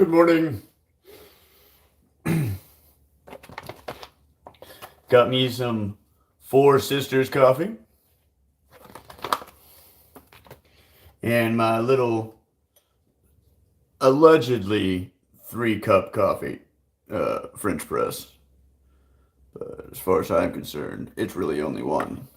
Good morning. Got me some Four Sisters coffee and my little allegedly 3 cup coffee French press. But as far as I'm concerned, it's really only one.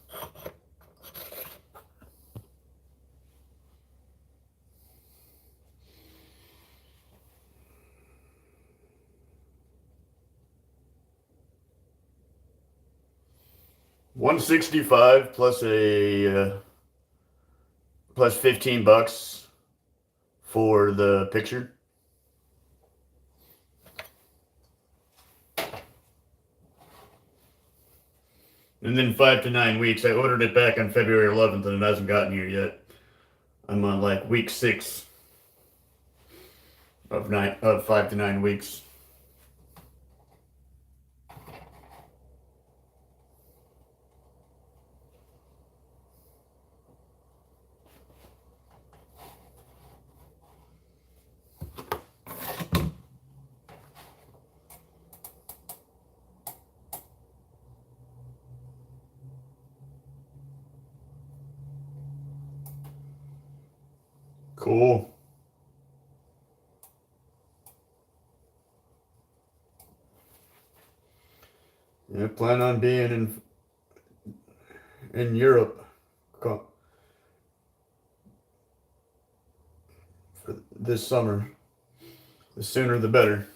$165 plus plus $15 for the picture. And then 5 to 9 weeks. I ordered it back on February 11th and it hasn't gotten here yet. I'm on like week 6 of 5 to 9 weeks. Cool. Yeah, plan on being in Europe for this summer. The sooner the better.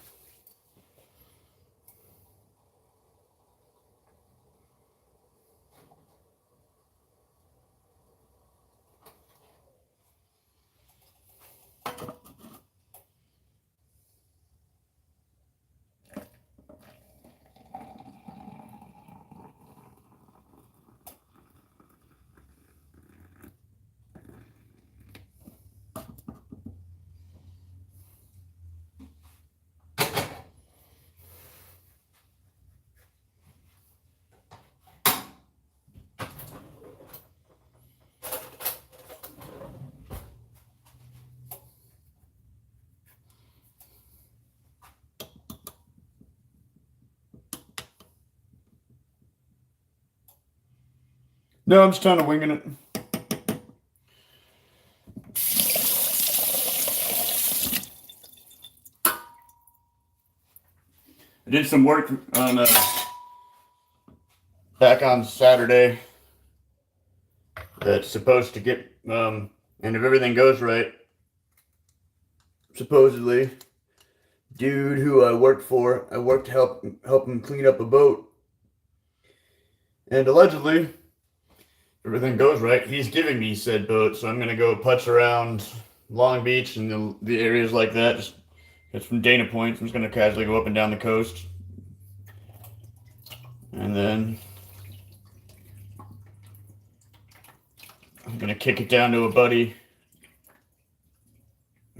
No, I'm just kind of winging it. I did some work on back on Saturday. That's supposed to get and if everything goes right, supposedly, dude who I worked to help him clean up a boat, and allegedly, if everything goes right, he's giving me said boat. So I'm gonna go putz around Long Beach and the areas like that. Just it's from Dana Point. So I'm just gonna casually go up and down the coast, and then I'm gonna kick it down to a buddy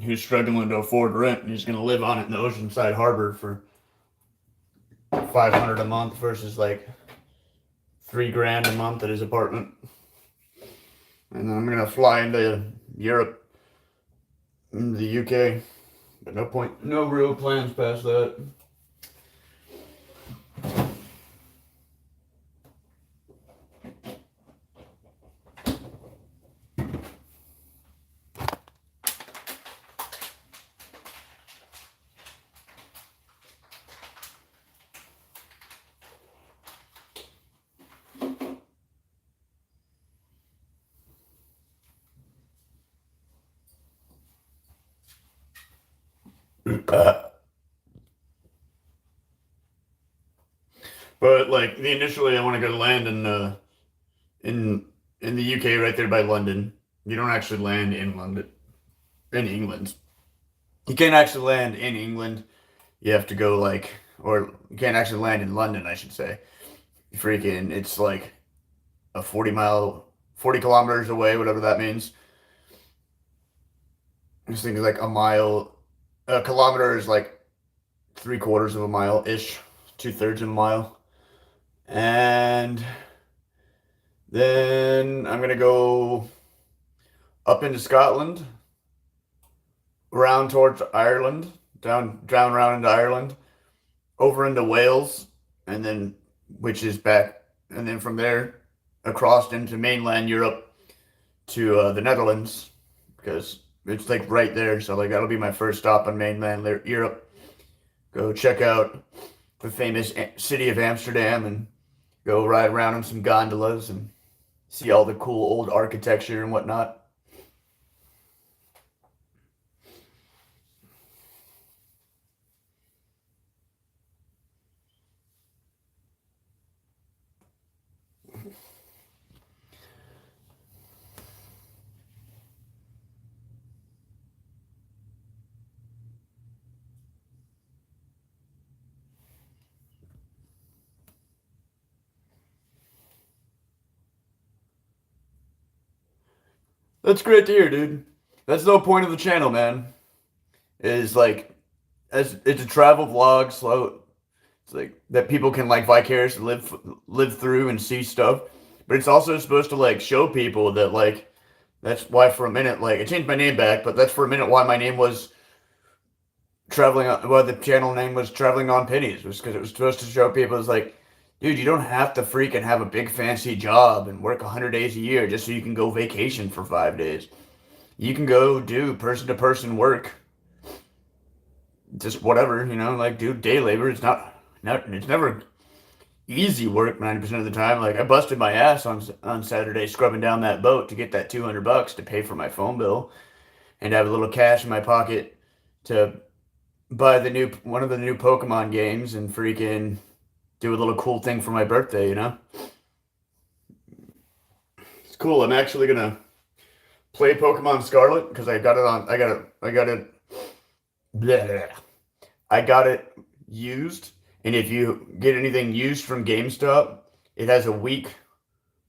who's struggling to afford rent, and he's gonna live on it in the Oceanside Harbor for $500 a month versus like $3,000 a month at his apartment. And then I'm gonna fly into Europe, into the UK. But no real plans past that. But like initially, I want to go land in in the UK, right there by London. You don't actually land in London, in England. You can't actually land in England. You have to go or you can't actually land in London, I should say. Freaking, it's like a 40 kilometers away, whatever that means. This thing is like a mile. A kilometer is like 3/4 of a mile ish, 2/3 of a mile. And then I'm gonna go up into Scotland, around towards Ireland, down around into Ireland, over into Wales, and then which is back, and then from there across into mainland Europe to the Netherlands because it's like right there. So like that'll be my first stop on mainland Europe. Go check out the famous city of Amsterdam and go ride around in some gondolas and see all the cool old architecture and whatnot. That's great to hear, dude. That's the whole point of the channel, man. Is like as it's a travel vlog, slow. It's like that people can like vicariously live through and see stuff. But it's also supposed to like show people that like that's why for a minute like I changed my name back, but that's for a minute why my name was traveling on. Well, the channel name was Traveling on Pennies, was because it was supposed to show people it's like, dude, you don't have to freaking have a big fancy job and work 100 days a year just so you can go vacation for 5 days. You can go do person to person work, just whatever, like do day labor. It's never easy work 90% of the time. Like I busted my ass on Saturday scrubbing down that boat to get that $200 to pay for my phone bill and have a little cash in my pocket to buy the new one of the new Pokemon games and freaking do a little cool thing for my birthday. It's cool. I'm actually gonna play Pokemon Scarlet because I got it bleh, I got it used, and if you get anything used from GameStop, it has a week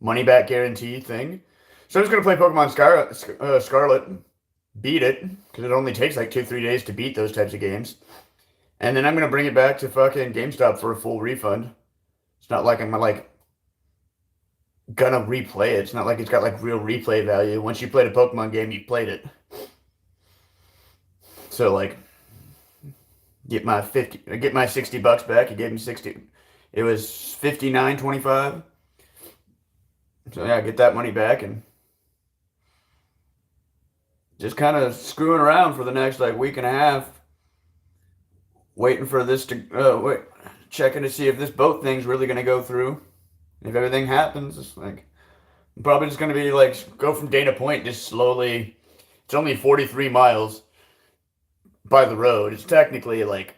money back guarantee thing. So I'm just gonna play Pokemon Scarlet, beat it because it only takes like 2-3 days to beat those types of games, and then I'm gonna bring it back to fucking GameStop for a full refund. It's not like I'm like gonna replay it. It's not like it's got like real replay value. Once you played a Pokemon game, you played it. So like get my $60 back. He gave me 60. It was 59.25. So yeah, get that money back and just kind of screwing around for the next like week and a half, waiting for this to checking to see if this boat thing's really gonna go through. If everything happens, it's like I'm probably just gonna be like go from Dana Point just slowly. It's only 43 miles by the road. It's technically like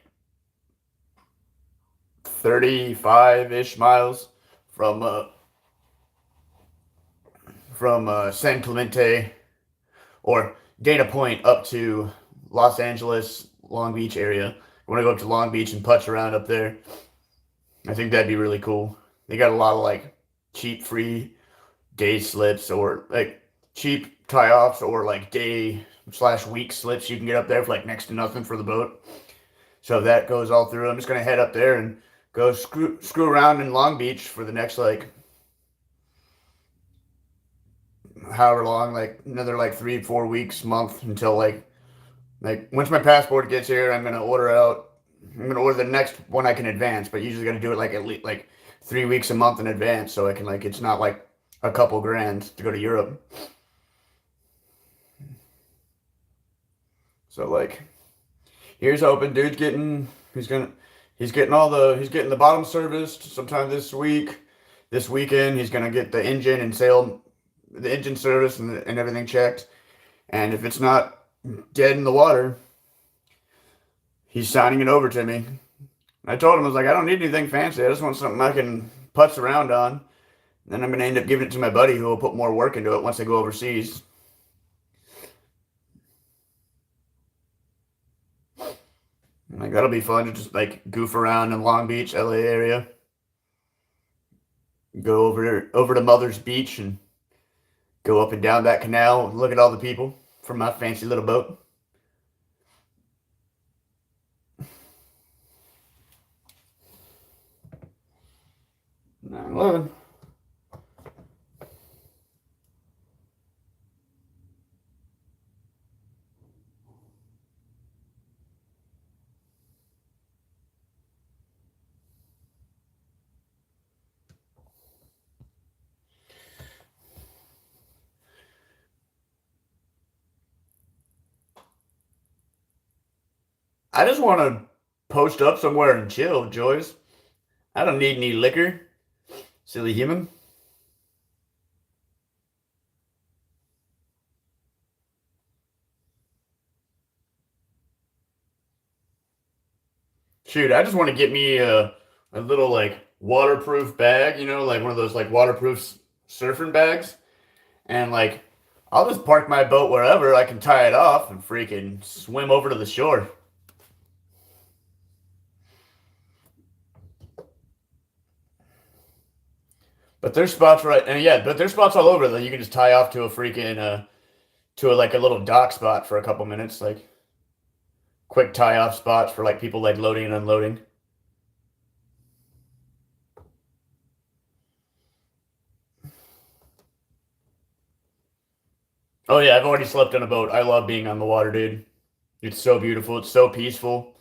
35-ish miles from San Clemente or Dana Point up to Los Angeles, Long Beach area. I want to go up to Long Beach and putz around up there. I think that'd be really cool. They got a lot of like cheap free day slips or like cheap tie offs or like day/week slips you can get up there for like next to nothing for the boat. So that goes all through. I'm just gonna head up there and go screw around in Long Beach for the next like however long, like another like 3-4 weeks, month until like once my passport gets here, I'm gonna order out. I'm gonna order the next one I can advance, but usually gonna do it like at least like 3 weeks a month in advance, so I can like it's not like a couple grand to go to Europe. So like here's hoping, dude's getting he's getting the bottom serviced sometime this week. This weekend he's gonna get the engine service and everything checked. And if it's not dead in the water, he's signing it over to me. I told him I was like, I don't need anything fancy. I just want something I can putz around on. Then I'm gonna end up giving it to my buddy who will put more work into it once I go overseas. Like that'll be fun to just like goof around in Long Beach, LA area. Go over to Mother's Beach and go up and down that canal and look at all the people from my fancy little boat. 9/11. I just want to post up somewhere and chill, Joyce. I don't need any liquor, silly human. Shoot, I just want to get me a little like waterproof bag, like one of those like waterproof surfing bags, and like I'll just park my boat wherever I can tie it off and freaking swim over to the shore. But there's spots right, and yeah, but there's spots all over that you can just tie off to a freaking to a, like a little dock spot for a couple minutes, like quick tie off spots for like people like loading and unloading. Oh yeah, I've already slept on a boat. I love being on the water, dude. It's so beautiful. It's so peaceful.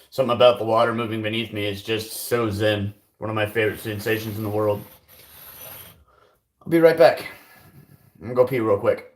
Something about the water moving beneath me is just so zen. One of my favorite sensations in the world. I'll be right back. I'm gonna go pee real quick.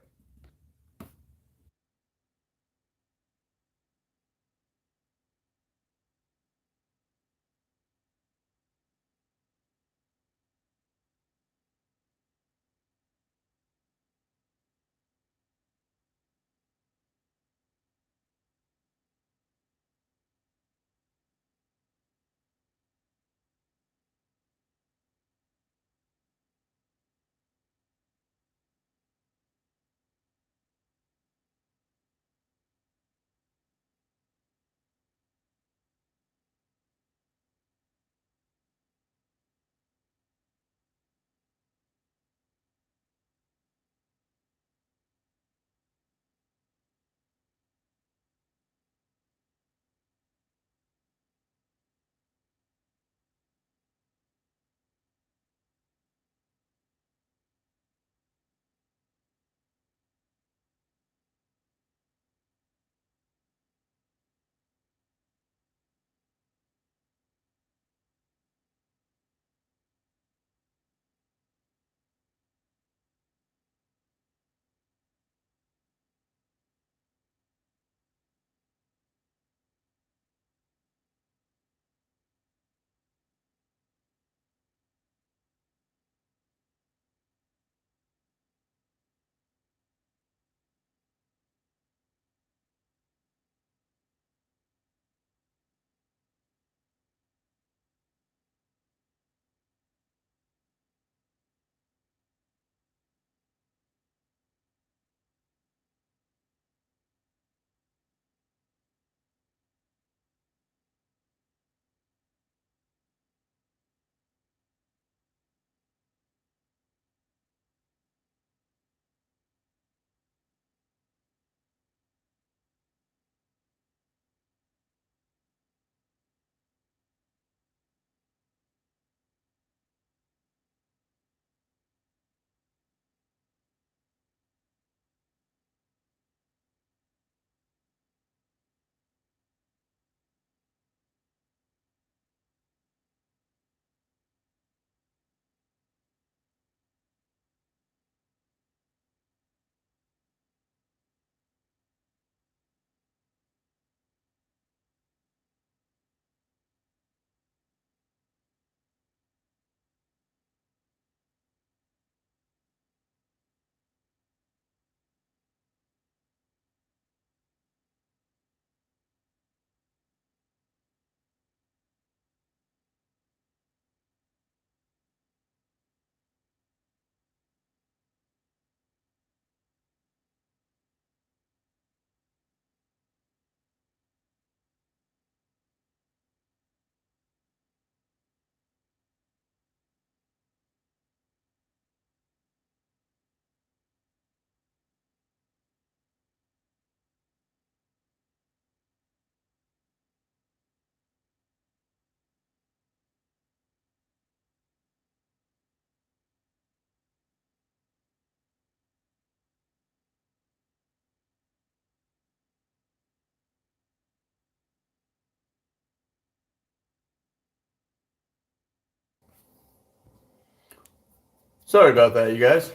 Sorry about that, you guys.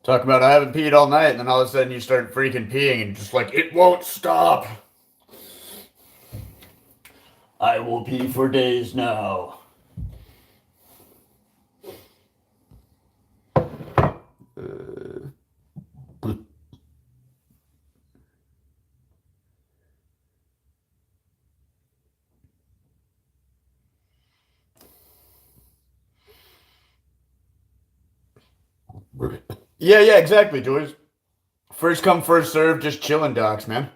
Talk about I haven't peed all night, and then all of a sudden you start freaking peeing, and just like, it won't stop. I will pee for days now. Yeah, exactly, Joyce. First come, first serve, just chilling docs, man.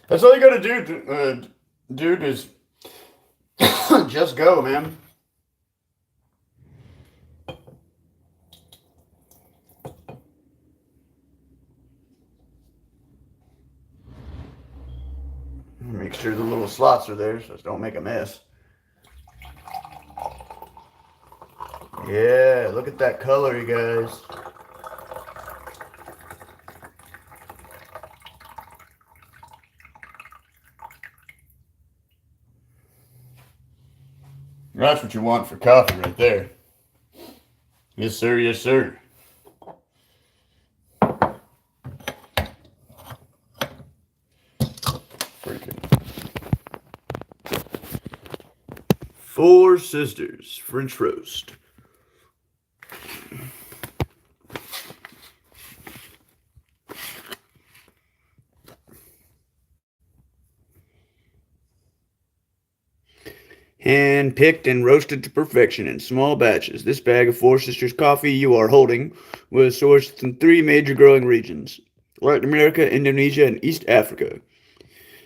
That's all you gotta do, dude, is just go, man. Make sure the little slots are there so don't make a mess. Yeah, look at that color, you guys. That's what you want for coffee right there. Yes, sir. Yes, sir. Freaking. Four Sisters French roast. Hand picked and roasted to perfection in small batches. This bag of Four Sisters coffee you are holding was sourced from three major growing regions: Latin America, Indonesia, and East Africa.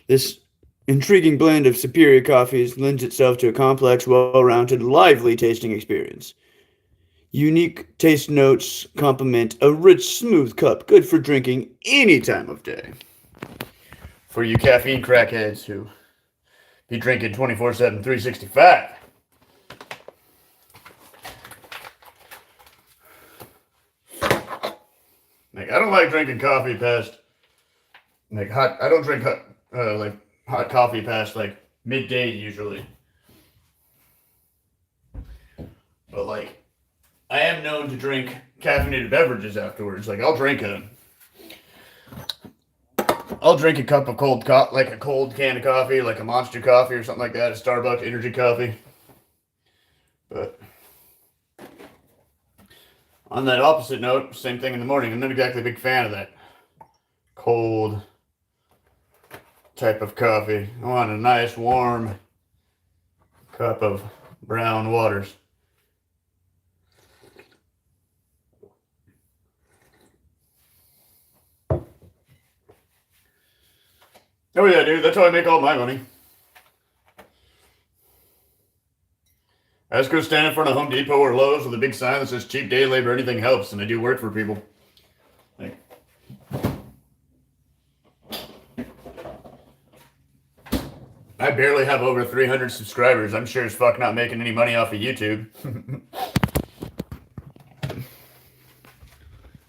This intriguing blend of superior coffees lends itself to a complex, well-rounded, lively tasting experience. Unique taste notes complement a rich, smooth cup, good for drinking any time of day. For you caffeine crackheads who be drinking 24/7, 365. Like, I don't like drinking coffee past like hot. I don't drink hot coffee past like midday usually. But like, I am known to drink caffeinated beverages afterwards. Like, I'll drink a cup of like a cold can of coffee, like a Monster coffee or something like that, a Starbucks energy coffee. But on that opposite note, same thing in the morning. I'm not exactly a big fan of that cold type of coffee. I want a nice warm cup of brown waters. Oh yeah, dude, that's how I make all my money. I just go stand in front of Home Depot or Lowe's with a big sign that says cheap day labor, anything helps, and I do work for people. Like, I barely have over 300 subscribers. I'm sure as fuck not making any money off of YouTube.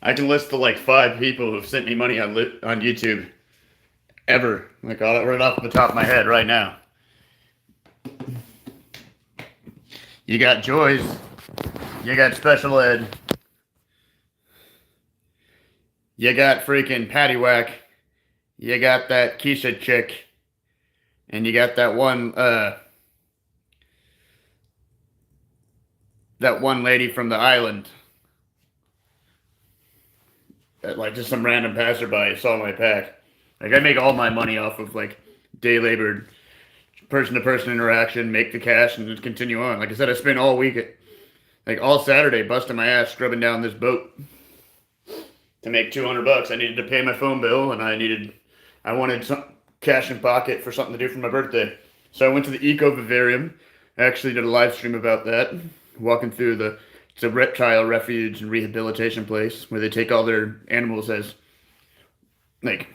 I can list the like 5 people who've sent me money on YouTube ever. Like right off the top of my head right now. You got Joyce. You got Special Ed. You got freaking Paddywhack. You got that Keisha chick. And you got that one lady from the island. That, like, just some random passerby saw my pack. Like, I make all my money off of like day labor, person to person interaction, make the cash and just continue on. Like I said, I spent all week like all Saturday busting my ass scrubbing down this boat to make $200. I needed to pay my phone bill, and I wanted some cash in pocket for something to do for my birthday. So I went to the Eco Vivarium. I actually did a live stream about that, walking through it's a reptile refuge and rehabilitation place where they take all their animals as like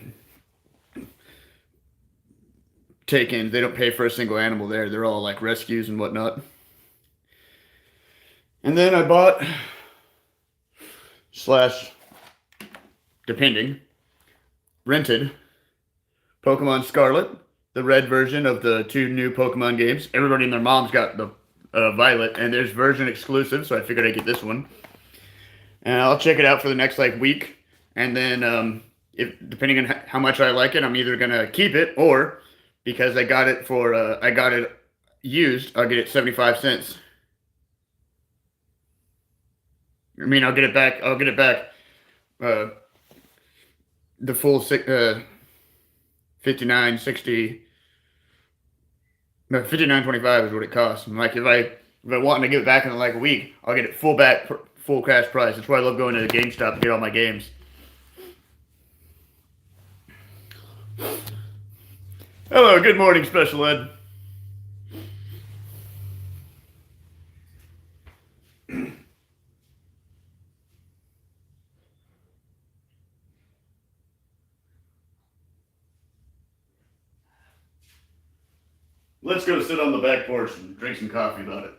take-ins. They don't pay for a single animal there. They're all like rescues and whatnot. And then I bought slash depending rented Pokemon Scarlet, the red version of the two new Pokemon games. Everybody and their mom's got the Violet, and there's version exclusive, so I figured I'd get this one. And I'll check it out for the next like week, and then if depending on how much I like it, I'm either gonna keep it, or because I got it used, I'll get it 75 cents. I mean, I'll get it back. I'll get it back. The full 59, 60. No, 59.25 is what it costs. And like if I want to give it back in like a week, I'll get it full cash price. That's why I love going to the GameStop to get all my games. Hello, good morning, Special Ed. Let's go sit on the back porch and drink some coffee about it.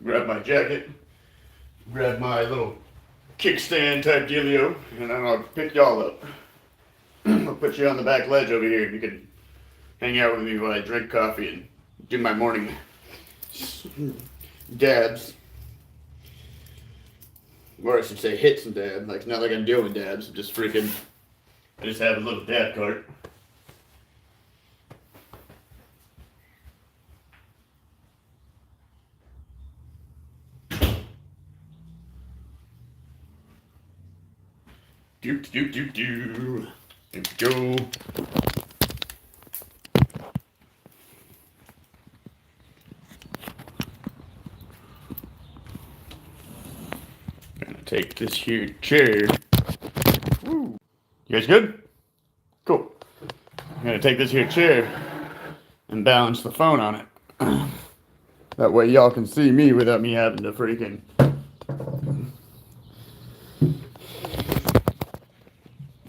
Grab my jacket, grab my little kickstand type dealio, and then I'll pick y'all up. I'll put you on the back ledge over here, and you can hang out with me while I drink coffee and do my morning dabs. Or I should say hit some dabs. Like, it's not like I'm doing dabs, I'm just freaking, I just have a little dab cart. There we go. Gonna take this here chair. Woo. You guys good? Cool. I'm gonna take this here chair and balance the phone on it. That way y'all can see me without me having to freaking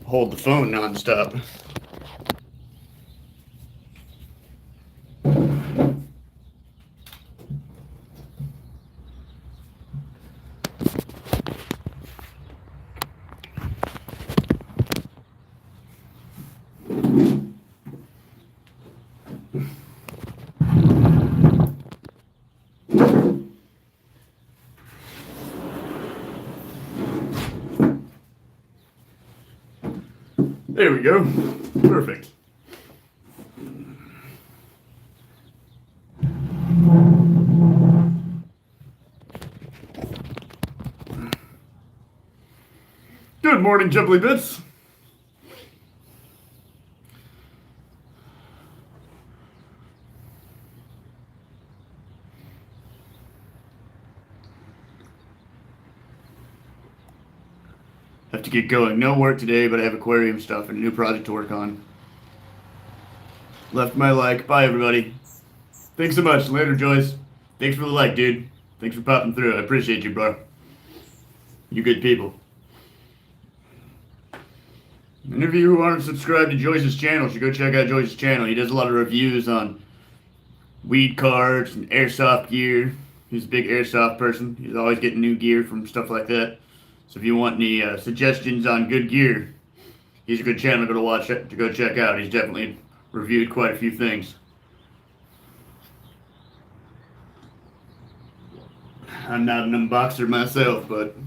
hold the phone nonstop. There we go. Perfect. Good morning, Jubbly Bits. Have to get going. No work today, but I have aquarium stuff and a new project to work on. Left my like. Bye, everybody. Thanks so much. Later, Joyce. Thanks for the like, dude. Thanks for popping through. I appreciate you, bro. You good people. Any of you who aren't subscribed to Joyce's channel should go check out Joyce's channel. He does a lot of reviews on weed cards and airsoft gear. He's a big airsoft person. He's always getting new gear from stuff like that. So if you want any suggestions on good gear, he's a good channel to go check out. He's definitely reviewed quite a few things. I'm not an unboxer myself, but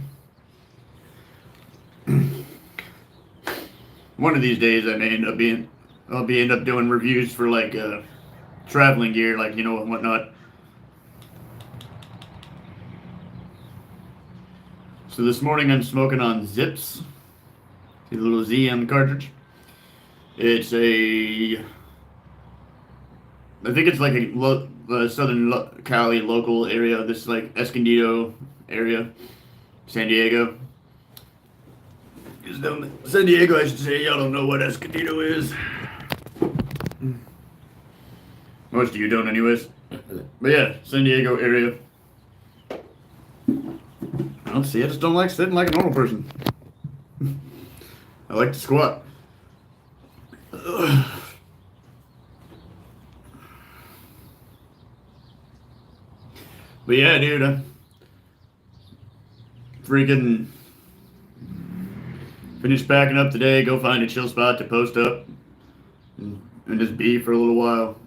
one of these days I may end up doing reviews for like traveling gear, like, you know, and whatnot. So this morning I'm smoking on Zips. See the little Z on the cartridge? It's I think it's like a Southern Cali local area. This is like Escondido area, San Diego. San Diego, I should say. Y'all don't know what Escondido is. Most of you don't anyways. But yeah, San Diego area. I don't see. I just don't like sitting like a normal person. I like to squat. Ugh. But yeah, dude, I freaking finished packing up today. Go find a chill spot to post up and just be for a little while.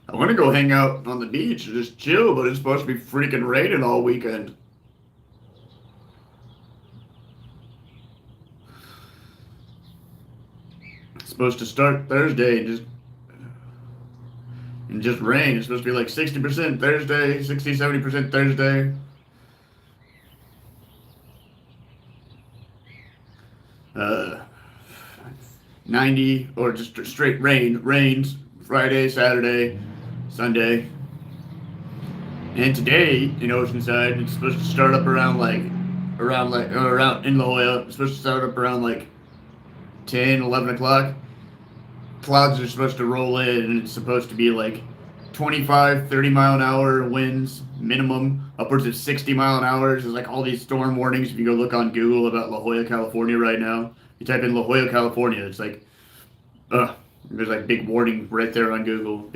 I want to go hang out on the beach and just chill, but it's supposed to be freaking raining all weekend. It's supposed to start Thursday and just rain. It's supposed to be like 60% Thursday, 60, 70% Thursday. Uh, 90 or just straight rains Friday, Saturday, Sunday. And today in Oceanside, it's supposed to start up around in La Jolla. It's supposed to start up around like 10, 11 o'clock. Clouds are supposed to roll in, and it's supposed to be like 25, 30 mile an hour winds minimum, upwards of 60 mile an hour. There's like all these storm warnings. If you go look on Google about La Jolla, California right now, you type in La Jolla, California, it's like, there's like big warning right there on Google.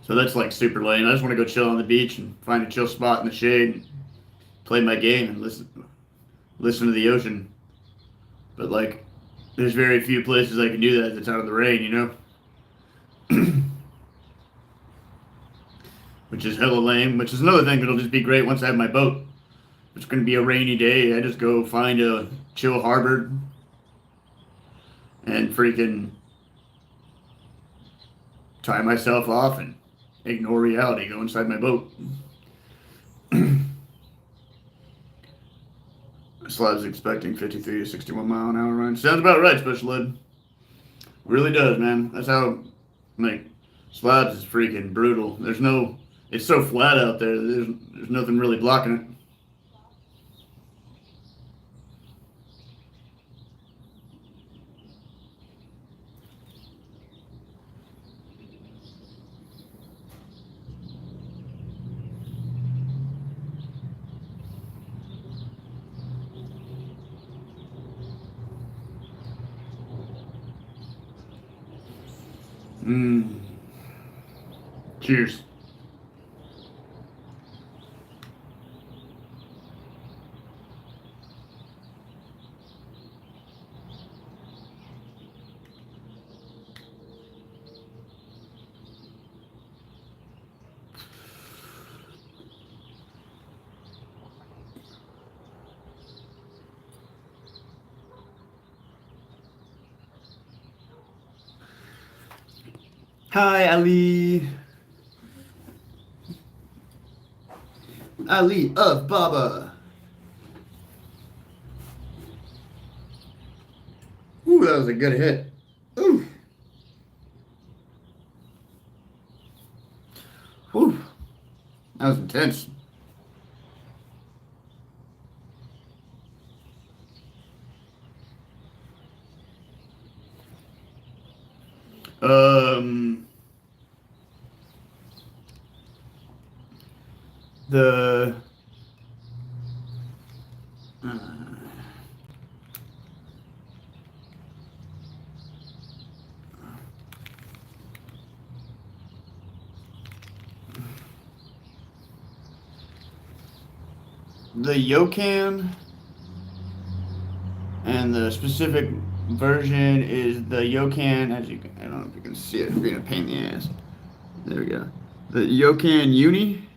So that's like super lame. I just want to go chill on the beach and find a chill spot in the shade, and play my game and listen to the ocean. But like, there's very few places I can do that that's out of the rain, you know? Which is hella lame, which is another thing that'll just be great once I have my boat. It's going to be a rainy day. I just go find a chill harbor and freaking tie myself off and ignore reality, go inside my boat. Slab's expecting 53 to 61 mile an hour run. Sounds about right, Special Ed. Really does, man. That's how, like, Slabs is freaking brutal. It's so flat out there, there's nothing really blocking it. Mmm. Cheers. Hi, Ali. Ali of Baba. Ooh, that was a good hit. Ooh. Whew. That was intense. Um, the the Yokan and the specific version is the Yokan. As you can, I don't know if you can see it. It's being a pain in the ass. There we go. The Yokan Uni.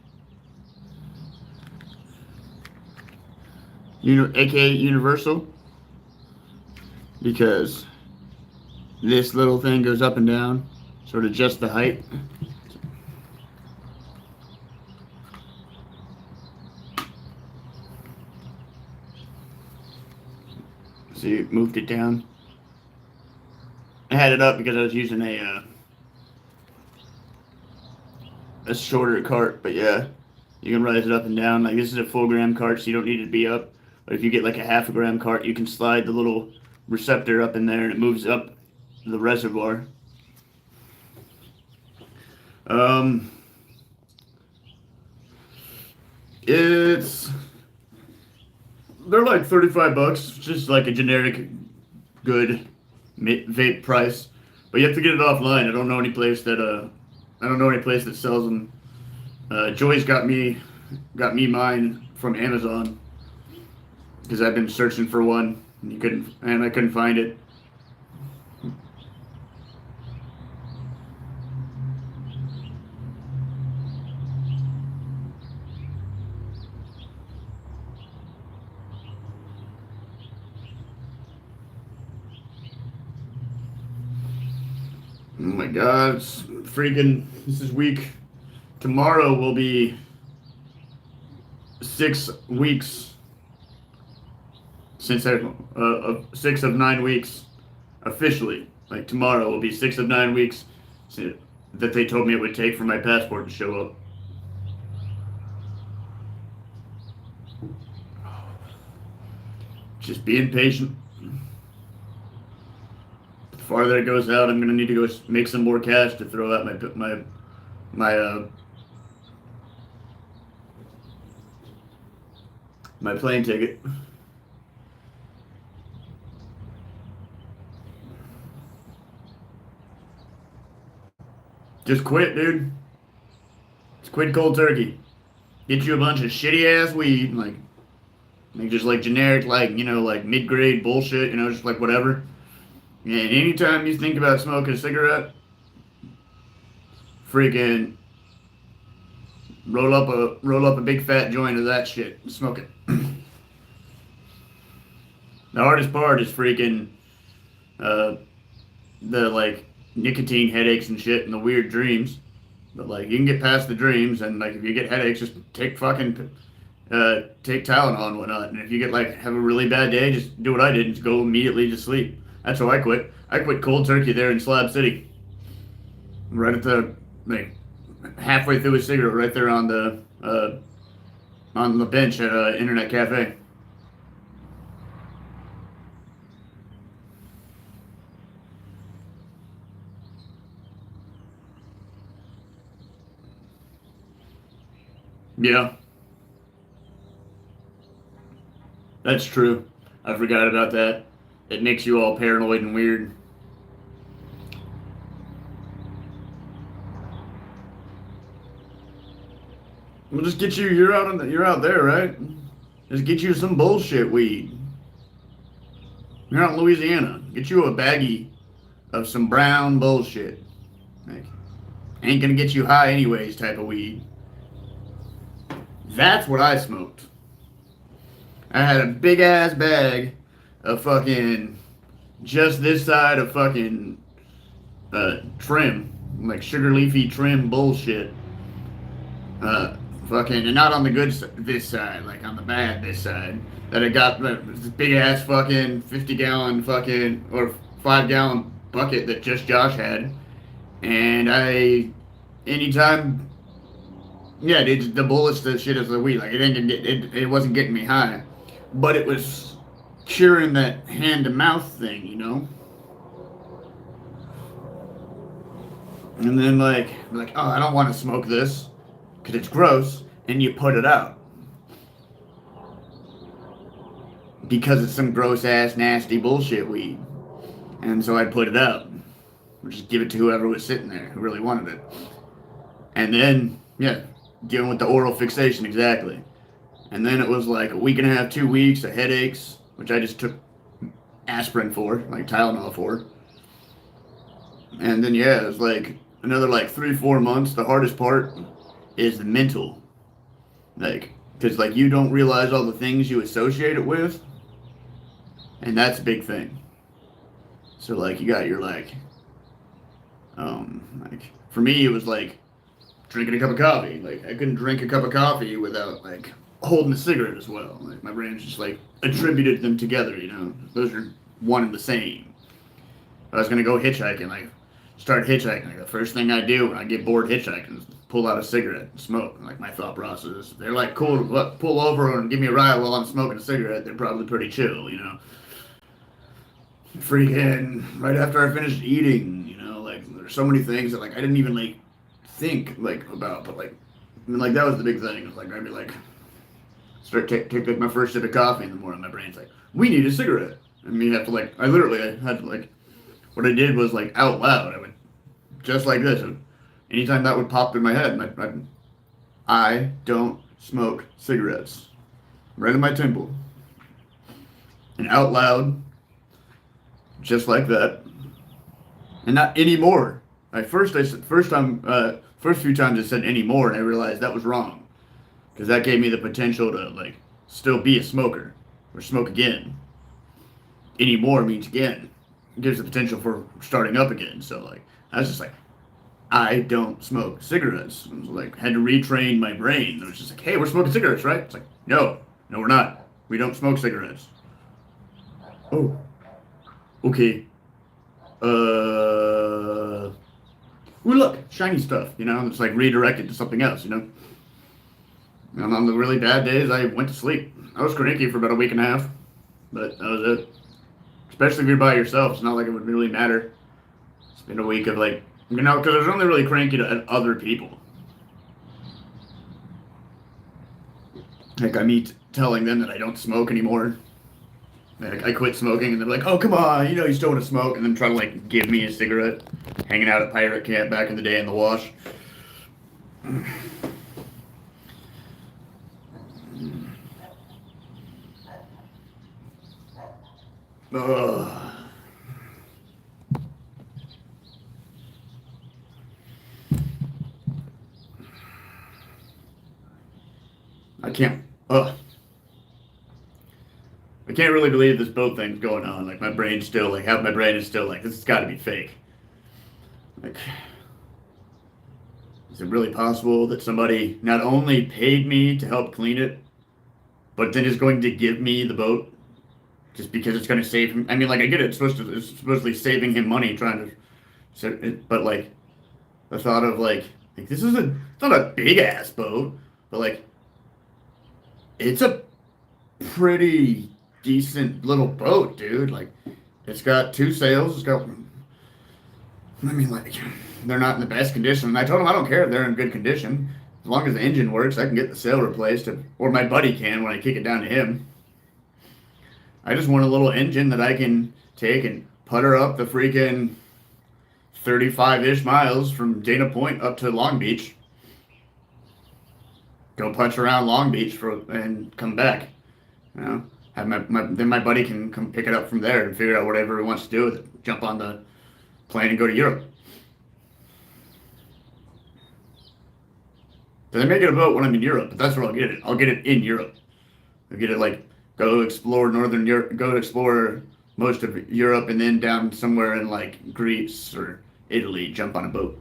AKA Universal, because this little thing goes up and down, sort of just the height. See, moved it down. I had it up because I was using a shorter cart, but yeah, You can rise it up and down. Like this is a full gram cart, so you don't need it to be up. But if you get like a half a gram cart, you can slide the little receptor up in there and it moves up the reservoir. Um, it's they're like $35, just like a generic good vape price. But you have to get it offline. I don't know any place that sells them. Joy's got me mine from Amazon because I've been searching for one and I couldn't find it. Oh my God, it's freaking, this is week. Tomorrow will be 6 weeks since 6 of 9 weeks officially. Like tomorrow will be 6 of 9 weeks that they told me it would take for my passport to show up. Just being patient. The farther it goes out, I'm gonna need to go make some more cash to throw out my my plane ticket. Just quit, dude. Just quit cold turkey. Get you a bunch of shitty ass weed, like just like generic, like like mid grade bullshit, just like whatever. And anytime you think about smoking a cigarette, freaking roll up a big fat joint of that shit, and smoke it. The hardest part is freaking uh, the like nicotine headaches and shit and the weird dreams. But like you can get past the dreams and like if you get headaches, just take take Tylenol and whatnot. And if you get like have a really bad day, just do what I did and just go immediately to sleep. That's how I quit. I quit cold turkey there in Slab City. Right at the like halfway through a cigarette, right there on the bench at an internet cafe. Yeah, that's true. I forgot about that. It makes you all paranoid and weird. We'll just get you. You're out there, right? Just get you some bullshit weed. You're out in Louisiana. Get you a baggie of some brown bullshit. Like, ain't gonna get you high anyways type of weed. That's what I smoked. I had a big ass bag of fucking just this side of fucking trim, like sugar leafy trim bullshit. Uh, Fucking, and not on the this side, like on the bad this side. That it got this big ass fucking 50-gallon fucking or 5-gallon bucket that just Josh had, and anytime, yeah, dude, the bullets, the shit is the weed. Like it ain't gonna it wasn't getting me high, but it was curing that hand to mouth thing. And then like oh, I don't want to smoke this because it's gross, and you put it out because it's some gross ass nasty bullshit weed, and so I'd put it out, or just give it to whoever was sitting there who really wanted it, and then yeah, dealing with the oral fixation exactly, and then it was like a week and a half, 2 weeks of headaches, which I just took aspirin for, like Tylenol for, and then yeah, it was like another like 3-4 months. The hardest part is the mental, like, because like you don't realize all the things you associate it with, and that's a big thing. So like you got your like for me it was like drinking a cup of coffee. Like I couldn't drink a cup of coffee without like holding a cigarette as well. Like my brain just like attributed them together. Those are one and the same. I was gonna go hitchhiking, like start hitchhiking. Like, the first thing I do when I get bored hitchhiking is pull out a cigarette and smoke. Like my thought process, they're like cool to pull over and give me a ride while I'm smoking a cigarette. They're probably pretty chill, you know. Freaking right after I finished eating, you know, like there's so many things that like I didn't even like think like about, but like I mean, like that was the big thing. It was like I'd be like take like my first sip of coffee in the morning. My brain's like, we need a cigarette. And me have to like I had to like what I did was like out loud. I would just like this. And anytime that would pop in my head, I don't smoke cigarettes. Right in my temple. And out loud, just like that. And not anymore. First few times I said anymore, and I realized that was wrong, because that gave me the potential to like still be a smoker or smoke again. Anymore means again. It gives the potential for starting up again. So like I was just like, I don't smoke cigarettes. I was like had to retrain my brain. It was just like, hey, we're smoking cigarettes, right? It's like, no, we're not. We don't smoke cigarettes. Oh, okay. Well, look, shiny stuff, you know. It's like redirected to something else, you know. And on the really bad days, I went to sleep. I was cranky for about a week and a half, but that was it. Especially if you're by yourself, it's not like it would really matter. It's been a week of like, you know, because I was only really cranky to other people. Like me telling them that I don't smoke anymore. Like I quit smoking, and they're like, "Oh, come on, you know you still want to smoke," and then try to like give me a cigarette. Hanging out at pirate camp back in the day in the wash. Ugh. I can't. Ugh. I can't really believe this boat thing's going on. Like my brain's still like half my brain is still like this has got to be fake. Like, is it really possible that somebody not only paid me to help clean it, but then is going to give me the boat just because it's going to save him? I mean, like I get it. It's supposedly saving him money trying to, but like the thought of like this is it's not a big ass boat, but like it's a pretty decent little boat, dude. Like it's got two sails. It's got. I mean, like they're not in the best condition. And I told them I don't care if they're in good condition. As long as the engine works, I can get the sail replaced, or my buddy can when I kick it down to him. I just want a little engine that I can take and putter up the freaking 35-ish miles from Dana Point up to Long Beach. Go punch around Long Beach and come back. You know, have then my buddy can come pick it up from there and figure out whatever he wants to do with it. Jump on the plane and go to Europe. They make it a boat when I'm in Europe, but that's where I'll get it. I'll get it in Europe. I'll get it like go explore Northern Europe, go explore most of Europe, and then down somewhere in like Greece or Italy, jump on a boat.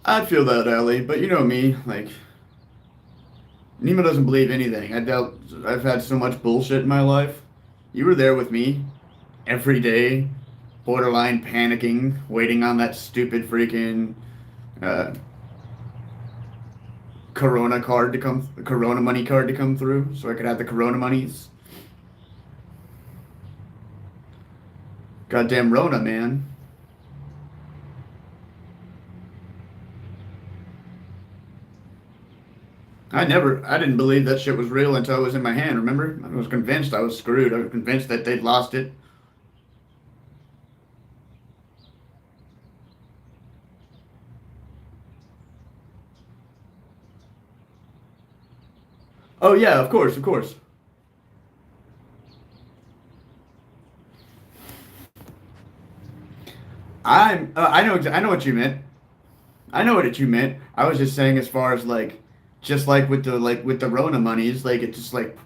I feel that, Ellie, but you know me, like Nima doesn't believe anything. I've had so much bullshit in my life. You were there with me every day, borderline panicking, waiting on that stupid freaking uh, Corona money card to come through, so I could have the Corona monies. Goddamn Rona, man. I didn't believe that shit was real until it was in my hand, remember? I was convinced I was screwed. I was convinced that they'd lost it. Oh yeah, of course, of course. I know what you meant. I know what you meant. I was just saying as far as like just like with the Rona monies, like it's just like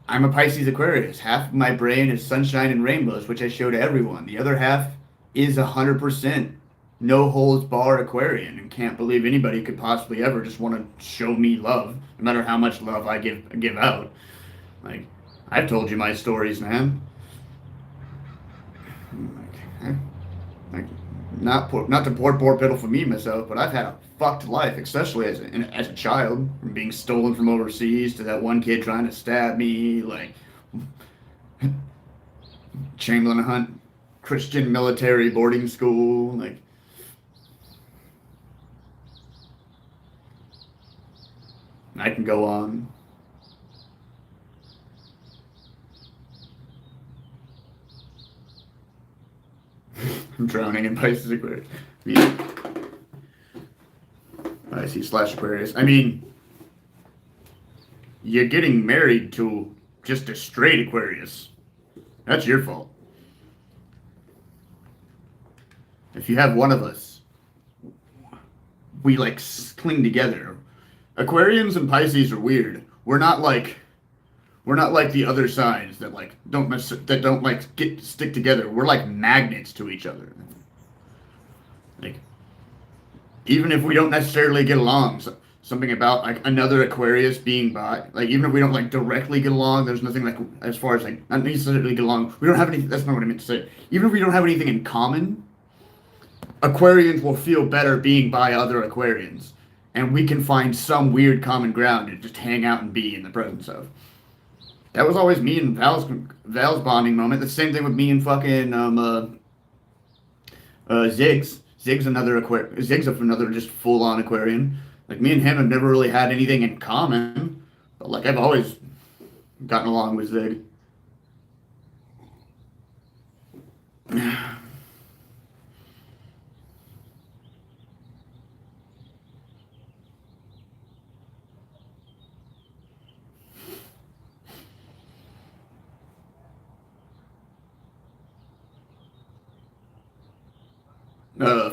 I'm a Pisces Aquarius. Half of my brain is sunshine and rainbows, which I show to everyone. The other half is 100% no holds barred Aquarian and can't believe anybody could possibly ever just want to show me love, no matter how much love I give out. Like, I've told you my stories, man. Like, like not to poor pitiful me myself, but I've had a fucked life, especially as a child, from being stolen from overseas to that one kid trying to stab me, like Chamberlain Hunt Christian military boarding school, like I can go on. I'm drowning in Pisces Aquarius. Pisces slash Aquarius. I mean, you're getting married to just a straight Aquarius. That's your fault. If you have one of us, we like cling together. Aquarians and Pisces are weird. We're not like the other signs that like don't like get stick together. We're like magnets to each other. Like even if we don't necessarily get along, something about like another Aquarius being by like even if we don't like directly get along, there's nothing like as far as like not necessarily get along. We don't have any. That's not what I meant to say. Even if we don't have anything in common, Aquarians will feel better being by other Aquarians, and we can find some weird common ground to just hang out and be in the presence of. That was always me and Val's bonding moment. The same thing with me and fucking Ziggs. Ziggs of another just full on Aquarian. Like me and him have never really had anything in common, but like I've always gotten along with Zig.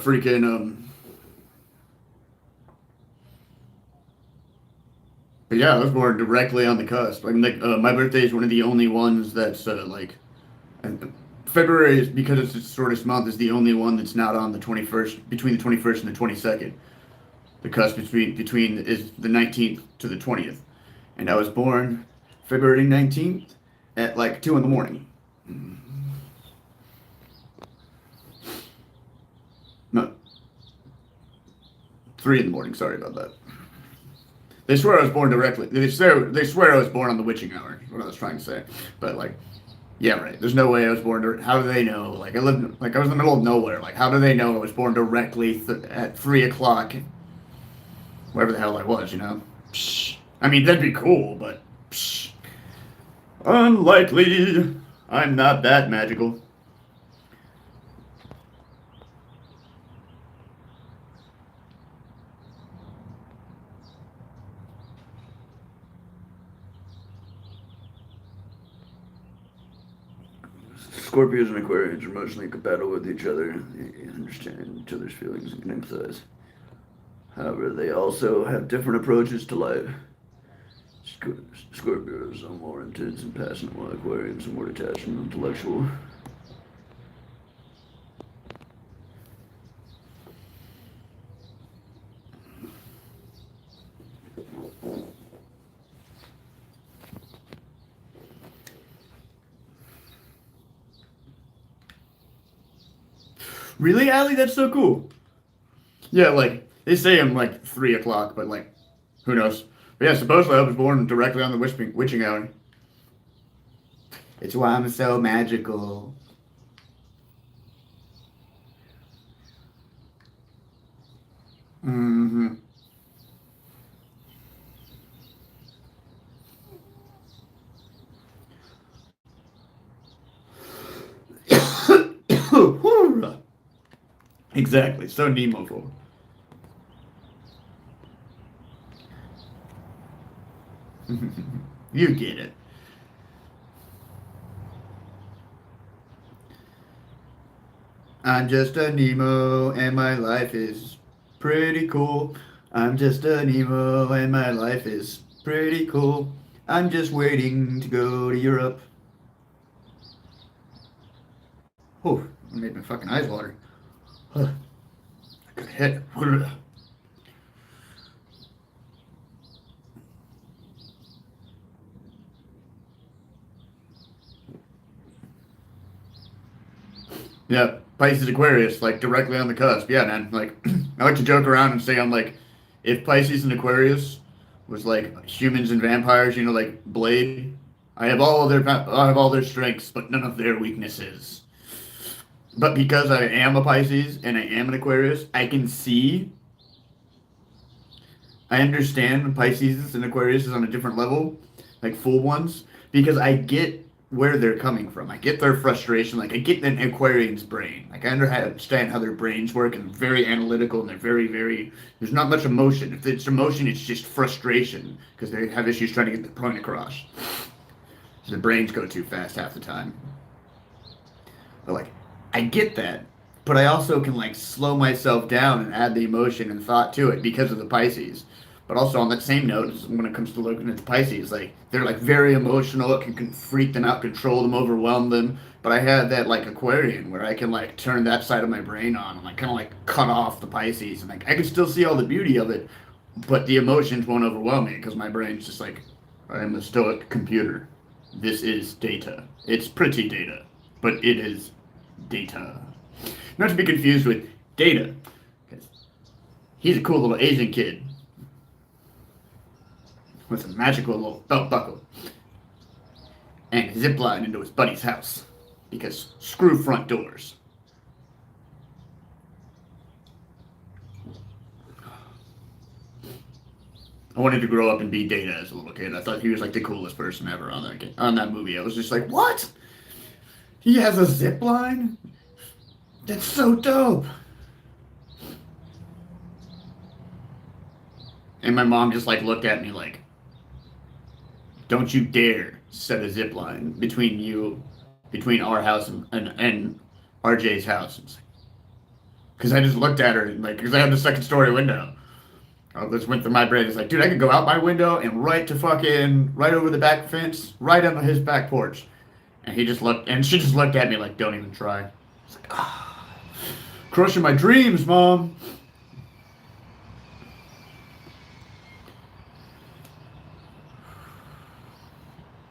Freaking But yeah, I was born directly on the cusp. My birthday is one of the only ones that's and February is because it's the shortest month is the only one that's not on the 21st between the 21st and the 22nd. The cusp between is the 19th to the 20th, and I was born February 19th at like 2 in the morning. No, 3 in the morning. Sorry about that. They swear I was born directly. They swear I was born on the witching hour. Is what I was trying to say, but like, yeah, right. There's no way I was born. How do they know? Like I was in the middle of nowhere. Like how do they know I was born directly at 3 o'clock, wherever the hell I was? You know. Psh. I mean that'd be cool, but psh. Unlikely. I'm not that magical. Scorpios and Aquarians are emotionally compatible with each other. They understand each other's feelings and can empathize. However, they also have different approaches to life. Scorpios are more intense and passionate, while Aquarians are more detached and intellectual. Really, Allie? That's so cool. Yeah, like they say I'm like 3 o'clock, but like who knows? But yeah, supposedly I was born directly on the witching hour. It's why I'm so magical. Mm-hmm. Exactly. So Nemo. You get it. I'm just a Nemo and my life is pretty cool. I'm just a Nemo and my life is pretty cool. I'm just waiting to go to Europe. Oh, It made my fucking eyes water. I got hit. Yeah, Pisces Aquarius, like directly on the cusp. Yeah, man. Like, I like to joke around and say I'm like, if Pisces and Aquarius was like humans and vampires, you know, like Blade. I have all their strengths, but none of their weaknesses. But because I am a Pisces and I am an Aquarius, I understand when Pisces and Aquarius is on a different level, like full ones, because I get where they're coming from. I get their frustration. Like I get an Aquarian's brain. Like I understand how their brains work, and they're very analytical, and they're very. There's not much emotion. If it's emotion, it's just frustration because they have issues trying to get the point across. So the brains go too fast half the time. But like, I get that, but I also can like slow myself down and add the emotion and thought to it because of the Pisces. But also on that same note, when it comes to looking at the Pisces, like they're like very emotional. It can freak them out, control them, overwhelm them. But I have that like Aquarian where I can like turn that side of my brain on and like kind of like cut off the Pisces and like I can still see all the beauty of it, but the emotions won't overwhelm me because my brain's just like I am a stoic computer. This is data. It's pretty data, but it is data. Not to be confused with data. 'Cause he's a cool little Asian kid with a magical little belt buckle and a zip line into his buddy's house because screw front doors. I wanted to grow up and be Data as a little kid. I thought he was like the coolest person ever on that movie. I was just like, what? He has a zip line? That's so dope. And my mom just like looked at me like, don't you dare set a zip line between our house and RJ's house. Because I just looked at her and like, because I have the second story window. This went through my brain. It's like, dude, I could go out my window and right over the back fence, right on his back porch. And she just looked at me like, don't even try. It's like, crushing my dreams, Mom.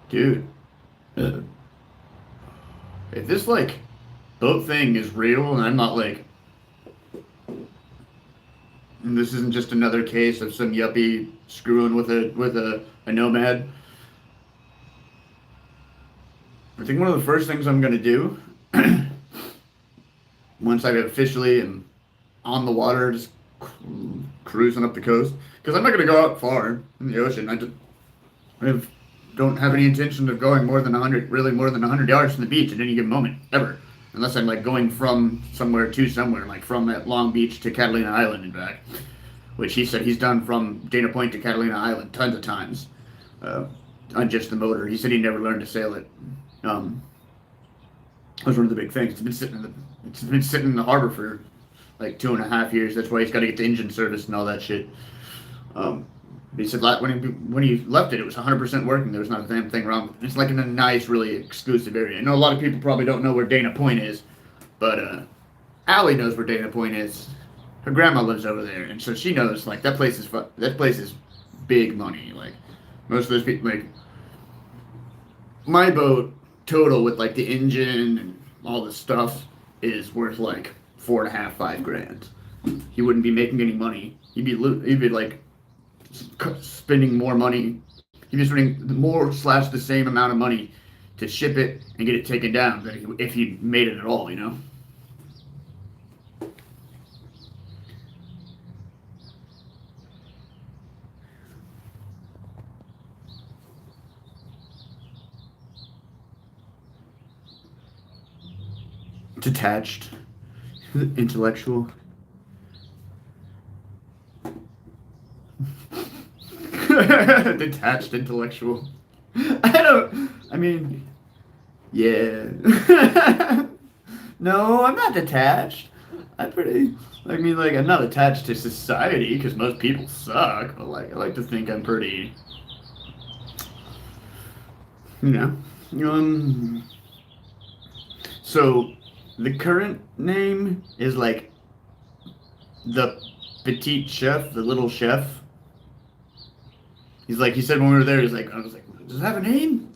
Dude, if this like boat thing is real and I'm not like, and this isn't just another case of some yuppie screwing with a nomad. I think one of the first things I'm gonna do once I officially am on the water, just cruising up the coast, because I'm not gonna go out far in the ocean. I don't have any intention of going more than 100 yards from the beach at any given moment, ever. Unless I'm like going from somewhere to somewhere, like from that Long Beach to Catalina Island and back, which he said he's done from Dana Point to Catalina Island tons of times, on just the motor. He said he never learned to sail it. That was one of the big things. It's been sitting in the harbor for like 2.5 years. That's why he's got to get the engine service and all that shit. He said when he left it, it was 100% working. There was not a damn thing wrong. It's like in a nice, really exclusive area. I know a lot of people probably don't know where Dana Point is, but Allie knows where Dana Point is. Her grandma lives over there, and so she knows like that place is big money. Like most of those people, like my boat total with like the engine and all this stuff is worth like 4.5, 5 grand. He wouldn't be making any money. He'd be like spending more money. He'd be spending more / the same amount of money to ship it and get it taken down than if he made it at all, you know? Detached, intellectual. Detached intellectual. I mean, yeah. No, I'm not detached. I'm not attached to society because most people suck, but like, I like to think I'm pretty, you know. Um, so The current name is like the petite chef, the little chef. He's like, he said when we were there, he's like, I was like, does it have a name?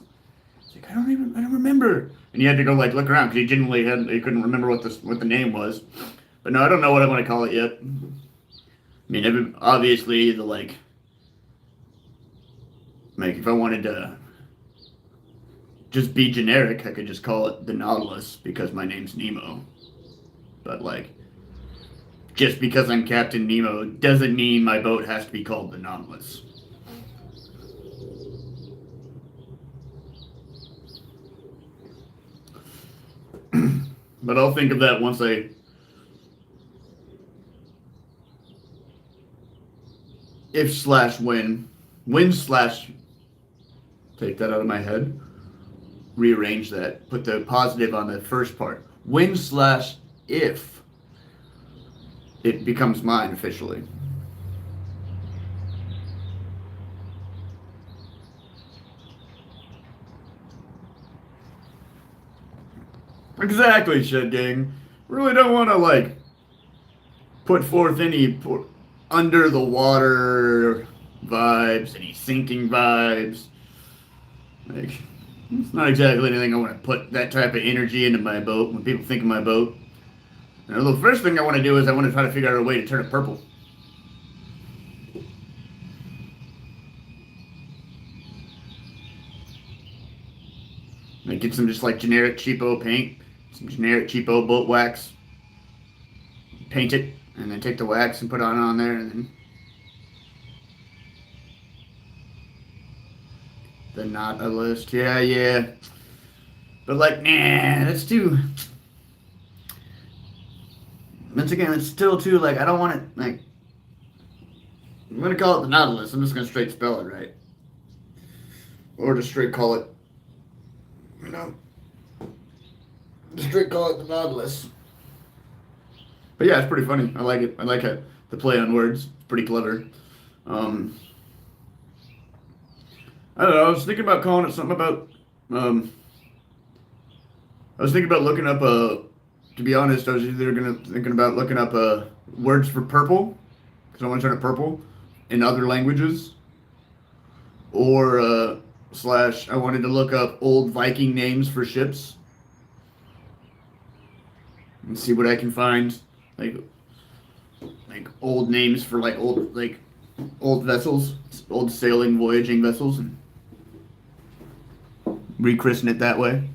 He's like, I don't remember. And he had to go like look around because he genuinely he couldn't remember what the name was. But no, I don't know what I want to call it yet. I mean, obviously the like if I wanted to just be generic, I could just call it the Nautilus because my name's Nemo. But like, just because I'm Captain Nemo doesn't mean my boat has to be called the Nautilus. But I'll think of that once I if slash when slash take that out of my head, rearrange that, put the positive on the first part. When slash if it becomes mine officially. Exactly, Shed Gang. Really don't want to like put forth any under the water vibes, any sinking vibes. Like, it's not exactly anything I want to put that type of energy into my boat when people think of my boat. And the first thing I want to do is I want to try to figure out a way to turn it purple. Like get some just like generic cheapo paint, some generic cheapo boat wax, paint it, and then take the wax and put it on there, and then the Nautilus. Yeah, yeah. But like, nah, that's too. Once again, it's still too like I don't want it like. I'm gonna call it the Nautilus. I'm just gonna straight spell it right, or just straight call it. You know, just straight call it the Nautilus. But yeah, it's pretty funny. I like it. I like it. The play on words. It's pretty clever. Um, I don't know. I was thinking about calling it something about. I was thinking about looking up To be honest, I was either thinking about looking up words for purple because I want to turn it purple in other languages, or slash I wanted to look up old Viking names for ships and see what I can find, like old names for old vessels, old sailing voyaging vessels, and rechristen it that way.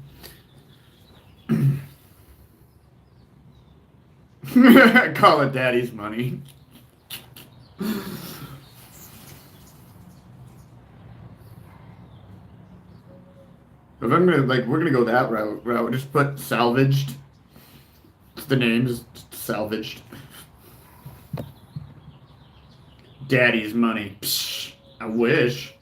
Call it daddy's money. If I'm gonna we're gonna go that route. Just put salvaged. The name is salvaged. Daddy's money. Psh, I wish.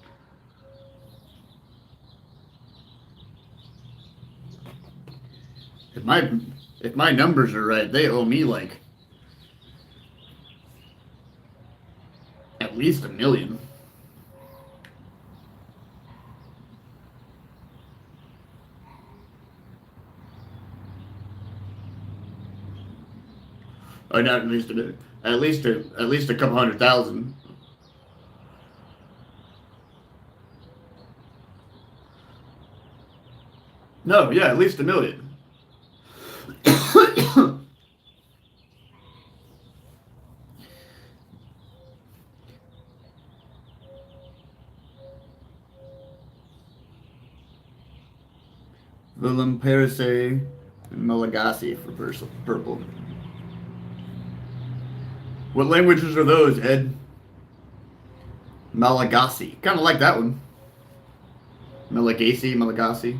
If my numbers are right, they owe me at least $1 million. Or not at least a bit. At least a couple 100,000. No, yeah, at least $1 million. Willem Parise and Malagasy for purple. What languages are those, Ed? Malagasy. Kind of like that one. Malagasy.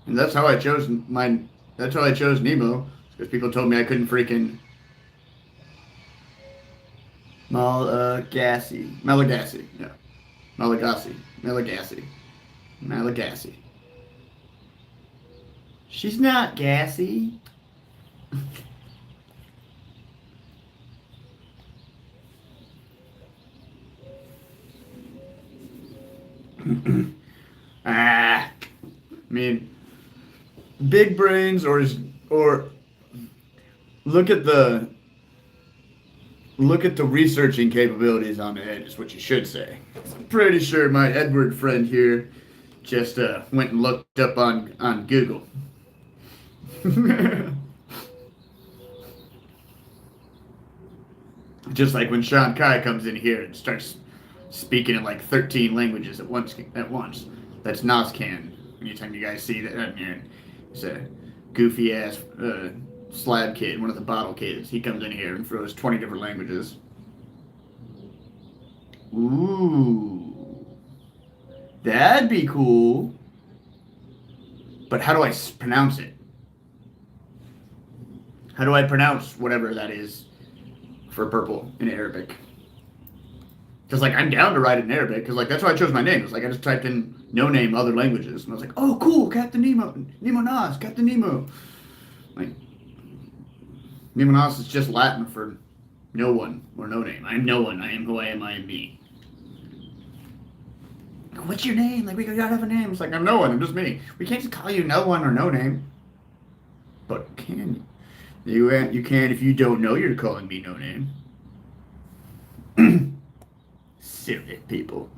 And that's how I chose mine. That's how I chose Nemo, because people told me I couldn't freaking Malagasy, yeah, Malagasy. Malagasy. She's not gassy. I mean, big brains or look at the look at the researching capabilities on the edge is what you should say. I'm pretty sure my Edward friend here just went and looked up on Google. Just like when Sean Kai comes in here and starts speaking in like 13 languages at once. That's Nazcan. Anytime you guys see that, it's a goofy ass slab kid, one of the bottle kids. He comes in here and throws 20 different languages. Ooh, that'd be cool. But how do I pronounce it? How do I pronounce whatever that is for purple in Arabic? Because like I'm down to write it in Arabic. Because like that's why I chose my name. It's like I just typed in no name other languages, and I was like, oh cool, Captain Nemo, Nemo Nas, Captain Nemo. Like Nemo Nas is just Latin for no one or no name. I am no one. I am who I am. I am me. Like, what's your name? Like we gotta have a name. It's like I'm no one. I'm just me. We can't just call you no one or no name. But can you? You can if you don't know you're calling me no name. Silly people.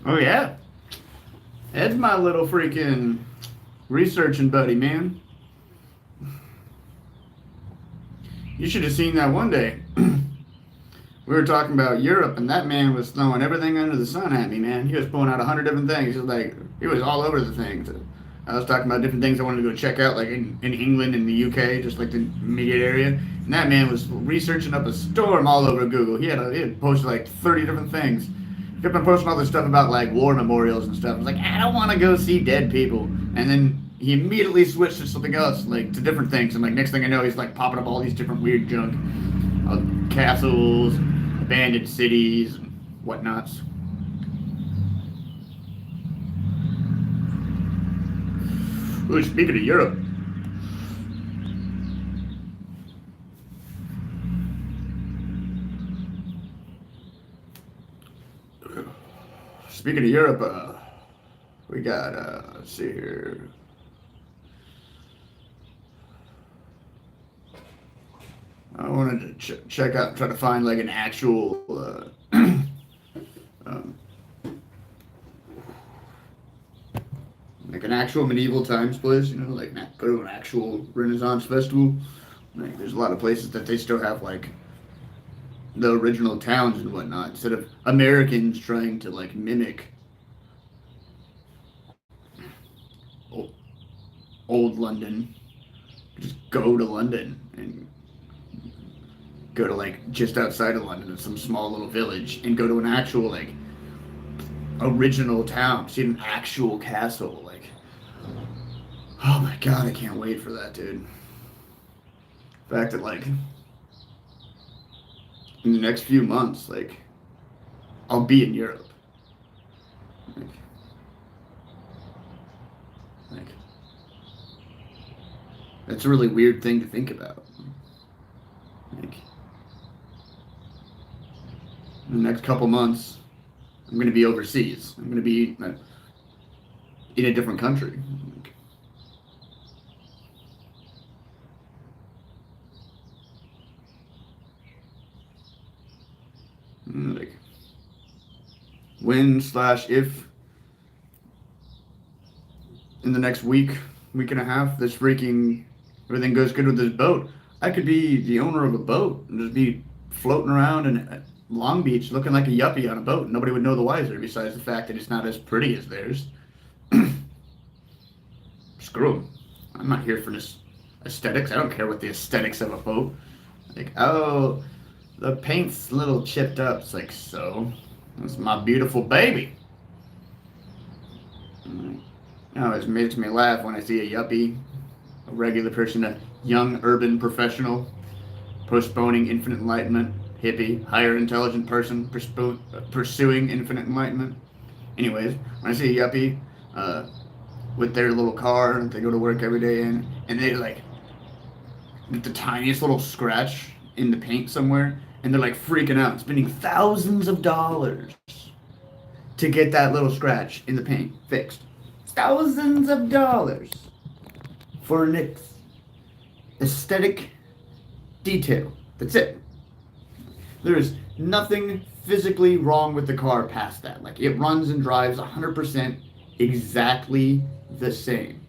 Oh yeah, Ed's my little freaking researching buddy, man. You should have seen that one day. We were talking about Europe, and that man was throwing everything under the sun at me, man. He was pulling out 100 different things. He was all over the things. I was talking about different things I wanted to go check out, like in England and the UK, just like the immediate area. And that man was researching up a storm all over Google. He had posted like 30 different things. He kept on posting all this stuff about like war memorials and stuff. I was like, I don't want to go see dead people. And then he immediately switched to something else, like to different things. And like next thing I know, he's like popping up all these different weird junk, castles, abandoned cities, and whatnots. Ooh, speaking of Europe, we got let's see here. I wanted to check out, try to find like an actual, um, like an actual medieval times place. You know, like go to an actual Renaissance festival. Like, there's a lot of places that they still have like the original towns and whatnot, instead of Americans trying to like mimic old London. Just go to London and go to like just outside of London in some small little village and go to an actual like original town, see an actual castle. Like, oh my god, I can't wait for that, dude. The fact that like in the next few months, like I'll be in Europe. Like, like that's a really weird thing to think about. Like in the next couple months, I'm going to be overseas. I'm going to be in a different country. Like when slash if in the next week and a half, this freaking everything goes good with this boat, I could be the owner of a boat and just be floating around in Long Beach looking like a yuppie on a boat. Nobody would know the wiser besides the fact that it's not as pretty as theirs. Screw them. I'm not here for this aesthetics. I don't care what the aesthetics of a boat. Like, oh, the paint's a little chipped up. It's like, so? That's my beautiful baby. It makes me laugh when I see a yuppie, a regular person, a young urban professional, postponing infinite enlightenment, hippie, higher intelligent person pursuing infinite enlightenment. Anyways, when I see a yuppie uh, with their little car that they go to work every day in, and they like get the tiniest little scratch in the paint somewhere, and they're like freaking out, spending thousands of dollars to get that little scratch in the paint fixed. Thousands of dollars for an aesthetic detail. That's it. There is nothing physically wrong with the car past that. Like, it runs and drives 100% exactly the same.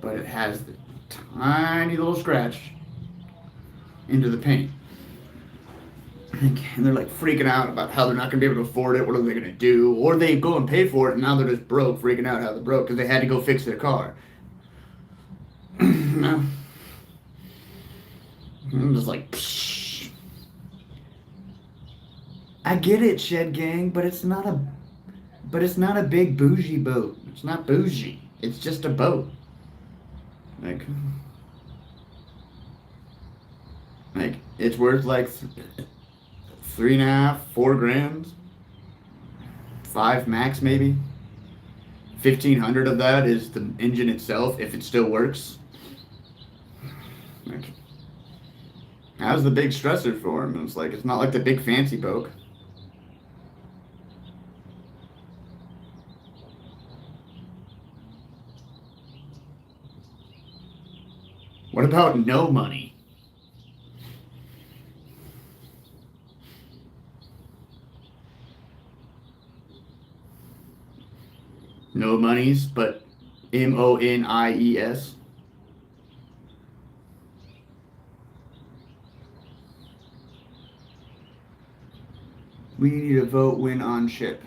But it has the tiny little scratch into the paint. And they're like freaking out about how they're not going to be able to afford it. What are they going to do? Or they go and pay for it and now they're just broke, freaking out how they're broke because they had to go fix their car. I'm just like, psh. I get it, Shed Gang, but it's not a big bougie boat. It's not bougie. It's just a boat. Like it's worth like 3.5, 4 grand, 5 max maybe. 1,500 of that is the engine itself, if it still works. Like, how's the big stressor for him? It's like, it's not like the big fancy boat. What about no money? No monies, but MONIES. We need to vote win on ship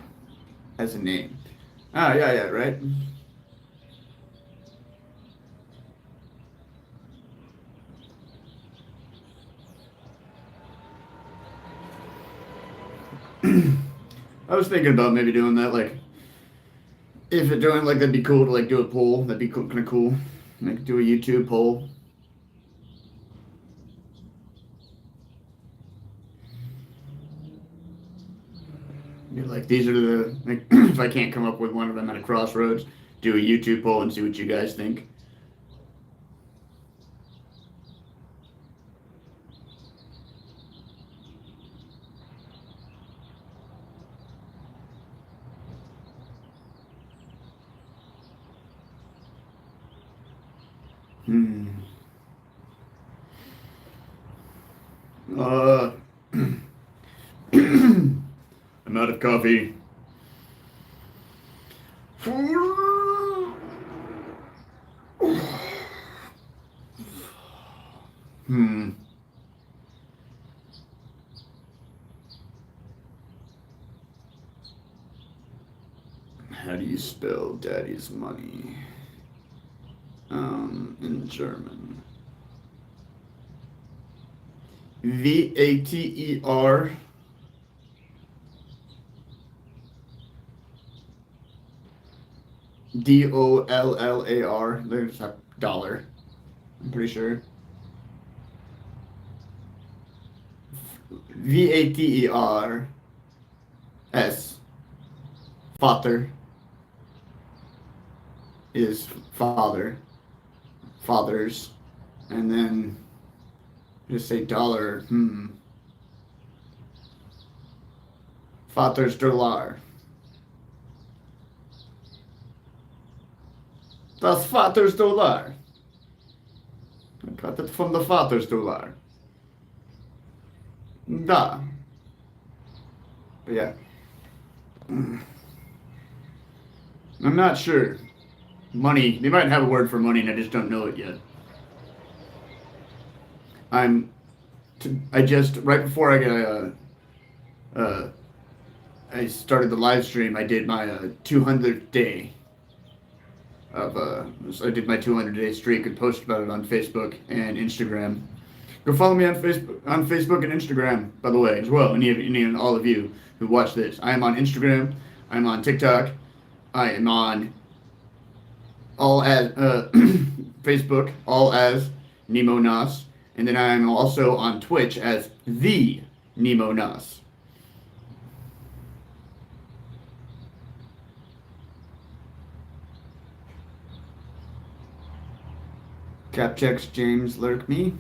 as a name. Ah, yeah, right. I was thinking about maybe doing that, like, if it doing like that'd be cool to like do a poll. That'd be kind of cool. Like do a YouTube poll. You're like, these are the like, if I can't come up with one of them at a crossroads, do a YouTube poll and see what you guys think. Hmm. Uh, I'm out of coffee. Hmm. How do you spell daddy's money? In German. VATER. DOLLAR. There's a dollar. I'm pretty sure. VATER. Father is father. Fathers. And then just say dollar. Vaters dollar. Das Vaters dollar. I got it from the Vaters dollar. Da. But yeah. I'm not sure. Money. They might have a word for money and I just don't know it yet. I just, right before I started the live stream, I did my 200th day so I did my 200-day streak and posted about it on Facebook and Instagram. Go follow me on Facebook and Instagram, by the way, as well. Any and all of you who watch this. I am on Instagram. I'm on TikTok. I am on all as Facebook, all as Nemo Nas, and then I'm also on Twitch as the Nemo Nas. Cap checks James Lurk me.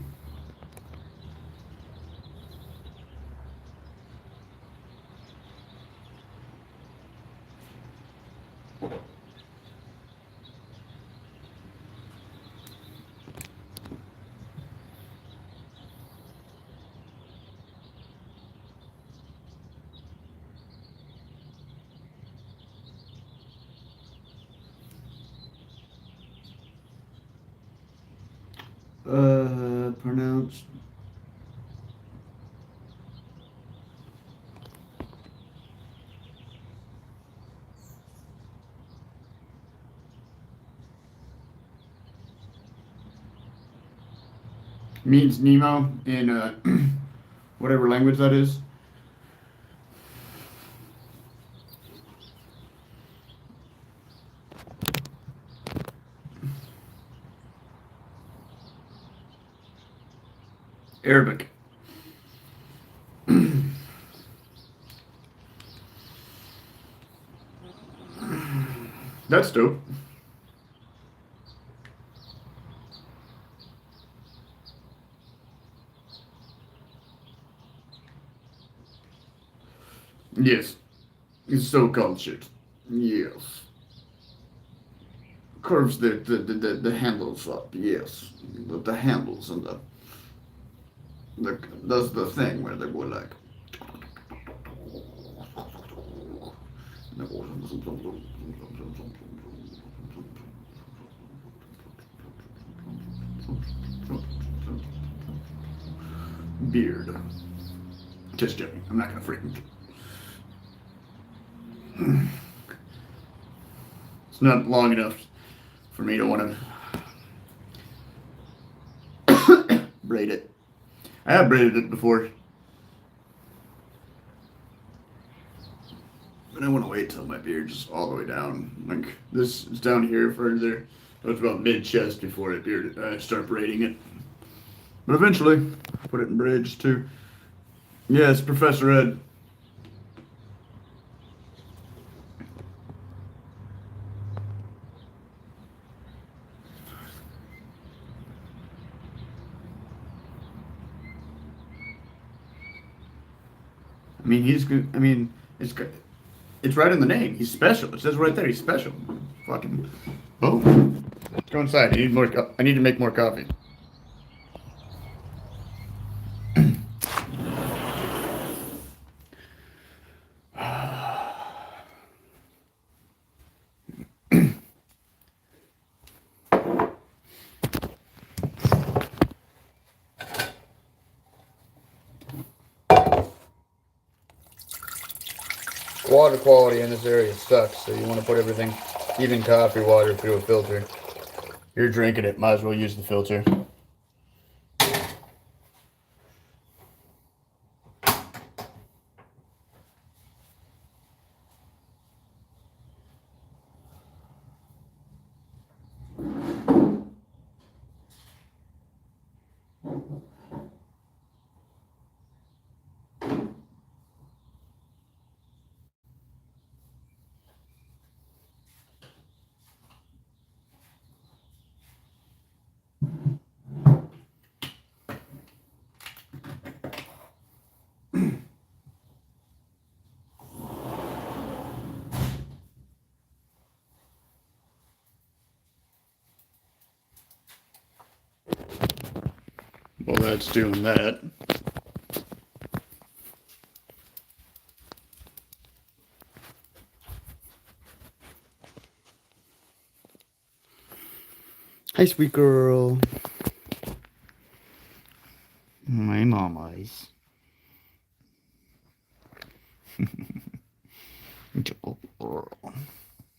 Pronounced. Means Nemo in whatever language that is. Arabic. That's dope. Yes. It's so cultured. Yes. Curves the handles up. Yes. The handles and the does the thing where they go like. Beard. Just joking. I'm not gonna freaking. It's not long enough for me to want to braid it. I have braided it before, but I want to wait till my beard's all the way down. Like this is down here further. It's about mid chest before I start braiding it. But eventually, put it in braids too. Yes, Professor Ed. I mean, he's good. I mean, it's good. It's right in the name. He's special. It says right there. He's special. Fucking boom. Let's go inside. I need more. I need to make more coffee. Water quality in this area sucks, so you want to put everything, even coffee water, through a filter. You're drinking it, might as well use the filter. Well, that's doing that. Hi, sweet girl. My mama's. You good girl.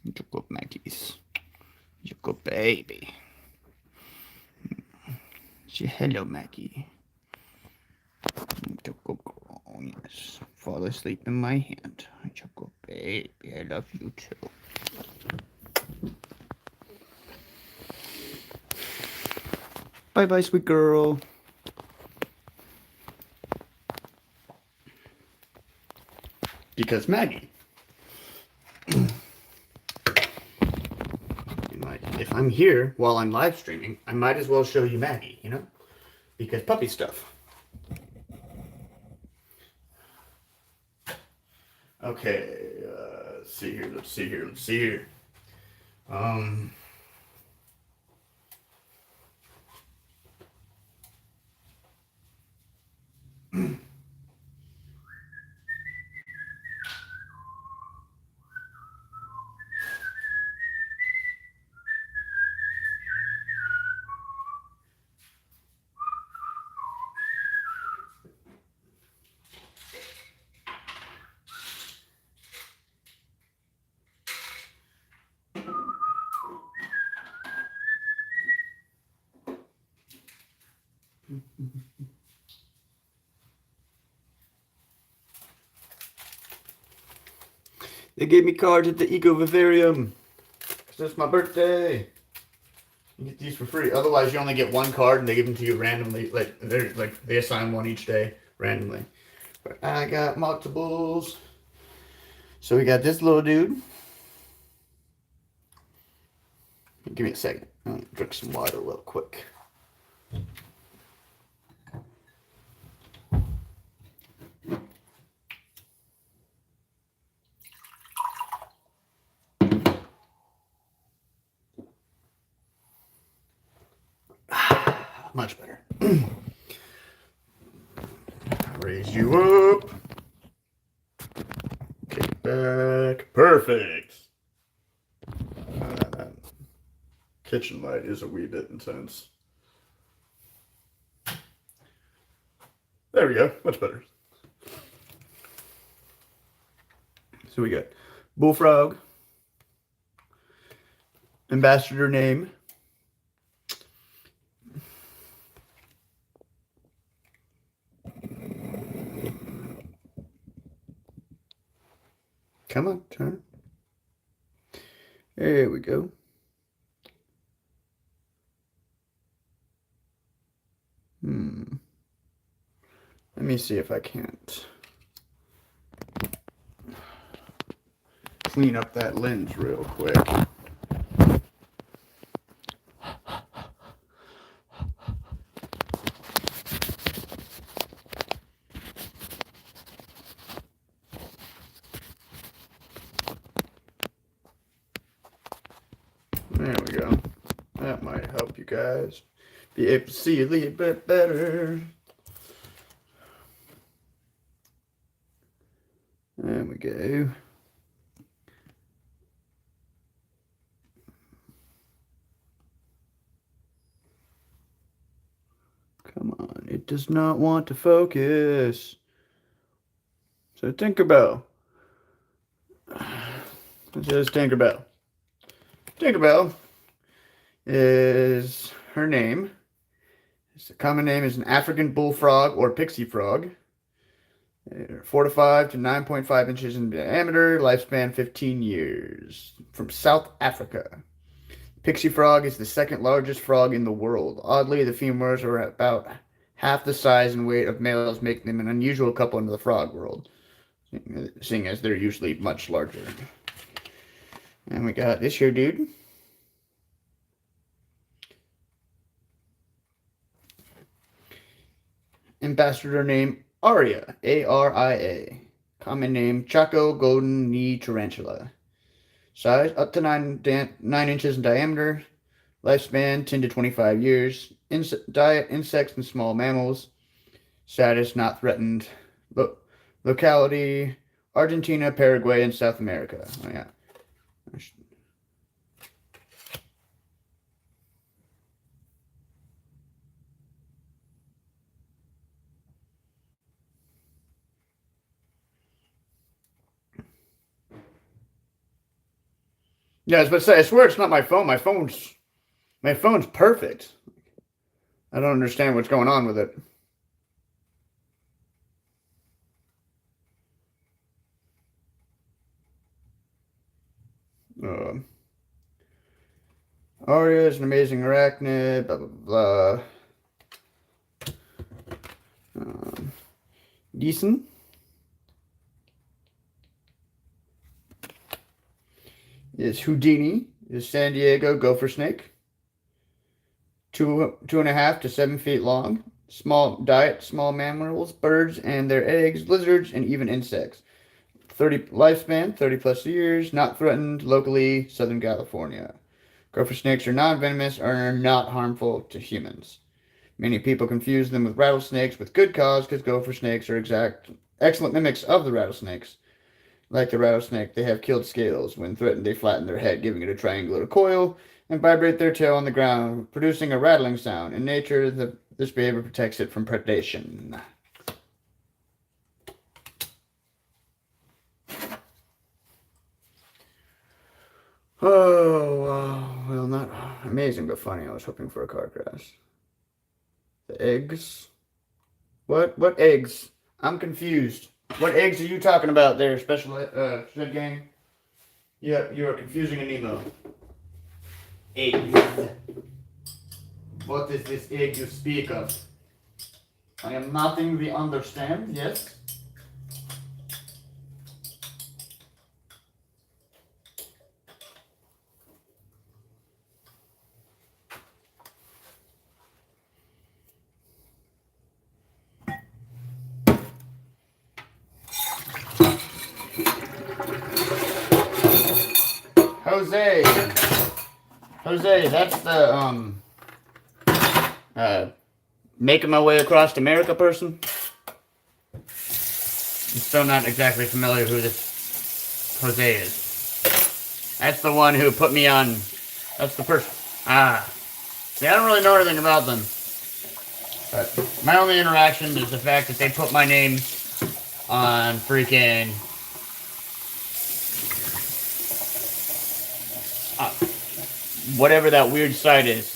You good Maggie's. You good baby. Say hello, Maggie. You good girl. Yes. fall asleep in my hand. Choco baby, I love you too. Bye bye, sweet girl. Because Maggie. If I'm here while I'm live streaming, I might as well show you Maggie, you know? Because puppy stuff. Okay, let's see here. They gave me cards at the Eco Vivarium. Because it's my birthday. You get these for free. Otherwise, you only get one card and they give them to you randomly. They assign one each day randomly. But I got multiples. So we got this little dude. Give me a second. I'm gonna drink some water real quick. Much better. Raise you up. Kick back. Perfect. Kitchen light is a wee bit intense. There we go. Much better. So we got Bullfrog. Ambassador name. Come on, turn. There we go. Let me see if I can't clean up that lens real quick. There we go. That might help you guys be able to see a little bit better. There we go. Come on, it does not want to focus. So Tinkerbell. It says Tinkerbell. Tinkerbell is her name. The common name is an African bullfrog or pixie frog. 4 to 5 to 9.5 inches in diameter. Lifespan 15 years. From South Africa. Pixie frog is the second largest frog in the world. Oddly, the femurs are about half the size and weight of males, making them an unusual couple in the frog world, seeing as they're usually much larger. And we got this here dude. Ambassador name Aria, A-R-I-A. Common name Chaco golden knee tarantula. Size up to 9 inches in diameter. Lifespan 10 to 25 years. Diet insects and small mammals. Status not threatened. Locality Argentina, Paraguay, and South America. Oh yeah. Yeah, I was about to say, I swear it's not my phone. My phone's perfect. I don't understand what's going on with it. Uh, Arya is an amazing arachnid, blah, blah, blah. Decent. Is Houdini, is San Diego gopher snake. 2.5 to 7 feet long. Small diet, small mammals, birds and their eggs, lizards, and even insects. 30 lifespan, 30 plus years, not threatened locally, Southern California. Gopher snakes are non-venomous and are not harmful to humans. Many people confuse them with rattlesnakes with good cause because gopher snakes are excellent mimics of the rattlesnakes. Like the rattlesnake, they have keeled scales. When threatened, they flatten their head, giving it a triangular coil, and vibrate their tail on the ground, producing a rattling sound. In nature, this behavior protects it from predation. Oh, well, not amazing, but funny. I was hoping for a car crash. The eggs? What eggs? I'm confused. What eggs are you talking about there, Special Shed Gang? Yeah, you are confusing a Nemo. Eggs. What is this egg you speak of? I am nothing we understand, yes? Jose, that's the making my way across America person. I'm still not exactly familiar who this Jose is. That's the one who put me on. That's the person. See, I don't really know anything about them. But my only interaction is the fact that they put my name on freaking whatever that weird site is.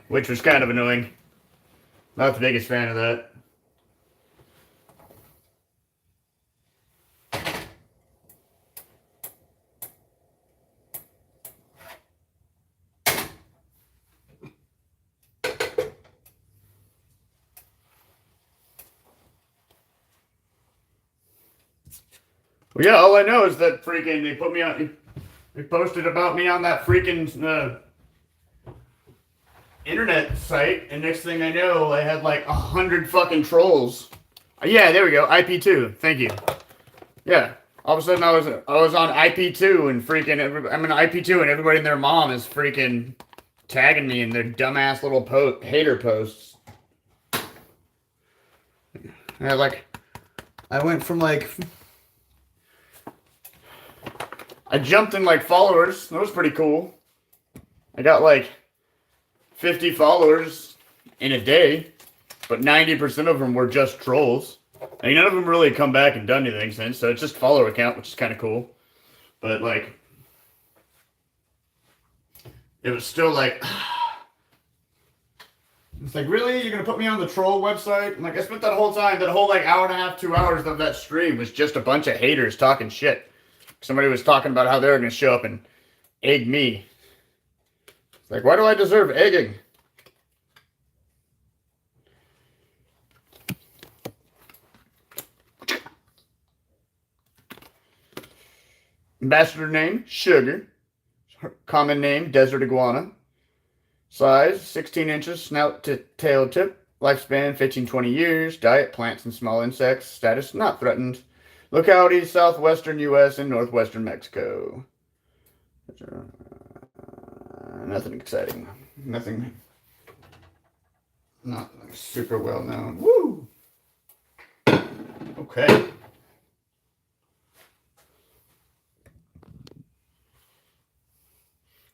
Which was kind of annoying. Not the biggest fan of that. Well, yeah, all I know is that freaking they put me on. They posted about me on that freaking internet site, and next thing I know, I had like 100 fucking trolls. Yeah, there we go. IP2. Thank you. Yeah. All of a sudden, I was on IP2 and freaking. I'm in IP2 and everybody and their mom is freaking tagging me in their dumbass little hater posts. I went from like. I jumped in like followers. That was pretty cool. I got like 50 followers in a day, but 90% of them were just trolls. I mean, none of them really come back and done anything since, so it's just follower count, which is kind of cool. But like, it was still like, it's like, really? You're gonna put me on the troll website? And like, I spent that whole time, that whole like hour and a half, 2 hours of that stream was just a bunch of haters talking shit. Somebody was talking about how they were going to show up and egg me. It's like, why do I deserve egging? Ambassador name, Sugar. Common name, Desert Iguana. Size, 16 inches, snout to tail tip. Lifespan, 15-20 years. Diet, plants and small insects. Status, not threatened. Locality, southwestern U.S. and northwestern Mexico. Nothing exciting. Nothing. Not super well known. Woo! Okay.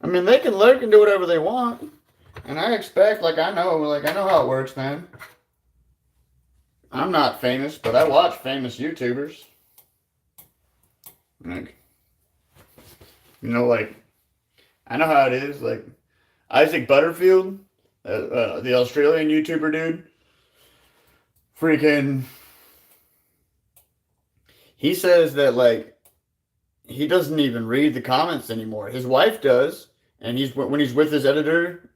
I mean, they can lurk and do whatever they want. And I expect, I know how it works, man. I'm not famous, but I watch famous YouTubers. Like, I know how it is. Like, Isaac Butterfield, the Australian YouTuber dude, freaking, he says that like he doesn't even read the comments anymore. His wife does, and he's when he's with his editor,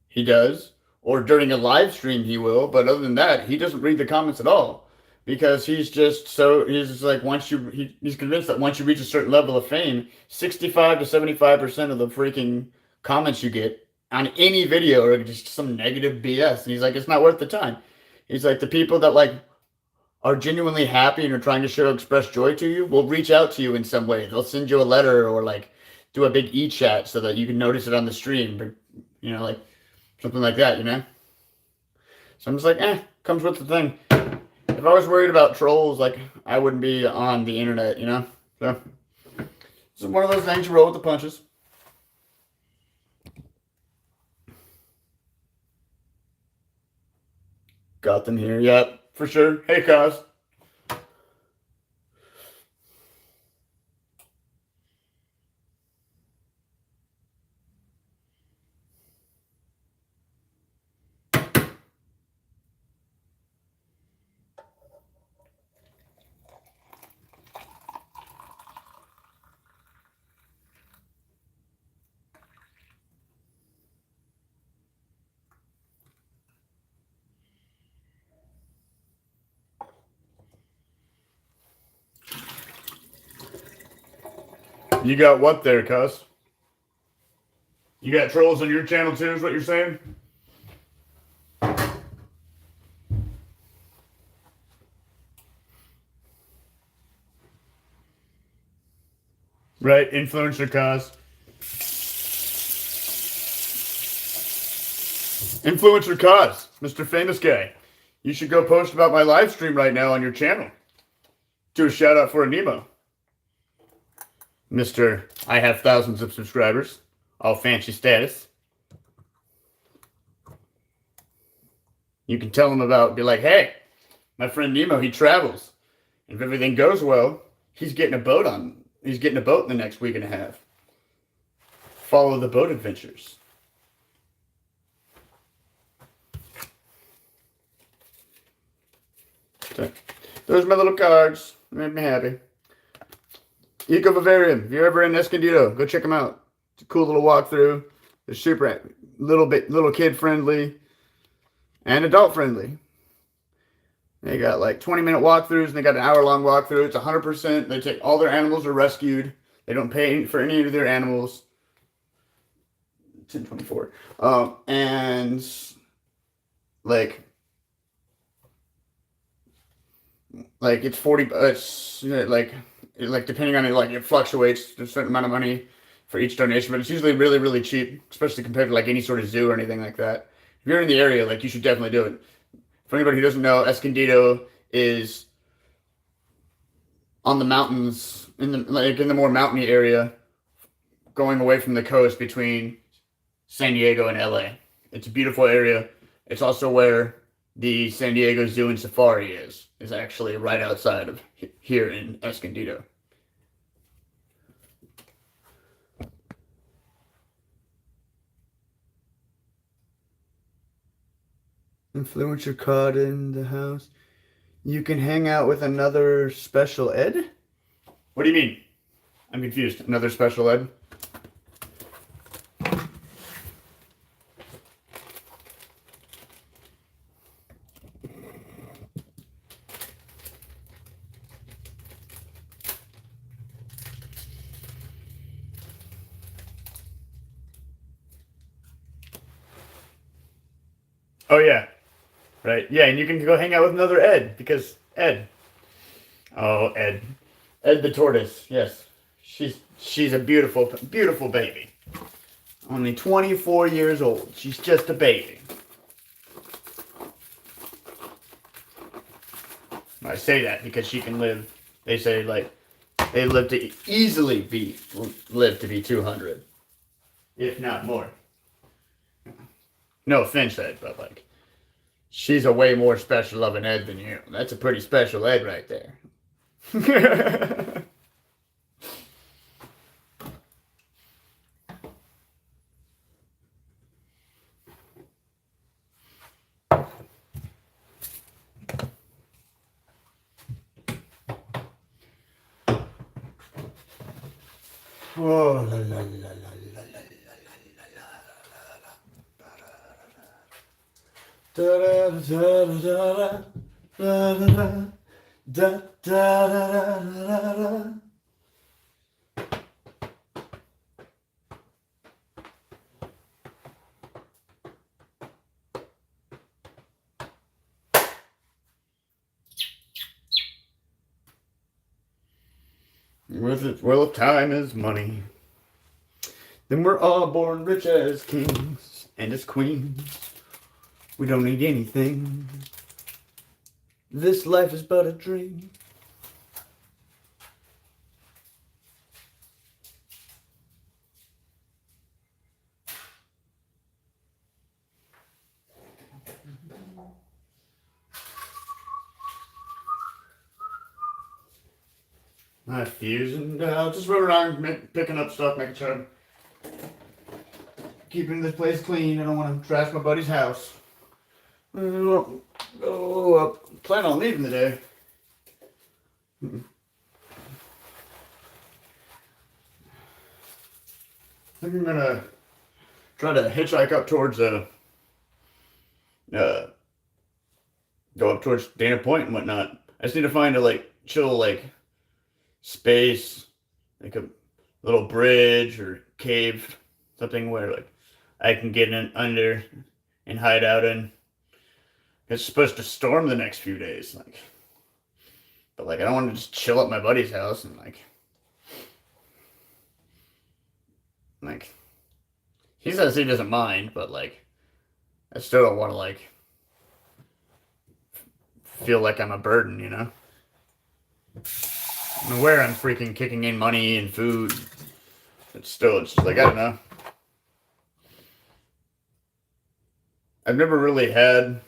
he does, or during a live stream he will. But other than that, he doesn't read the comments at all because he's just like he's convinced that once you reach a certain level of fame, 65 to 75% of the freaking comments you get on any video are just some negative BS, and he's like, it's not worth the time. He's like, the people that like are genuinely happy and are trying to show express joy to you will reach out to you in some way. They'll send you a letter or like do a big e-chat so that you can notice it on the stream, but like something like that, So I'm just like, comes with the thing. If I was worried about trolls, like I wouldn't be on the internet, So it's one of those things you roll with the punches. Got them here, yep, for sure. Hey, Cos. You got what there, Cos? You got trolls on your channel too, is what you're saying? Right, influencer Cos. Influencer Cos, Mr. Famous Guy. You should go post about my live stream right now on your channel. Do a shout out for a Nemo. Mr. I have thousands of subscribers. All fancy status. You can tell him be like, hey, my friend Nemo, he travels. If everything goes well, he's getting a boat in the next week and a half. Follow the boat adventures. So, those are my little cards. Made me happy. Eco Vivarium. If you're ever in Escondido, go check them out. It's a cool little walkthrough. They're super little kid friendly and adult friendly. They got like 20-minute walkthroughs and they got an hour-long walkthrough. It's 100%. They take all their animals are rescued. They don't pay for any of their animals. 1024. And like it's 40. It's like depending on it, like it fluctuates. There's a certain amount of money for each donation, but it's usually really, really cheap, especially compared to like any sort of zoo or anything like that. If you're in the area, like you should definitely do it. For anybody who doesn't know, Escondido is on the mountains in the more mountainy area, going away from the coast between San Diego and LA. It's a beautiful area. It's also where the San Diego Zoo and Safari is actually right outside of here in Escondido. Influencer caught in the house. You can hang out with another special ed? What do you mean? I'm confused. Another special ed? Oh, yeah. Right. Yeah, and you can go hang out with another Ed because Ed. Oh, Ed. Ed the tortoise. Yes. She's a beautiful, beautiful baby. Only 24 years old. She's just a baby. I say that because she can live. They say like they live to live to be 200, if not more. No offense, Ed, but like she's a way more special of an Ed than you. That's a pretty special Ed right there. Oh, la, la, la, la, la, la, da, da, da, da, da, da, da, da, da, da, da. With it, well, if time is money, then we're all born rich as kings and as queens. We don't need anything. This life is but a dream. My fuse and just run around picking up stuff, making sure I'm keeping this place clean. I don't want to trash my buddy's house. Plan on leaving today. I think I'm gonna try to hitchhike up towards go up towards Dana Point and whatnot. I just need to find a chill space, like a little bridge or cave, something where I can get in under and hide out in. It's supposed to storm the next few days, but I don't want to just chill at my buddy's house and he says he doesn't mind, but I still don't want to feel like I'm a burden, you know. I'm aware I'm freaking kicking in money and food. It's just I don't know. I've never really had.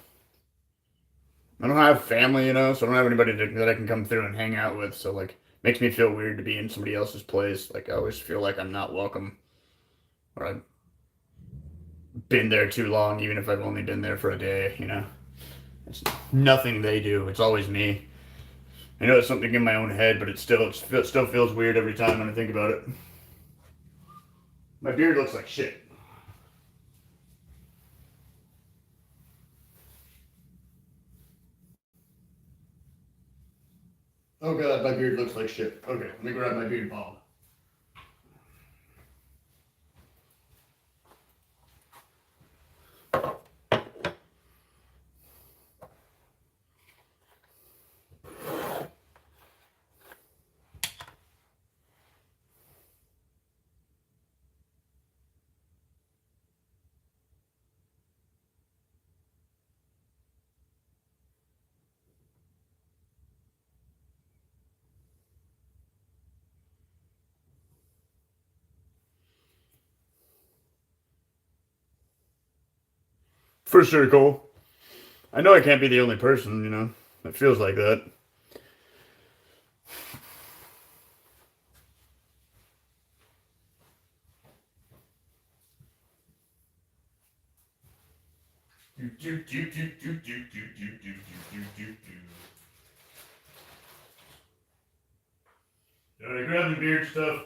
I don't have family, you know, so I don't have anybody that I can come through and hang out with. So makes me feel weird to be in somebody else's place. I always feel like I'm not welcome, or I've been there too long, even if I've only been there for a day. You know, it's nothing they do. It's always me. I know it's something in my own head, but it still feels weird every time when I think about it. My beard looks like shit. Oh god, my beard looks like shit. Okay, let me grab my beard balm. For sure, Cole. I know I can't be the only person, you know. It feels like that. Alright, grab the beard stuff.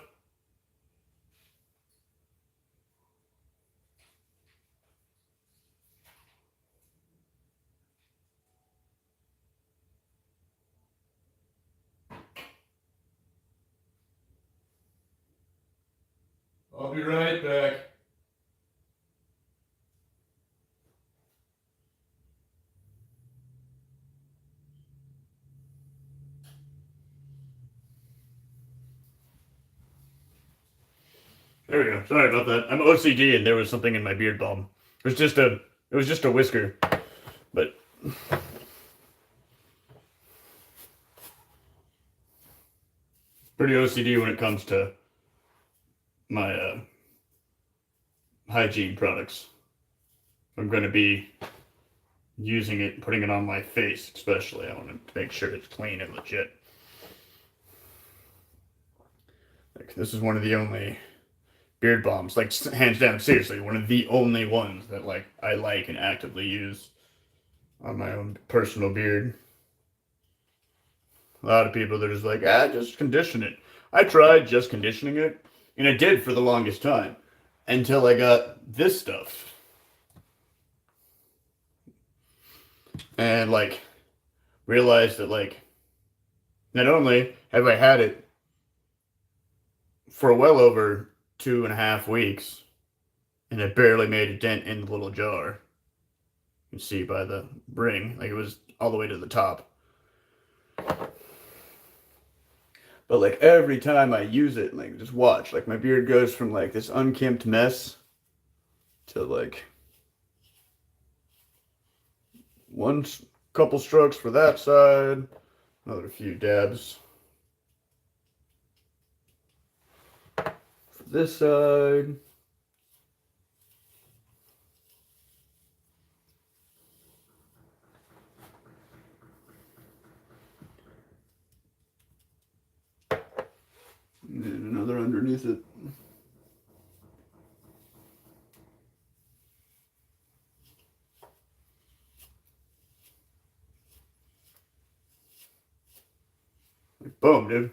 I'll be right back. There we go. Sorry about that. I'm OCD and there was something in my beard balm. It was just a whisker. But pretty OCD when it comes to my hygiene products. I'm going to be using it, putting it on my face especially. I want to make sure it's clean and legit. This is one of the only beard balms, hands down, seriously, one of the only ones that I like and actively use on my own personal beard. A lot of people, they're just just condition it. I tried just conditioning it, And it did for the longest time until I got this stuff. And like realized that like not only have I had it for well over 2.5 weeks and it barely made a dent in the little jar. You can see by the ring, like it was all the way to the top. But like every time I use it, like just watch, like my beard goes from like this unkempt mess to like one couple strokes for that side, another few dabs for this side. And then another underneath it. Like, boom, dude.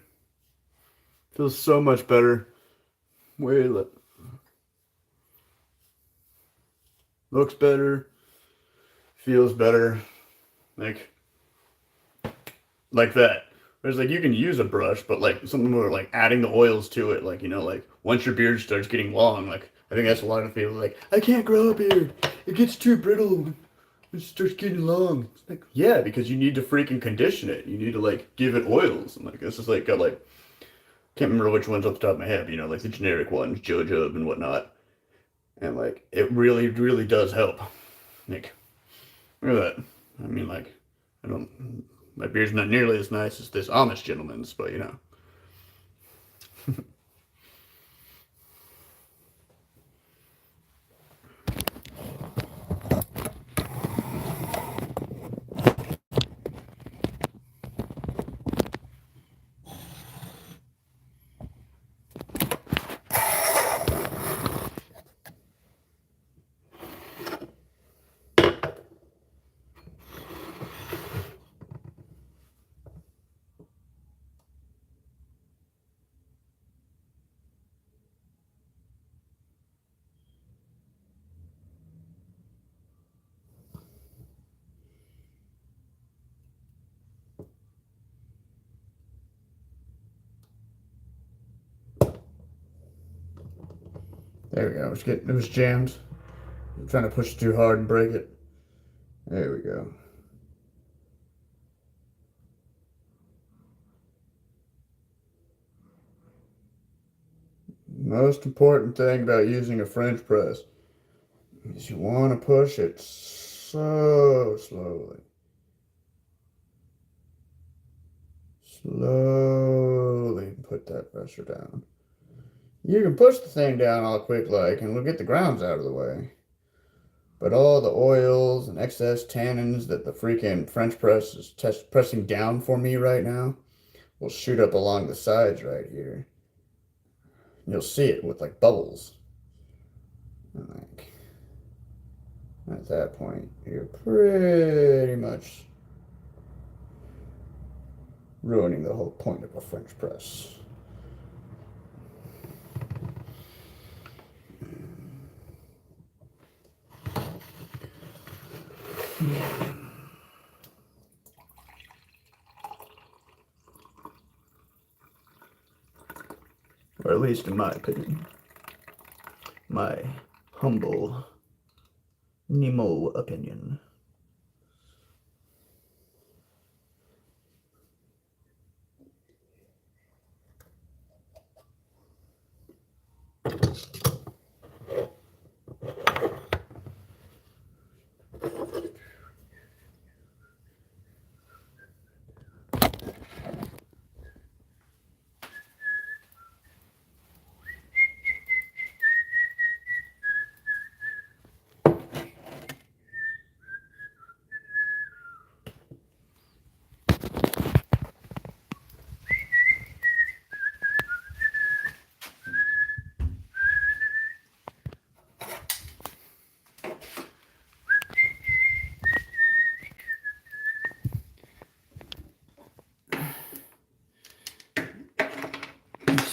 Feels so much better. Way looks better. Feels better. Like that. Whereas like you can use a brush, but like something more like adding the oils to it, like like once your beard starts getting long, like I think that's a lot of people like, I can't grow a beard. It gets too brittle. It starts getting long. It's like, yeah, because you need to freaking condition it. You need to like give it oils. And like this is like got like can't remember which ones off the top of my head, like the generic ones, Jojob and whatnot. And like it really, really does help. Like look at that. I mean like I don't my beard's not nearly as nice as this Amish gentleman's, but there we go. It was jammed. I'm trying to push too hard and break it. There we go. Most important thing about using a French press is you want to push it so slowly. Slowly put that pressure down. You can push the thing down all quick like and we'll get the grounds out of the way. But all the oils and excess tannins that the freaking French press is pressing down for me right now will shoot up along the sides right here. You'll see it with like bubbles. And like at that point, you're pretty much ruining the whole point of a French press. Or at least in my opinion. My humble Nemo opinion.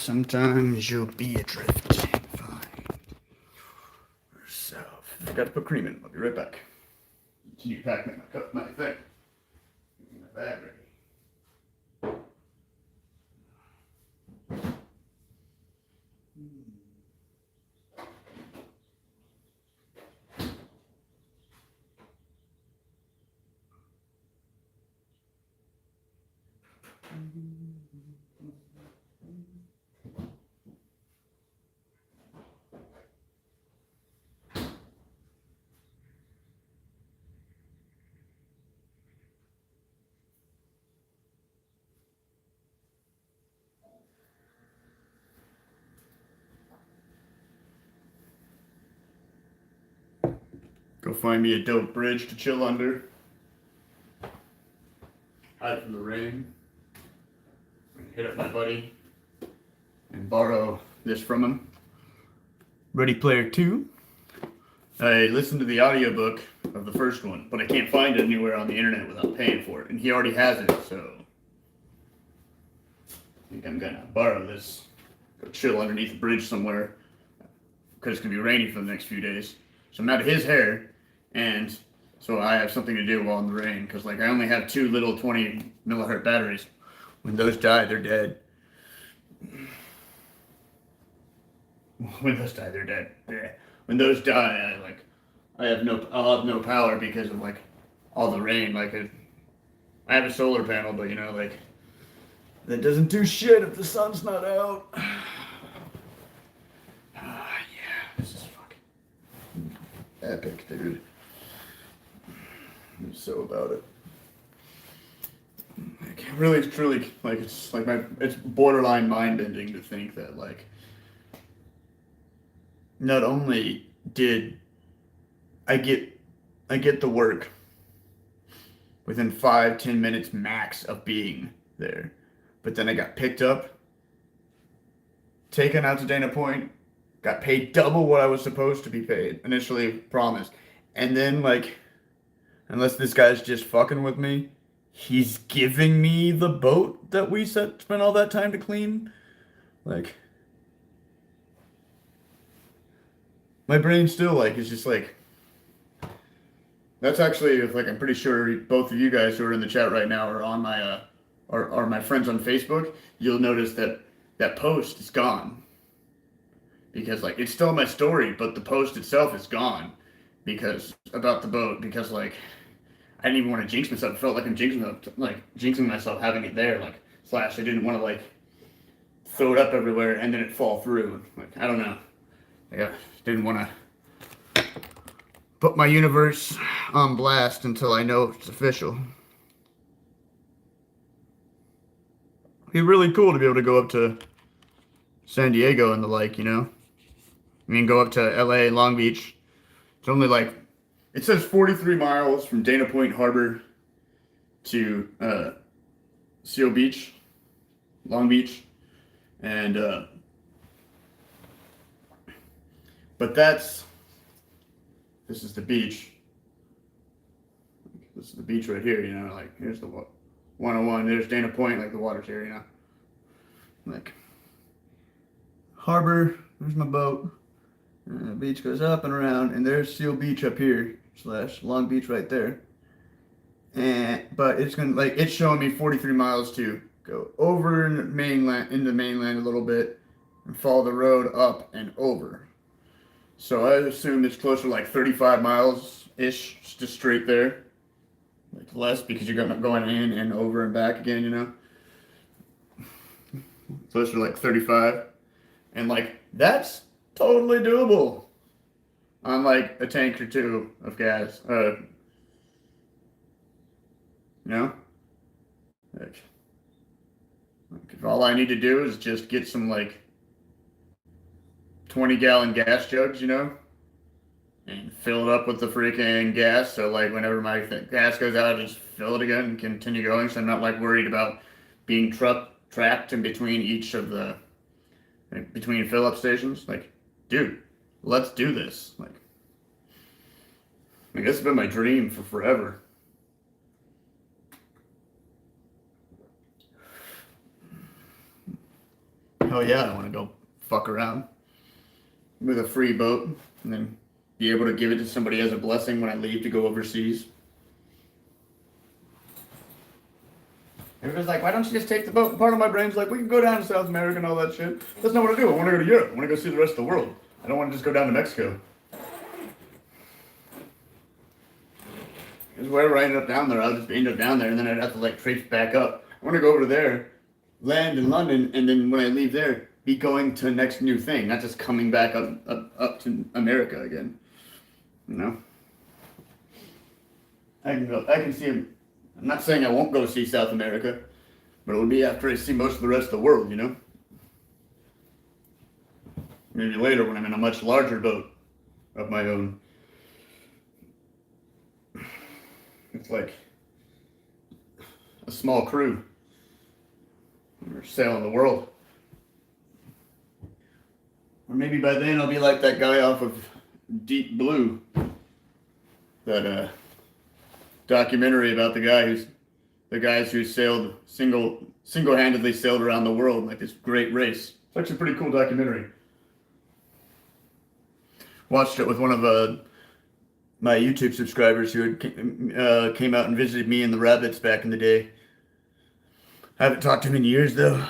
sometimes you'll be adrift and find yourself. I got to put cream in. I'll be right back. Continue packing my cup, my thing. My bag ready. Go find me a dope bridge to chill under. Hide from the rain. Hit up my buddy and borrow this from him. Ready Player 2. I listened to the audiobook of the first one, but I can't find it anywhere on the internet without paying for it. And he already has it, so I think I'm gonna borrow this. Go chill underneath a bridge somewhere. Because it's gonna be rainy for the next few days. So I'm out of his hair, and so I have something to do while in the rain. Because like I only have 2 little 20 millihertz batteries. When those die, they're dead. When those die, they're dead. Yeah. When those die, I'll have no power because of like all the rain. I have a solar panel, but that doesn't do shit if the sun's not out. This is fucking epic, dude. I'm so about it. Really, truly, it's borderline mind-bending to think that, not only did I get the work within 5-10 minutes max of being there, but then I got picked up, taken out to Dana Point, got paid double what I was supposed to be paid, initially promised, and then, unless this guy's just fucking with me, he's giving me the boat that we spent all that time to clean. My brain still, is just, that's actually, I'm pretty sure both of you guys who are in the chat right now are on my, are my friends on Facebook. You'll notice that that post is gone. Because, it's still in my story, but the post itself is gone. About the boat, because, I didn't even want to jinx myself. It felt like I'm jinxing myself having it there. / I didn't want to throw it up everywhere and then it fall through. I don't know. Didn't want to put my universe on blast until I know it's official. It'd be really cool to be able to go up to San Diego and go up to LA, Long Beach. It's only it says 43 miles from Dana Point Harbor to Seal Beach, Long Beach, and but this is the beach. This is the beach right here, here's the 101. There's Dana Point, the water's here, harbor. There's my boat. The beach goes up and around, and there's Seal Beach up here / Long Beach right there. But it's gonna it's showing me 43 miles to go over into the mainland a little bit and follow the road up and over. So I assume it's closer to 35 miles ish, just straight there. Less because you're going in and over and back again, Closer to 35, and that's totally doable on a tank or 2 of gas. If all I need to do is just get some 20-gallon gas jugs, and fill it up with the freaking gas. So whenever my gas goes out, I just fill it again and continue going. So I'm not worried about being trapped in between each of the between fill-up stations. Dude, let's do this. This has been my dream for forever. hell yeah, I want to go fuck around with a free boat and then be able to give it to somebody as a blessing when I leave to go overseas. Everybody's like, why don't you just take the boat? Part of my brain's like, we can go down to South America and all that shit. That's not what I do. I want to go to Europe. I want to go see the rest of the world. I don't want to just go down to Mexico. Because wherever I end up down there, I'll just end up down there and then I'd have to like trace back up. I want to go over there, land in London, and then when I leave there, be going to the next new thing, not just coming back up to America again. You know? I can see him. I'm not saying I won't go see South America, but it'll be after I see most of the rest of the world, you know? Maybe later when I'm in a much larger boat of my own. It's like a small crew. We're sailing the world. Or maybe by then I'll be like that guy off of Deep Blue. That documentary about the guys who sailed single-handedly sailed around the world like this great race. It's actually a pretty cool documentary. Watched it with one of my YouTube subscribers who had came out and visited me and the rabbits back in the day. I haven't talked to him in years though.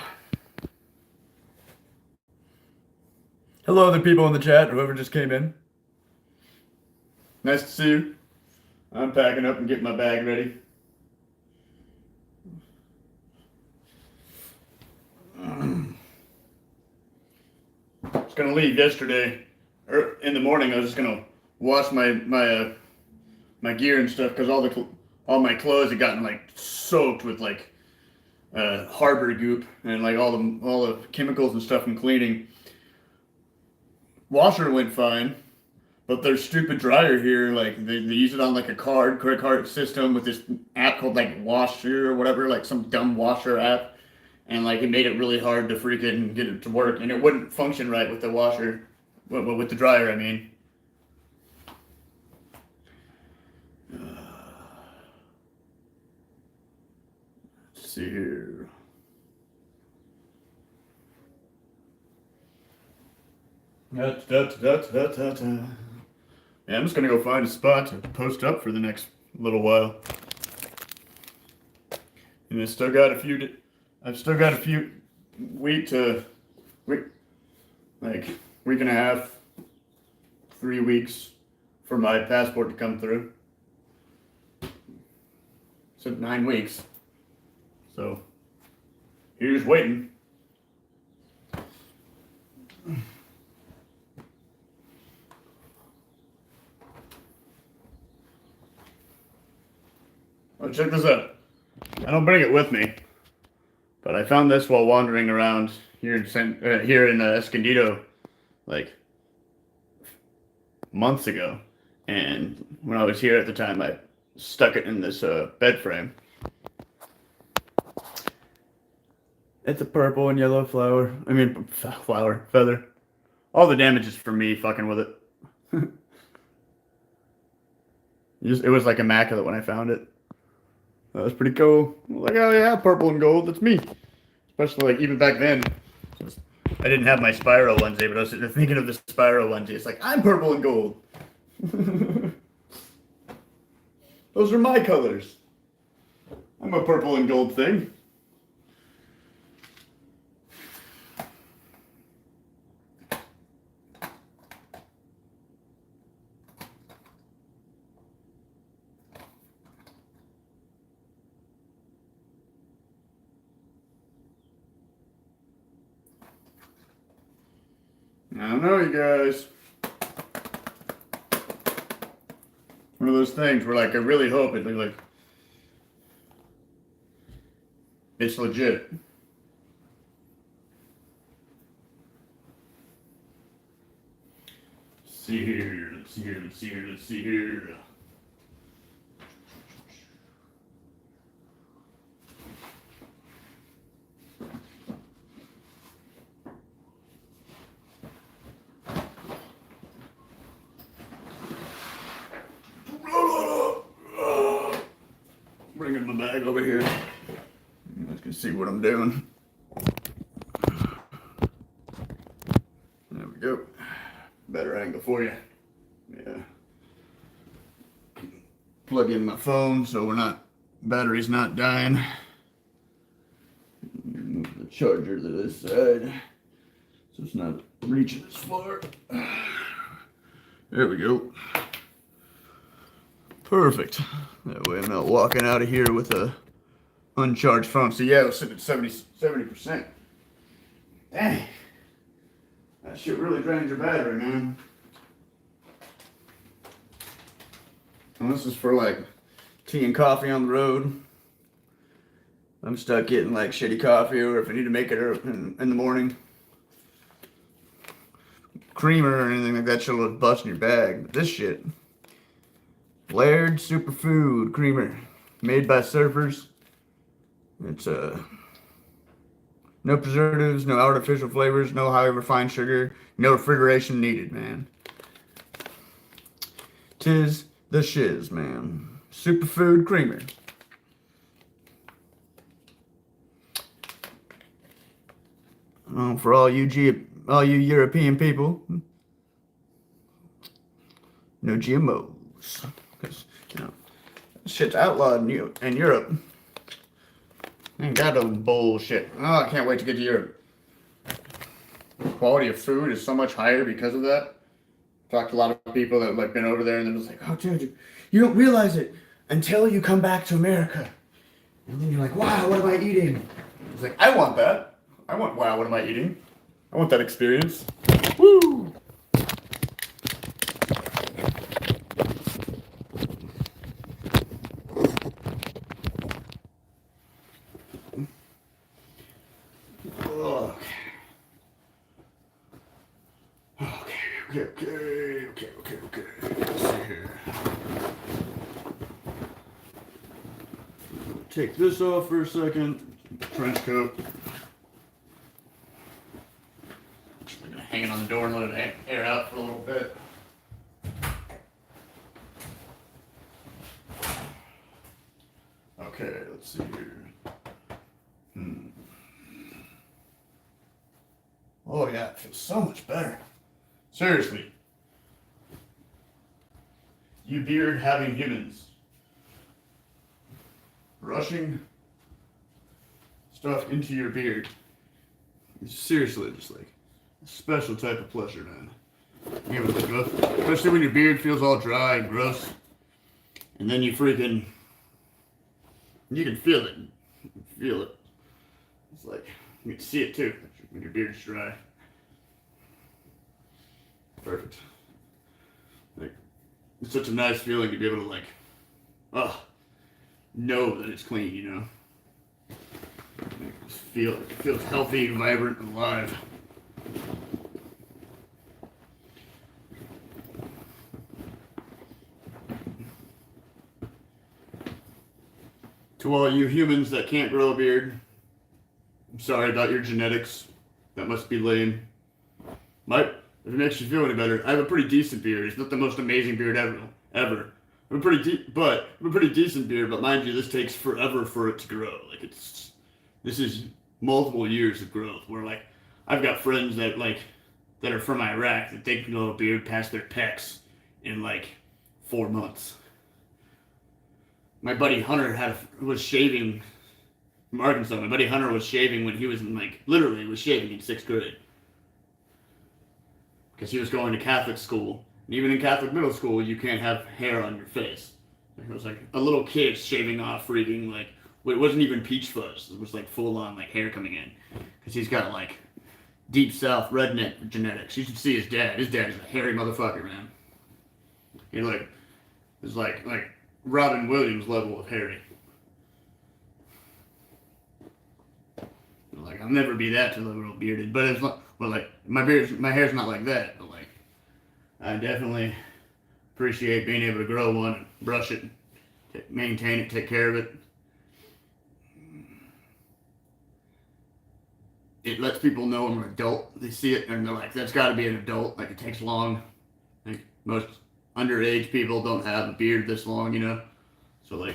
Hello, other people in the chat, whoever just came in. Nice to see you. I'm packing up and getting my bag ready. I was gonna leave yesterday, or in the morning. I was just gonna wash my gear and stuff because all my clothes had gotten like soaked with like harbor goop and like all the chemicals and stuff from cleaning. Washer went fine. But their stupid dryer here, like they use it on like a credit card system with this app called like Washer or whatever, like some dumb washer app, and like it made it really hard to freaking get it to work, and it wouldn't function right with the washer, with the dryer, I mean. Let's see here. Yeah, I'm just gonna go find a spot to post up for the next little while. And I've still got a few week and a half, 3 weeks for my passport to come through. So 9 weeks. So here's waiting. Oh, check this out. I don't bring it with me, but I found this while wandering around here in Escondido, like months ago. And when I was here at the time, I stuck it in this bed frame. It's a purple and yellow feather. All the damage is from me fucking with it. It was like immaculate when I found it. That was pretty cool. Like, oh yeah, purple and gold, that's me. Especially like even back then, I didn't have my Spyro onesie, but I was thinking of the Spyro onesie. It's like, I'm purple and gold. Those are my colors. I'm a purple and gold thing. I don't know, you guys. One of those things where, like, I really hope it, like, it's legit. Let's see here. Bringing my bag over here. You guys can see what I'm doing. we go. Better angle for you. Yeah. Plug in my phone so battery's not dying. Move the charger to this side so it's not reaching as far. There we go. Perfect. That way I'm not walking out of here with a uncharged phone. So yeah, it was sitting at 70%. Dang. That shit really drains your battery, man. And this is for like tea and coffee on the road. I'm stuck getting like shitty coffee, or if I need to make it in the morning. Creamer or anything like that shit'll bust in your bag. But this shit, Laird Superfood Creamer, made by surfers. It's no preservatives, no artificial flavors, no highly refined sugar, no refrigeration needed, man. 'Tis the shiz, man. Superfood Creamer. For all you European people, no GMOs, because shit's outlawed in Europe. Ain't got no bullshit. Oh, I can't wait to get to Europe. The quality of food is so much higher because of that. Talked to a lot of people that have like been over there, and they're just like, "Oh, dude, you don't realize it until you come back to America, and then you're like, wow, what am I eating?" It's like, I want that. I want, wow, what am I eating? I want that experience. Woo! Okay. Let's see here. Take this off for a second. Trench coat. I'm gonna hang it on the door and let it air out for a little bit. Okay, let's see here. Oh yeah, it feels so much better. Seriously. You beard having humans. Rushing stuff into your beard. It's seriously just like a special type of pleasure, man. You ever think about it? Especially when your beard feels all dry and gross. And then you can feel it. You can feel it. It's like, you can see it too when your beard's dry. Perfect. Like, it's such a nice feeling to be able to like, know that it's clean, you know? It feels healthy, vibrant, and alive. To all you humans that can't grow a beard, I'm sorry about your genetics. That must be lame. If it makes you feel any better, I have a pretty decent beard. It's not the most amazing beard ever. I'm a pretty decent beard, but mind you, this takes forever for it to grow. Like this is multiple years of growth. Where like, I've got friends that are from Iraq that they can grow a beard past their pecs in like 4 months. My buddy Hunter was shaving from Arkansas. My buddy Hunter was shaving when he was literally was shaving in 6th grade. Because he was going to Catholic school. And even in Catholic middle school, you can't have hair on your face. It was like a little kid shaving off freaking it wasn't even peach fuzz. It was like full on hair coming in. Because he's got deep south redneck genetics. You should see his dad. His dad is a hairy motherfucker, man. He is like Robin Williams level of hairy. I'll never be that till I'm real bearded, but it's not. But my hair's not like that. But I definitely appreciate being able to grow one and brush it, maintain it, take care of it. It lets people know I'm an adult. They see it and they're like, "That's got to be an adult." It takes long. Most underage people don't have a beard this long, you know. So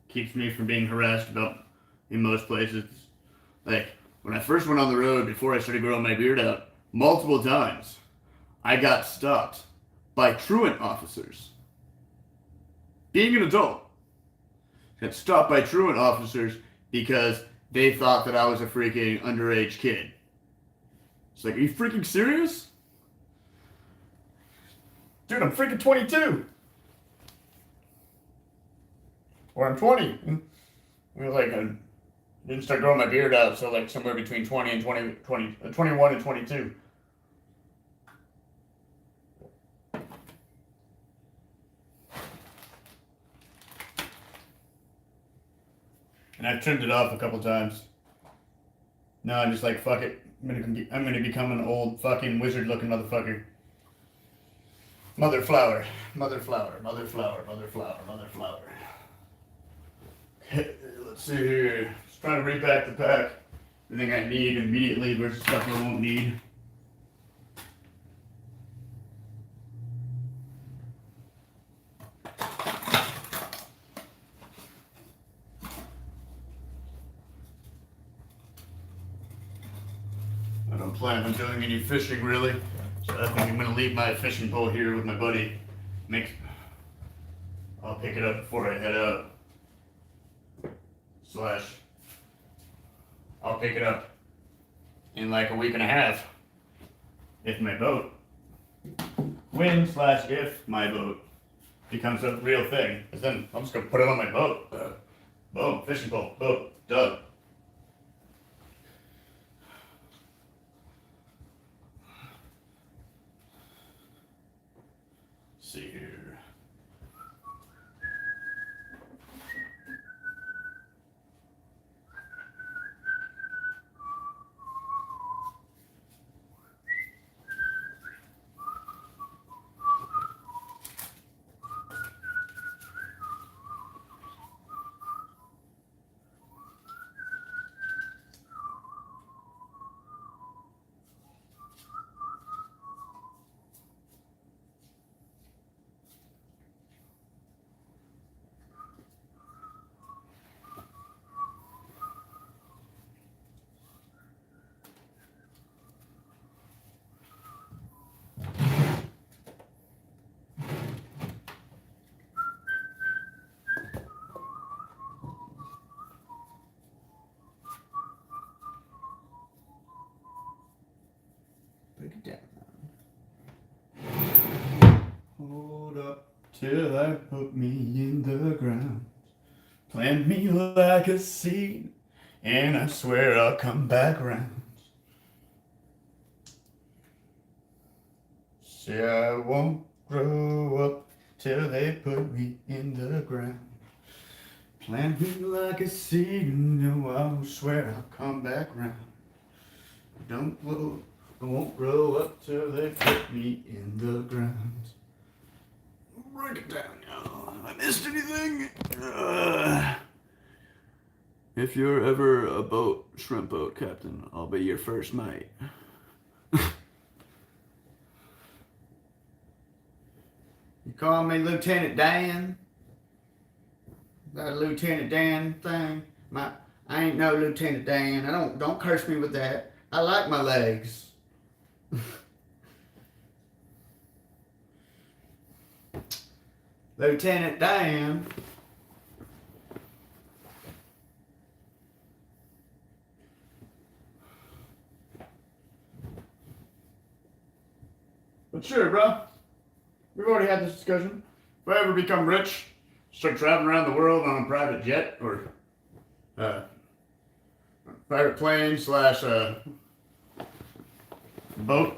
keeps me from being harassed about in most places. When I first went on the road, before I started growing my beard out, multiple times, I got stopped by truant officers. Being an adult, got stopped by truant officers because they thought that I was a freaking underage kid. It's like, are you freaking serious? Dude, I'm freaking 22. Or I'm 20. I didn't start growing my beard out, so like somewhere between 20 and 21 and 22. And I've trimmed it off a couple times. No, I'm just like, fuck it. I'm gonna become an old fucking wizard looking motherfucker. Mother flower. Mother flower. Mother flower. Mother flower. Mother flower. Let's see here. Just trying to repack the pack. Everything I need immediately versus stuff I won't need. I don't plan on doing any fishing really, so I think I'm gonna leave my fishing pole here with my buddy. I'll pick it up before I head out. I'll pick it up in like a week and a half if my boat if my boat becomes a real thing. Because then I'm just gonna put it on my boat. Boom, fishing pole, boat, done. See here. Break it down. Hold up till I put me in the ground. Plant me like a seed, and I swear I'll come back round. Say I won't grow up till they put me in the ground. Plant me like a seed, and I swear I'll come back round. I won't grow up till they put me in the ground. Break it down, y'all. Have I missed anything? If you're ever a shrimp boat captain, I'll be your first mate. You call me Lieutenant Dan? That a Lieutenant Dan thing? I ain't no Lieutenant Dan. Don't curse me with that. I like my legs. Lieutenant Dan. But sure, bro. We've already had this discussion. If I ever become rich, start traveling around the world on a private jet or private plane / boat.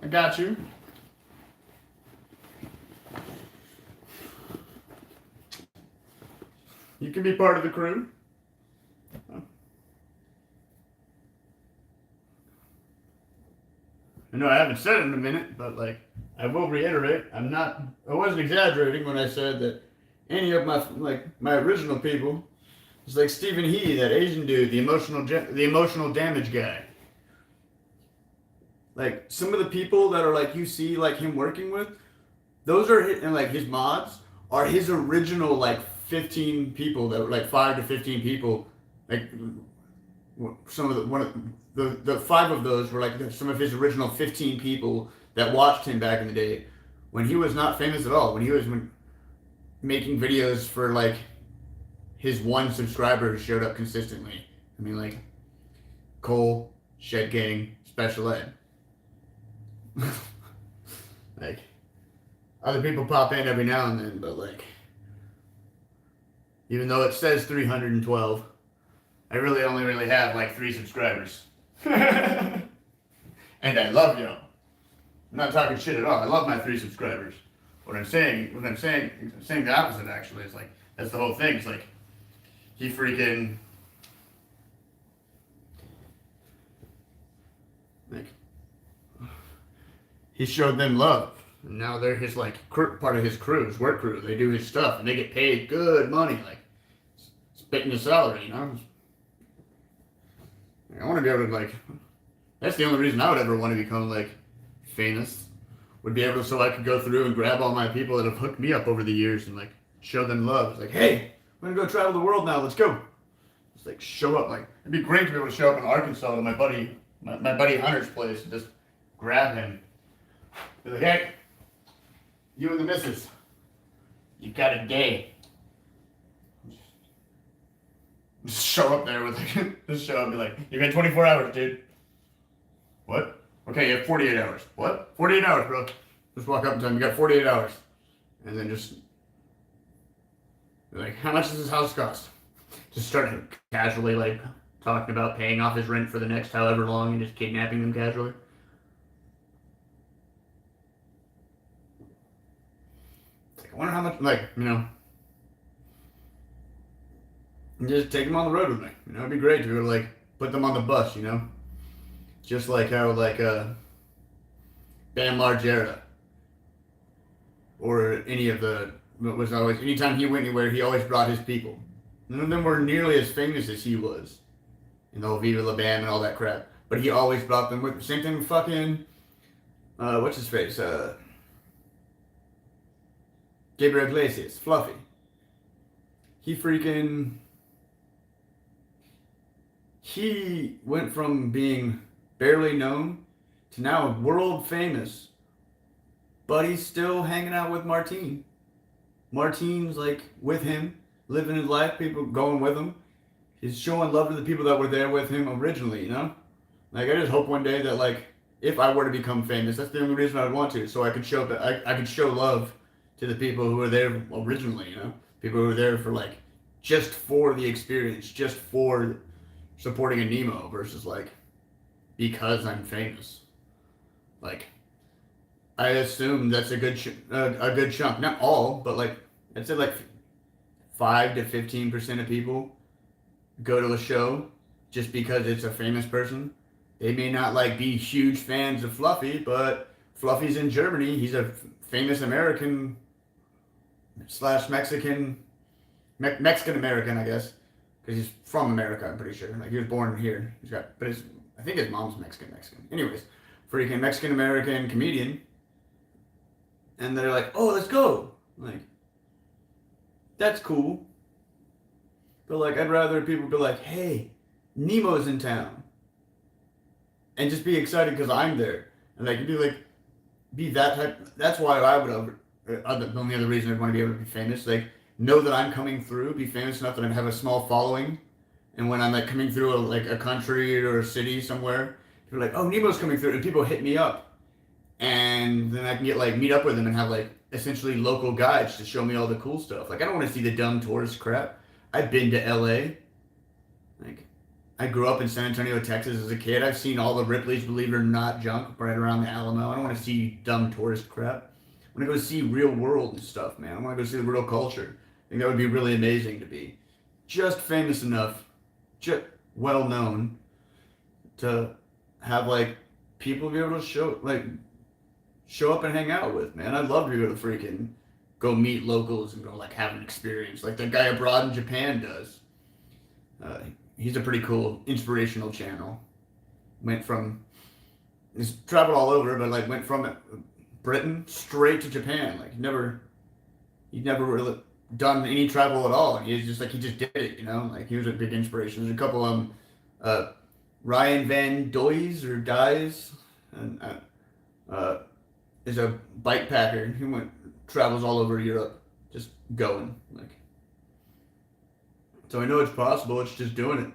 I got you. You can be part of the crew. I know I haven't said it in a minute, but like I will reiterate, I wasn't exaggerating when I said that any of my original people, it's like Stephen He, that Asian dude, the emotional damage guy. Like some of the people that are like you see like him working with, those are and like his mods are his original like 15 people that were like 5 to 15 people, like some of the the 5 of those were like some of his original 15 people that watched him back in the day when he was not famous at all. When he was making videos for like his 1 subscriber who showed up consistently. I mean, like Cole, Shed Gang, Special Ed. Like, other people pop in every now and then, but like, even though it says 312, I really only have like 3 subscribers. And I love y'all. I'm not talking shit at all. I love my 3 subscribers. I'm saying the opposite actually. It's like, that's the whole thing. It's like, he freaking, like, he showed them love. And now they're his, like, part of his crew, his work crew. They do his stuff, and they get paid good money, like, spitting the salary, you know? I want to be able to, like, that's the only reason I would ever want to become, like, famous. Would be able to, so I could go through and grab all my people that have hooked me up over the years and, like, show them love. It's like, hey, I'm going to go travel the world now, let's go. Just, like, show up, like, it'd be great to be able to show up in Arkansas to my buddy Hunter's place and just grab him. Be like, hey, you and the missus, you've got a day. Just show up there with like, just show up and be like, you got 24 hours, dude. What? Okay, you have 48 hours. What? 48 hours, bro. Just walk up and tell him you got 48 hours. And then just be like, how much does this house cost? Just start casually like talking about paying off his rent for the next however long and just kidnapping them casually. I wonder how much, like, you know, just take them on the road with me. You know, it'd be great to like put them on the bus, you know, just like how like Bam Margera or any of the was always anytime he went anywhere, he always brought his people. None of them were nearly as famous as he was, you know, Viva La Bam and all that crap. But he always brought them with. Same thing with fucking what's his face? Gabriel Iglesias, Fluffy. He went from being barely known to now world famous, but he's still hanging out with Martine. Martine's like with him, living his life, people going with him. He's showing love to the people that were there with him originally, you know? Like, I just hope one day that, like, if I were to become famous, that's the only reason I'd want to, so I could show I could show love to the people who were there originally, you know? People who were there for, like, just for the experience, just for supporting a Nemo versus, like, because I'm famous. Like, I assume that's a good chunk. Not all, but, like, I'd say, like, 5 to 15% of people go to a show just because it's a famous person. They may not, like, be huge fans of Fluffy, but Fluffy's in Germany. He's a famous American / Mexican, Mexican American, I guess, because he's from America. I'm pretty sure. Like, he was born here. But I think his mom's Mexican. Anyways, freaking Mexican American comedian, and they're like, "Oh, let's go!" Like, that's cool. But like, I'd rather people be like, "Hey, Nemo's in town," and just be excited because I'm there, and like, be that type. That's why I would. The only other reason I'd want to be able to be famous, like, know that I'm coming through, be famous enough that I have a small following, and when I'm like coming through a country or a city somewhere, people are like, "Oh, Nemo's coming through," and people hit me up, and then I can get like meet up with them and have like essentially local guides to show me all the cool stuff. Like, I don't want to see the dumb tourist crap. I've been to LA. Like, I grew up in San Antonio, Texas as a kid. I've seen all the Ripley's Believe It or Not junk right around the Alamo. I don't want to see dumb tourist crap. I want to go see real world and stuff, man. I want to go see the real culture. I think that would be really amazing to be just famous enough, just well known, to have like people be able to show up and hang out with, man. I'd love to be able to freaking go meet locals and go like have an experience like the guy abroad in Japan does. He's a pretty cool inspirational channel. He's traveled all over, but like went from Britain straight to Japan. Like, he'd never really done any travel at all. And he just did it, you know? Like, he was a big inspiration. There's a couple of them, Ryan Van Doys or Dies, and is a bike packer. He travels all over Europe, just going like. So I know it's possible. It's just doing it.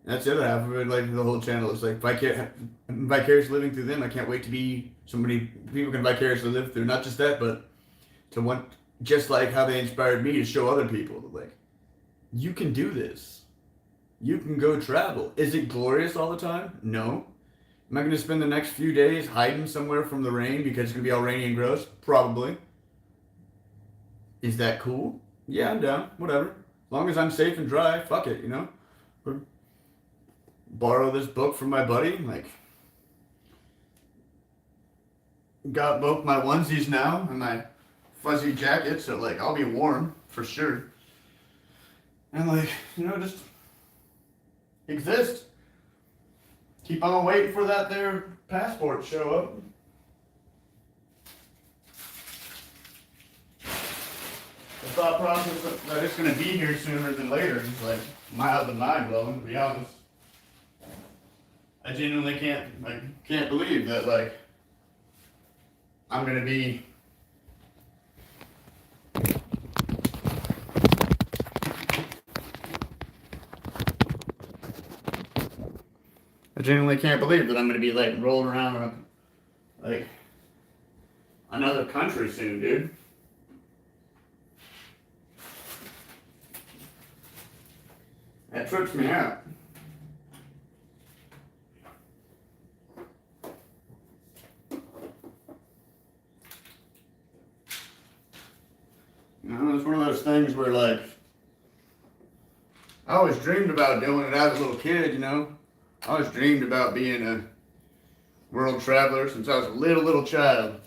That's the other half of it. Like the whole channel is like vicarious living through them. I can't wait to be so many people can vicariously live through. Not just that, but to want just like how they inspired me to show other people that like you can do this. You can go travel. Is it glorious all the time? No. Am I going to spend the next few days hiding somewhere from the rain because it's going to be all rainy and gross? Probably. Is that cool? Yeah, I'm down. Whatever. As long as I'm safe and dry, fuck it, you know? Or borrow this book from my buddy. Like, got both my onesies now and my fuzzy jacket, so like I'll be warm for sure. And like, you know, just exist. Keep on waiting for that there passport to show up. The thought process that it's going to be here sooner than later is like mild and mind blowing, to be honest. I genuinely can't believe that like I'm going to be I genuinely can't believe that I'm going to be like rolling around in like another country soon, dude. That trips me out. You know, it's one of those things where like I always dreamed about doing it as a little kid, you know. I always dreamed about being a world traveler since I was a little child.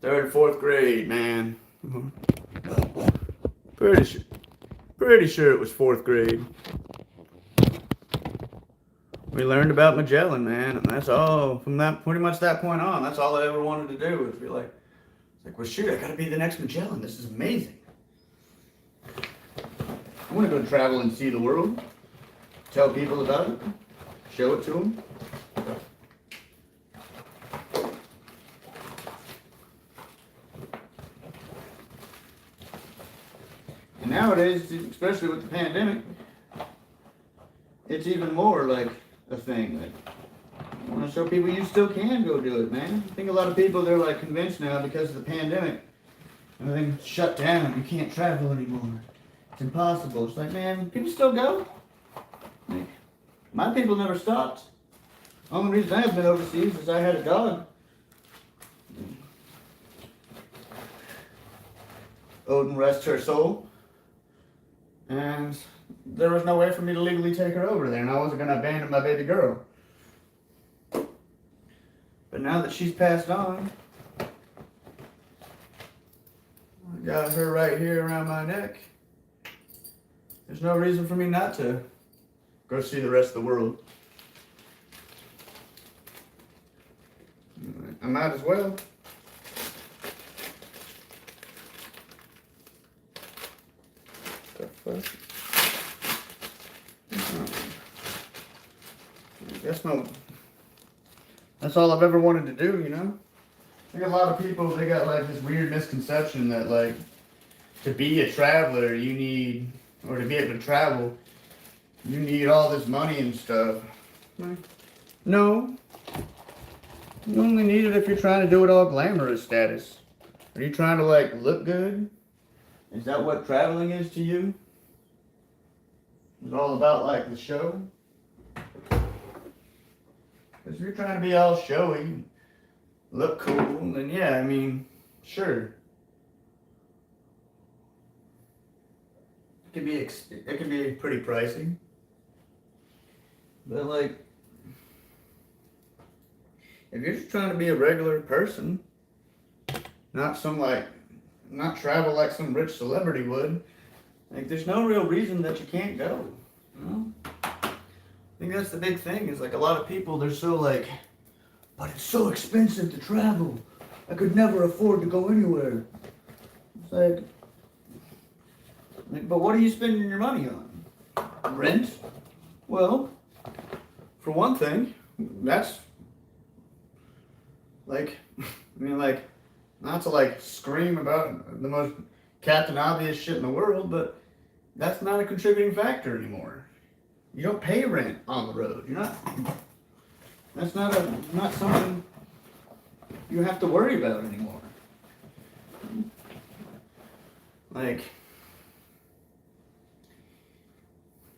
3rd and 4th grade, man. Pretty sure it was 4th grade. We learned about Magellan, man, and that's all. From that, pretty much that point on, that's all I ever wanted to do was be like, well, shoot, I gotta be the next Magellan. This is amazing. I want to go travel and see the world, tell people about it, show it to them. And nowadays, especially with the pandemic, it's even more like a thing. Like, I want to show people you still can go do it, man. I think a lot of people, they're like convinced now because of the pandemic, everything's shut down, you can't travel anymore. It's impossible. It's like, man, people still go. Like, my people never stopped. Only reason I have been overseas is I had a dog. Odin rest her soul. And there was no way for me to legally take her over there, and I wasn't going to abandon my baby girl. But now that she's passed on, I got her right here around my neck. There's no reason for me not to go see the rest of the world. I might as well. That's all I've ever wanted to do, you know? I think a lot of people, they got like this weird misconception that like to be a traveler you need, or to be able to travel, you need all this money and stuff. No. You only need it if you're trying to do it all glamorous status. Are you trying to like look good? Is that what traveling is to you? It's all about like the show? Because if you're trying to be all showy, look cool, then yeah, I mean, sure. It can be pretty pricey. But like, if you're just trying to be a regular person, not travel like some rich celebrity would, like there's no real reason that you can't go. You know? I think that's the big thing, is like a lot of people, they're so like, but it's so expensive to travel. I could never afford to go anywhere. It's like, but what are you spending your money on? Rent? Well, for one thing, that's like, I mean, like, not to like scream about the most Captain Obvious shit in the world, but that's not a contributing factor anymore. You don't pay rent on the road. You're not. That's not something you have to worry about anymore. Like,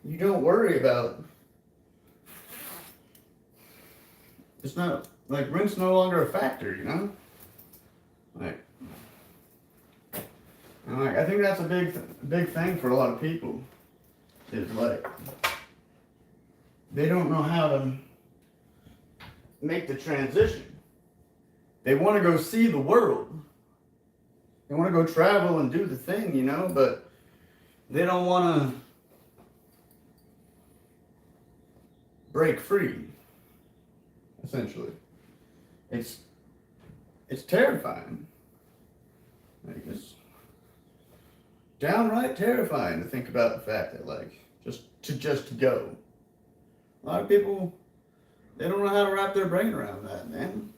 you don't worry about. It's not like rent's no longer a factor, you know. Like, and like I think that's a big thing for a lot of people. Is like they don't know how to make the transition. They want to go see the world. They want to go travel and do the thing, you know, but they don't want to break free. Essentially, it's terrifying. Like, it's downright terrifying to think about the fact that like just go. A lot of people, they don't know how to wrap their brain around that, man.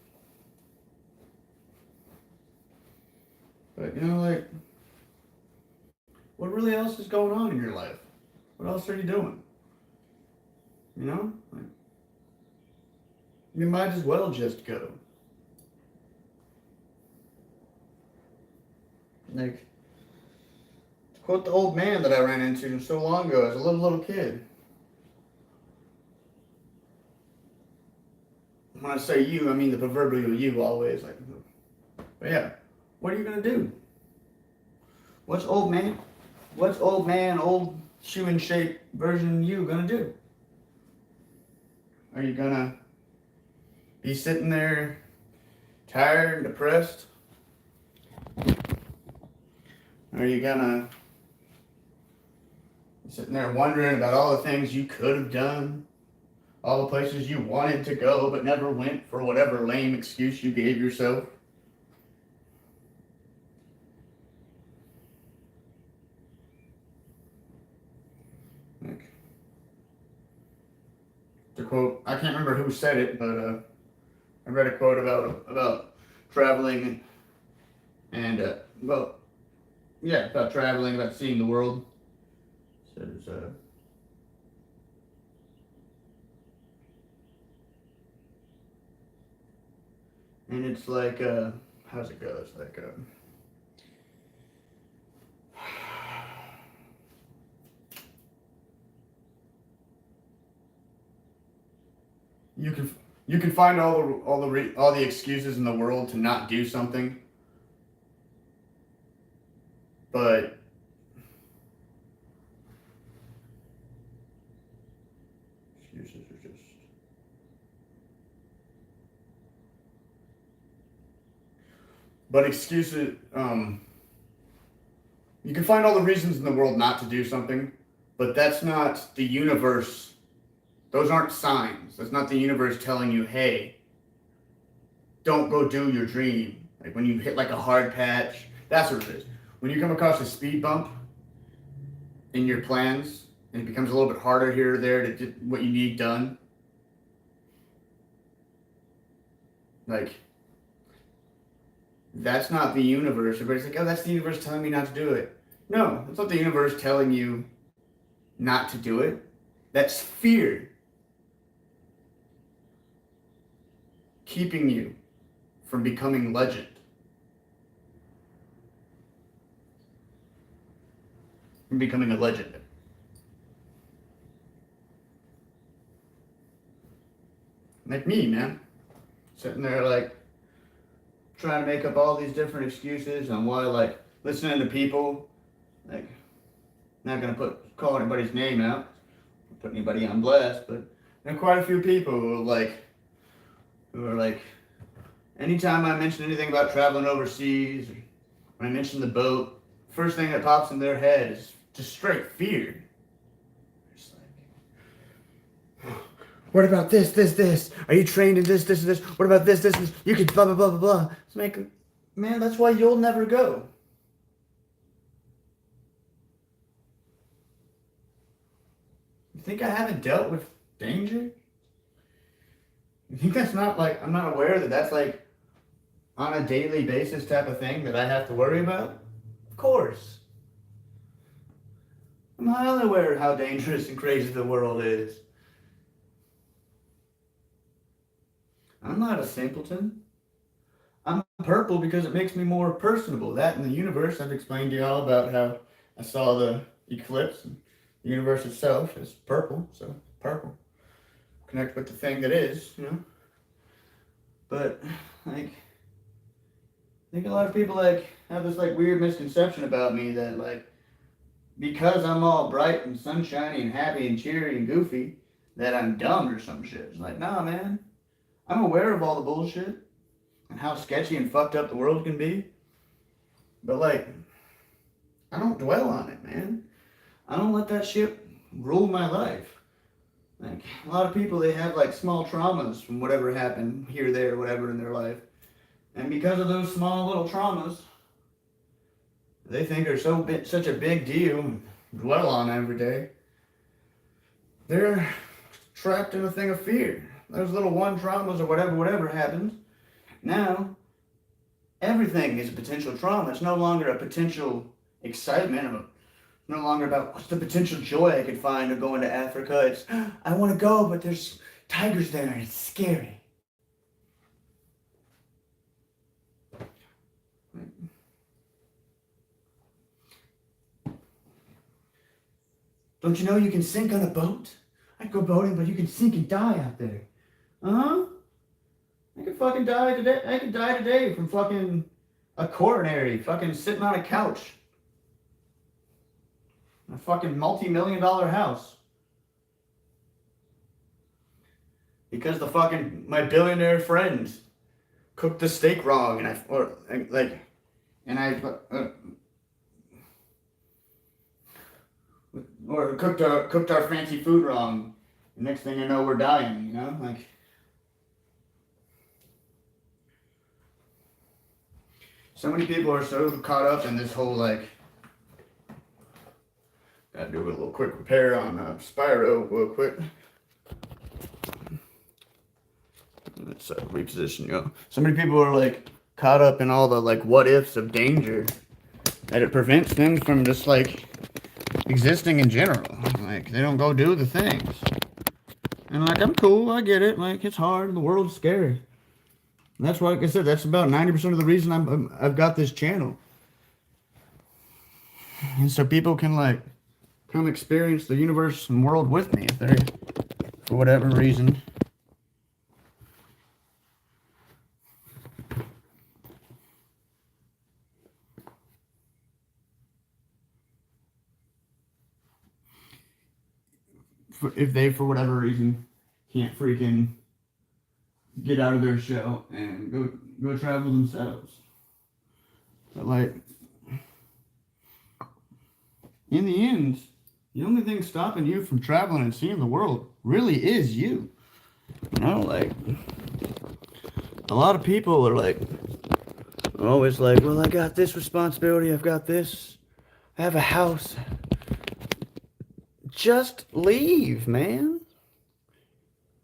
But you know, like, what really else is going on in your life? What else are you doing? You know, like, you might as well just go. Like, to quote the old man that I ran into so long ago as a little kid. When I say you, I mean the proverbial you always. Like, but yeah, what are you gonna do? What's old man, old shoe in shape version you gonna do? Are you gonna be sitting there tired and depressed? Are you gonna be sitting there wondering about all the things you could have done? All the places you wanted to go but never went for whatever lame excuse you gave yourself? Like, to quote, I can't remember who said it, but I read a quote about traveling and about traveling, about seeing the world. It says, and it's like, how's it go? It's like, you can find all the excuses in the world to not do something, but excuses are just. But excuses, you can find all the reasons in the world not to do something, but that's not the universe. Those aren't signs. That's not the universe telling you, hey, don't go do your dream. Like when you hit like a hard patch, that's what it is. When you come across a speed bump in your plans, and it becomes a little bit harder here or there to get what you need done, like, that's not the universe. Everybody's like, oh, that's the universe telling me not to do it. No, that's not the universe telling you not to do it. That's fear keeping you from becoming legend. From becoming a legend. Like me, man. Sitting there like trying to make up all these different excuses on why, like, listening to people, like, not gonna call anybody's name out, put anybody on blast, but there are quite a few people who are like, anytime I mention anything about traveling overseas, or when I mention the boat, first thing that pops in their head is just straight fear. Just like, what about this? Are you trained in this? What about this? You could blah, blah, blah, blah, blah. It's like, man, that's why you'll never go. think I haven't dealt with danger? You think that's not like, I'm not aware that that's like on a daily basis type of thing that I have to worry about? Of course. I'm highly aware of how dangerous and crazy the world is. I'm not a simpleton. I'm purple because it makes me more personable. That and the universe, I've explained to y'all about how I saw the eclipse. And the universe itself is purple, so purple. Connect with the thing that is, you know? But, like, I think a lot of people, like, have this, like, weird misconception about me that, like, because I'm all bright and sunshiny and happy and cheery and goofy, that I'm dumb or some shit. It's like, nah, man. I'm aware of all the bullshit and how sketchy and fucked up the world can be. But, like, I don't dwell on it, man. I don't let that shit rule my life. Like, a lot of people, they have, like, small traumas from whatever happened here, there, whatever in their life. And because of those small little traumas, they think are such a big deal and dwell on every day. They're trapped in a thing of fear. Those little one traumas or whatever happens. Now, everything is a potential trauma. It's no longer a potential excitement. No longer about what's the potential joy I could find of going to Africa. It's, I want to go, but there's tigers there and it's scary. Don't you know you can sink on a boat? I'd go boating, but you can sink and die out there. Uh-huh. I could fucking die today. I could die today from fucking a coronary, fucking sitting on a couch. A fucking multi-million-dollar house. Because the fucking, my billionaire friends cooked the steak wrong and or cooked our fancy food wrong. The next thing you know, we're dying, you know? Like, so many people are so caught up in this whole, like, gotta do a little quick repair on Spyro real quick. Let's reposition you. So many people are, like, caught up in all the, like, what ifs of danger that it prevents them from just, like, existing in general. Like, they don't go do the things. And, like, I'm cool, I get it. Like, it's hard, the world's scary. And that's why, like I said, that's about 90% of the reason I've got this channel. And so people can, like, come experience the universe and world with me if they're, for whatever reason. If they, for whatever reason, can't freaking get out of their shell and go travel themselves. But, like, in the end, the only thing stopping you from traveling and seeing the world really is you. You know, like, a lot of people are like, always like, well, I got this responsibility, I've got this, I have a house. Just leave, man.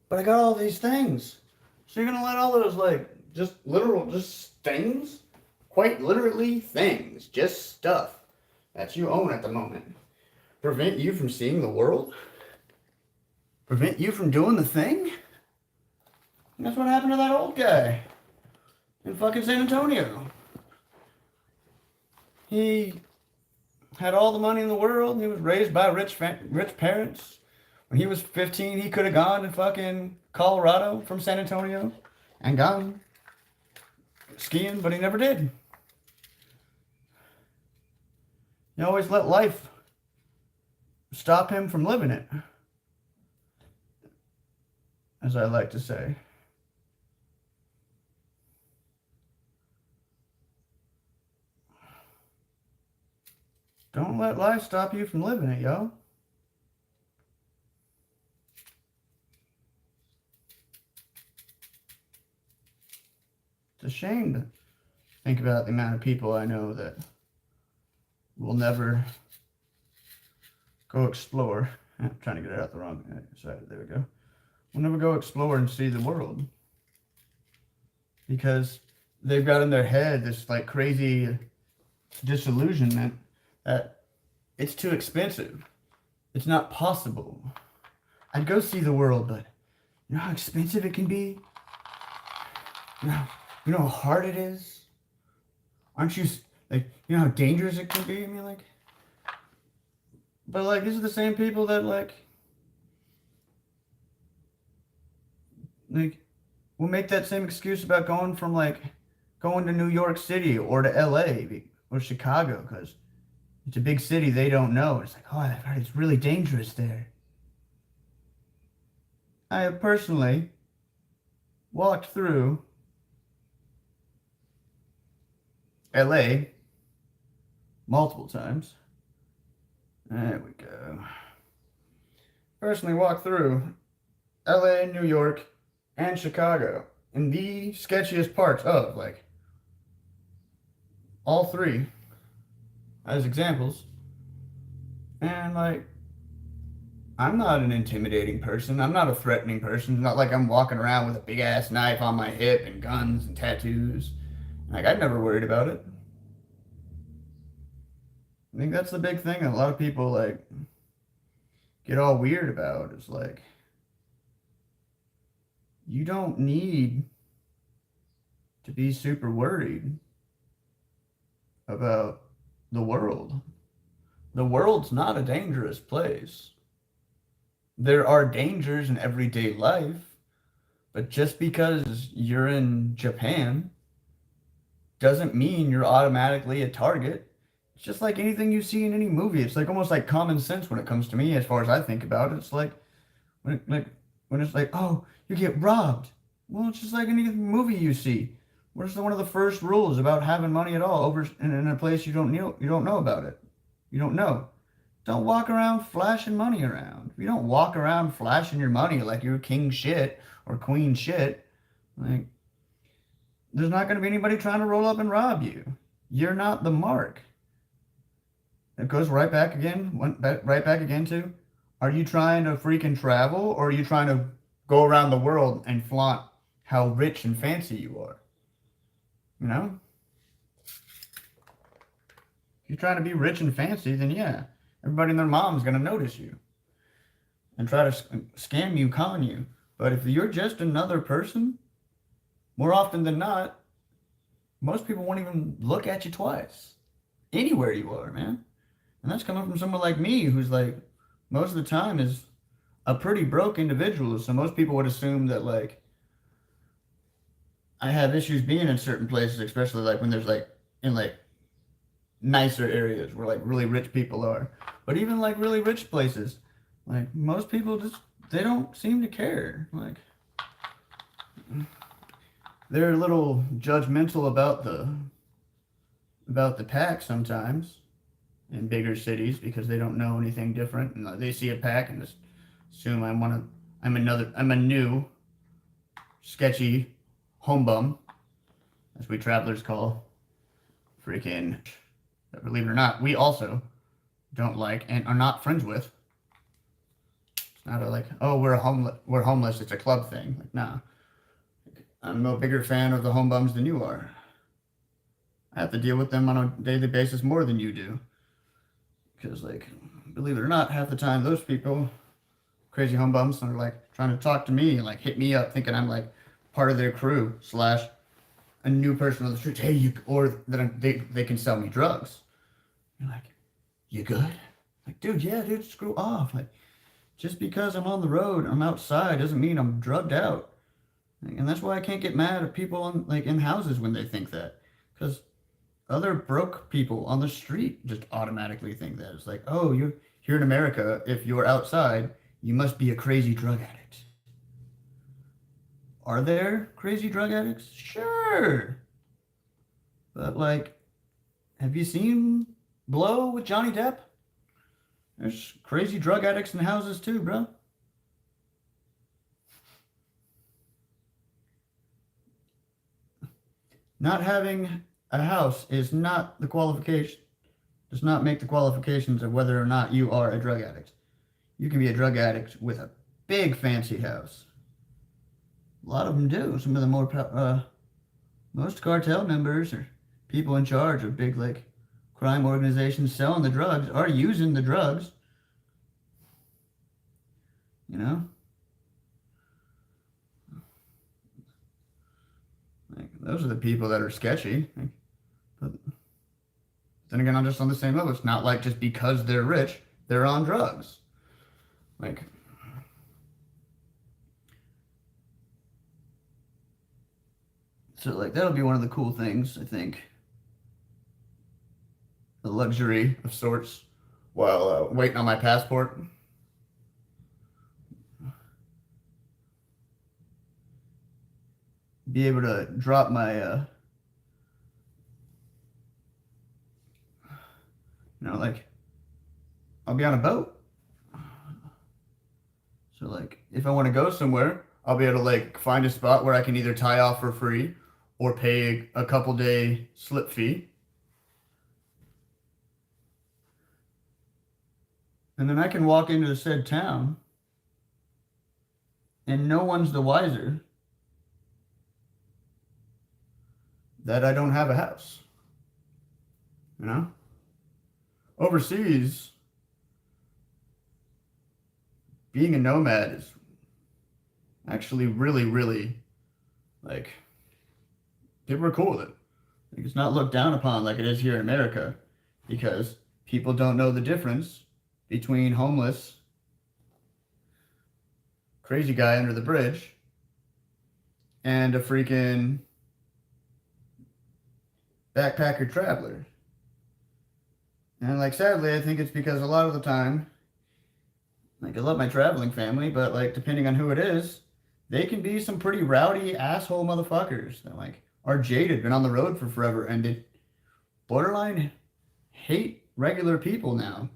But I got all these things. So you're gonna let all those, like, just things, quite literally things, just stuff that you own at the moment, prevent you from seeing the world? Prevent you from doing the thing? And that's what happened to that old guy in fucking San Antonio. He had all the money in the world. He was raised by rich parents. When he was 15, he could have gone to fucking Colorado from San Antonio and gone skiing, but he never did. You always let life stop him from living it, as I like to say. Don't let life stop you from living it, yo. It's a shame to think about the amount of people I know that will never go explore I'm trying to get it out the wrong side. There we go. We'll never go explore and see the world because they've got in their head this like crazy disillusionment that it's too expensive. It's not possible. I'd go see the world, but you know how expensive it can be? You know how hard it is? Aren't you, like, you know how dangerous it can be? I mean, like, but, like, these are the same people that, like, will make that same excuse about going to New York City or to LA or Chicago because it's a big city they don't know. It's like, oh, I've heard it's really dangerous there. I have personally walked through LA multiple times. There we go. Personally walked through LA, New York, and Chicago in the sketchiest parts of, like, all three as examples. And, like, I'm not an intimidating person. I'm not a threatening person. It's not like I'm walking around with a big ass knife on my hip and guns and tattoos. Like, I'd never worried about it. I think that's the big thing that a lot of people, like, get all weird about. Is like, you don't need to be super worried about the world. The world's not a dangerous place. There are dangers in everyday life, but just because you're in Japan doesn't mean you're automatically a target. It's just like anything you see in any movie. It's like almost like common sense when it comes to me, as far as I think about it. It's like when it's like, oh, you get robbed. Well, it's just like any movie you see. What's one of the first rules about having money at all over in a place you don't know about it? You don't know. Don't walk around flashing money around. If you don't walk around flashing your money like you're king shit or queen shit, like, there's not going to be anybody trying to roll up and rob you. You're not the mark. It goes right back again to, are you trying to freaking travel or are you trying to go around the world and flaunt how rich and fancy you are? You know? If you're trying to be rich and fancy, then yeah, everybody and their mom's going to notice you and try to scam you, con you. But if you're just another person, more often than not, most people won't even look at you twice. Anywhere you are, man. And that's coming from someone like me who's like, most of the time is a pretty broke individual. So most people would assume that, like, I have issues being in certain places, especially like when there's like in like nicer areas where like really rich people are. But even like really rich places, like most people just, they don't seem to care. Like, they're a little judgmental about the pack sometimes in bigger cities because they don't know anything different, and they see a pack and just assume I'm a new sketchy home bum, as we travelers call freaking, believe it or not, we also don't like and are not friends with. It's not like, oh, we're homeless, it's a club thing. Like, nah. I'm no bigger fan of the home bums than you are. I have to deal with them on a daily basis more than you do. Because, like, believe it or not, half the time those people, crazy home bums, are like trying to talk to me and like hit me up thinking I'm like part of their crew / a new person on the street. Hey, or that they can sell me drugs. You're like, you good? Like, dude, yeah, dude, screw off. Like, just because I'm on the road, I'm outside, doesn't mean I'm drugged out. And that's why I can't get mad at people in houses when they think that. Because other broke people on the street just automatically think that. It's like, oh, you're here in America, if you're outside, you must be a crazy drug addict. Are there crazy drug addicts? Sure. But, like, have you seen Blow with Johnny Depp? There's crazy drug addicts in houses too, bro. Not having a house is not the qualification, does not make the qualifications of whether or not you are a drug addict. You can be a drug addict with a big fancy house. A lot of them do. Some of the most cartel members or people in charge of big like crime organizations selling the drugs are using the drugs. You know, like those are the people that are sketchy. Like, but then again, I'm just on the same level. It's not like just because they're rich, they're on drugs. Like, so like that'll be one of the cool things, I think. A luxury of sorts while waiting on my passport. Be able to drop my, like I'll be on a boat. So like if I want to go somewhere, I'll be able to like find a spot where I can either tie off for free or pay a couple day slip fee. And then I can walk into said town and no one's the wiser that I don't have a house. You know? Overseas, being a nomad is actually really, really like people are cool with it. Like, it's not looked down upon like it is here in America because people don't know the difference between homeless, crazy guy under the bridge, and a freaking backpacker traveler. And like sadly, I think it's because a lot of the time, like I love my traveling family, but like depending on who it is, they can be some pretty rowdy asshole motherfuckers that like are jaded, been on the road for forever, and they borderline hate regular people now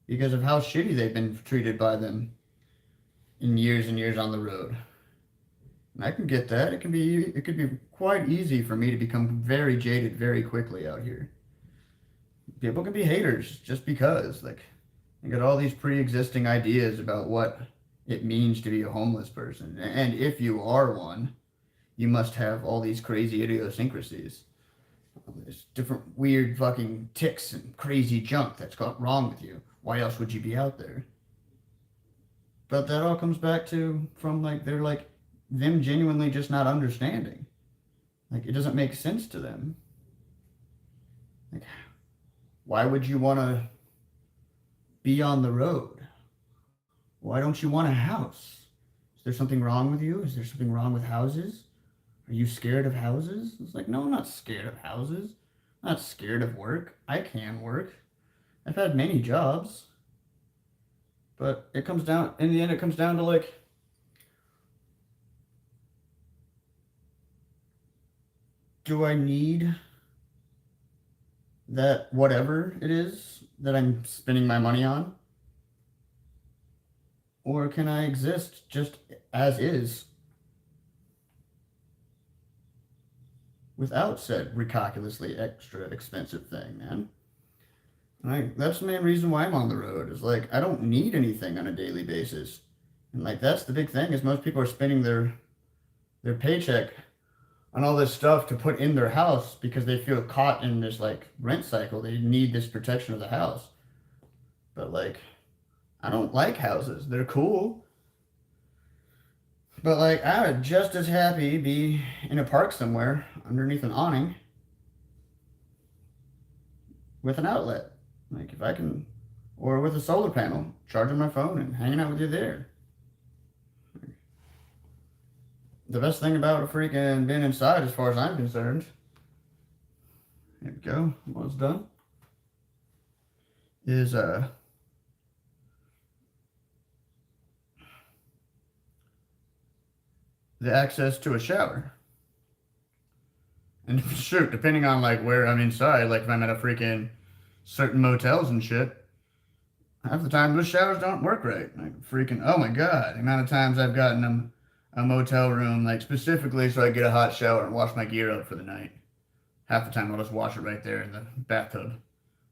because of how shitty they've been treated by them in years and years on the road. And I can get that. It could be quite easy for me to become very jaded very quickly out here. People can be haters just because like they got all these pre-existing ideas about what it means to be a homeless person. And if you are one, you must have all these crazy idiosyncrasies. There's different weird fucking ticks and crazy junk that's got wrong with you. Why else would you be out there? But that all comes back to from like they're like them genuinely just not understanding. Like it doesn't make sense to them. Like why would you want to be on the road? Why don't you want a house? Is there something wrong with you? Is there something wrong with houses? Are you scared of houses? It's like, no, I'm not scared of houses. I'm not scared of work. I can work. I've had many jobs. But it comes down, in the end, it comes down to like, do I need that whatever it is that I'm spending my money on? Or can I exist just as is without said ridiculously extra expensive thing, man? Like that's the main reason why I'm on the road. Is like I don't need anything on a daily basis, and like that's the big thing is most people are spending their paycheck on all this stuff to put in their house because they feel caught in this like rent cycle. They need this protection of the house, but like I don't like houses. They're cool, but like I would just as happy be in a park somewhere underneath an awning with an outlet. Like if I can, or with a solar panel, charging my phone and hanging out with you there. The best thing about a freaking being inside, as far as I'm concerned, here we go, almost done, is the access to a shower. And shoot, depending on like where I'm inside, like if I'm at a freaking certain motels and shit, half the time those showers don't work right. Like freaking, oh my god, the amount of times I've gotten a motel room like specifically so I get a hot shower and wash my gear up for the night. Half the time I'll just wash it right there in the bathtub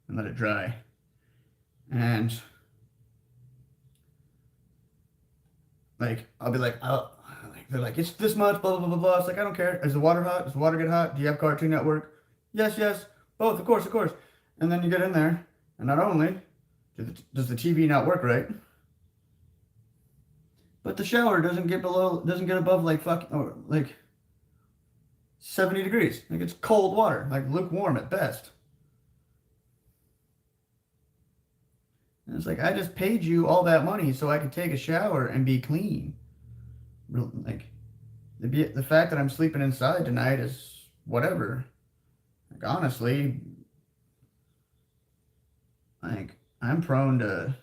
and let it dry. And like I'll be like, they're like, it's this much, blah blah blah blah blah. It's like I don't care. Is the water hot? Does the water get hot? Do you have Cartoon Network? Yes, yes, both, of course, of course. And then you get in there, and not only does the TV not work right, but the shower doesn't get above like fucking or like 70 degrees. Like it's cold water, like lukewarm at best. And it's like I just paid you all that money so I could take a shower and be clean. Like the fact that I'm sleeping inside tonight is whatever. Like honestly, like I'm prone to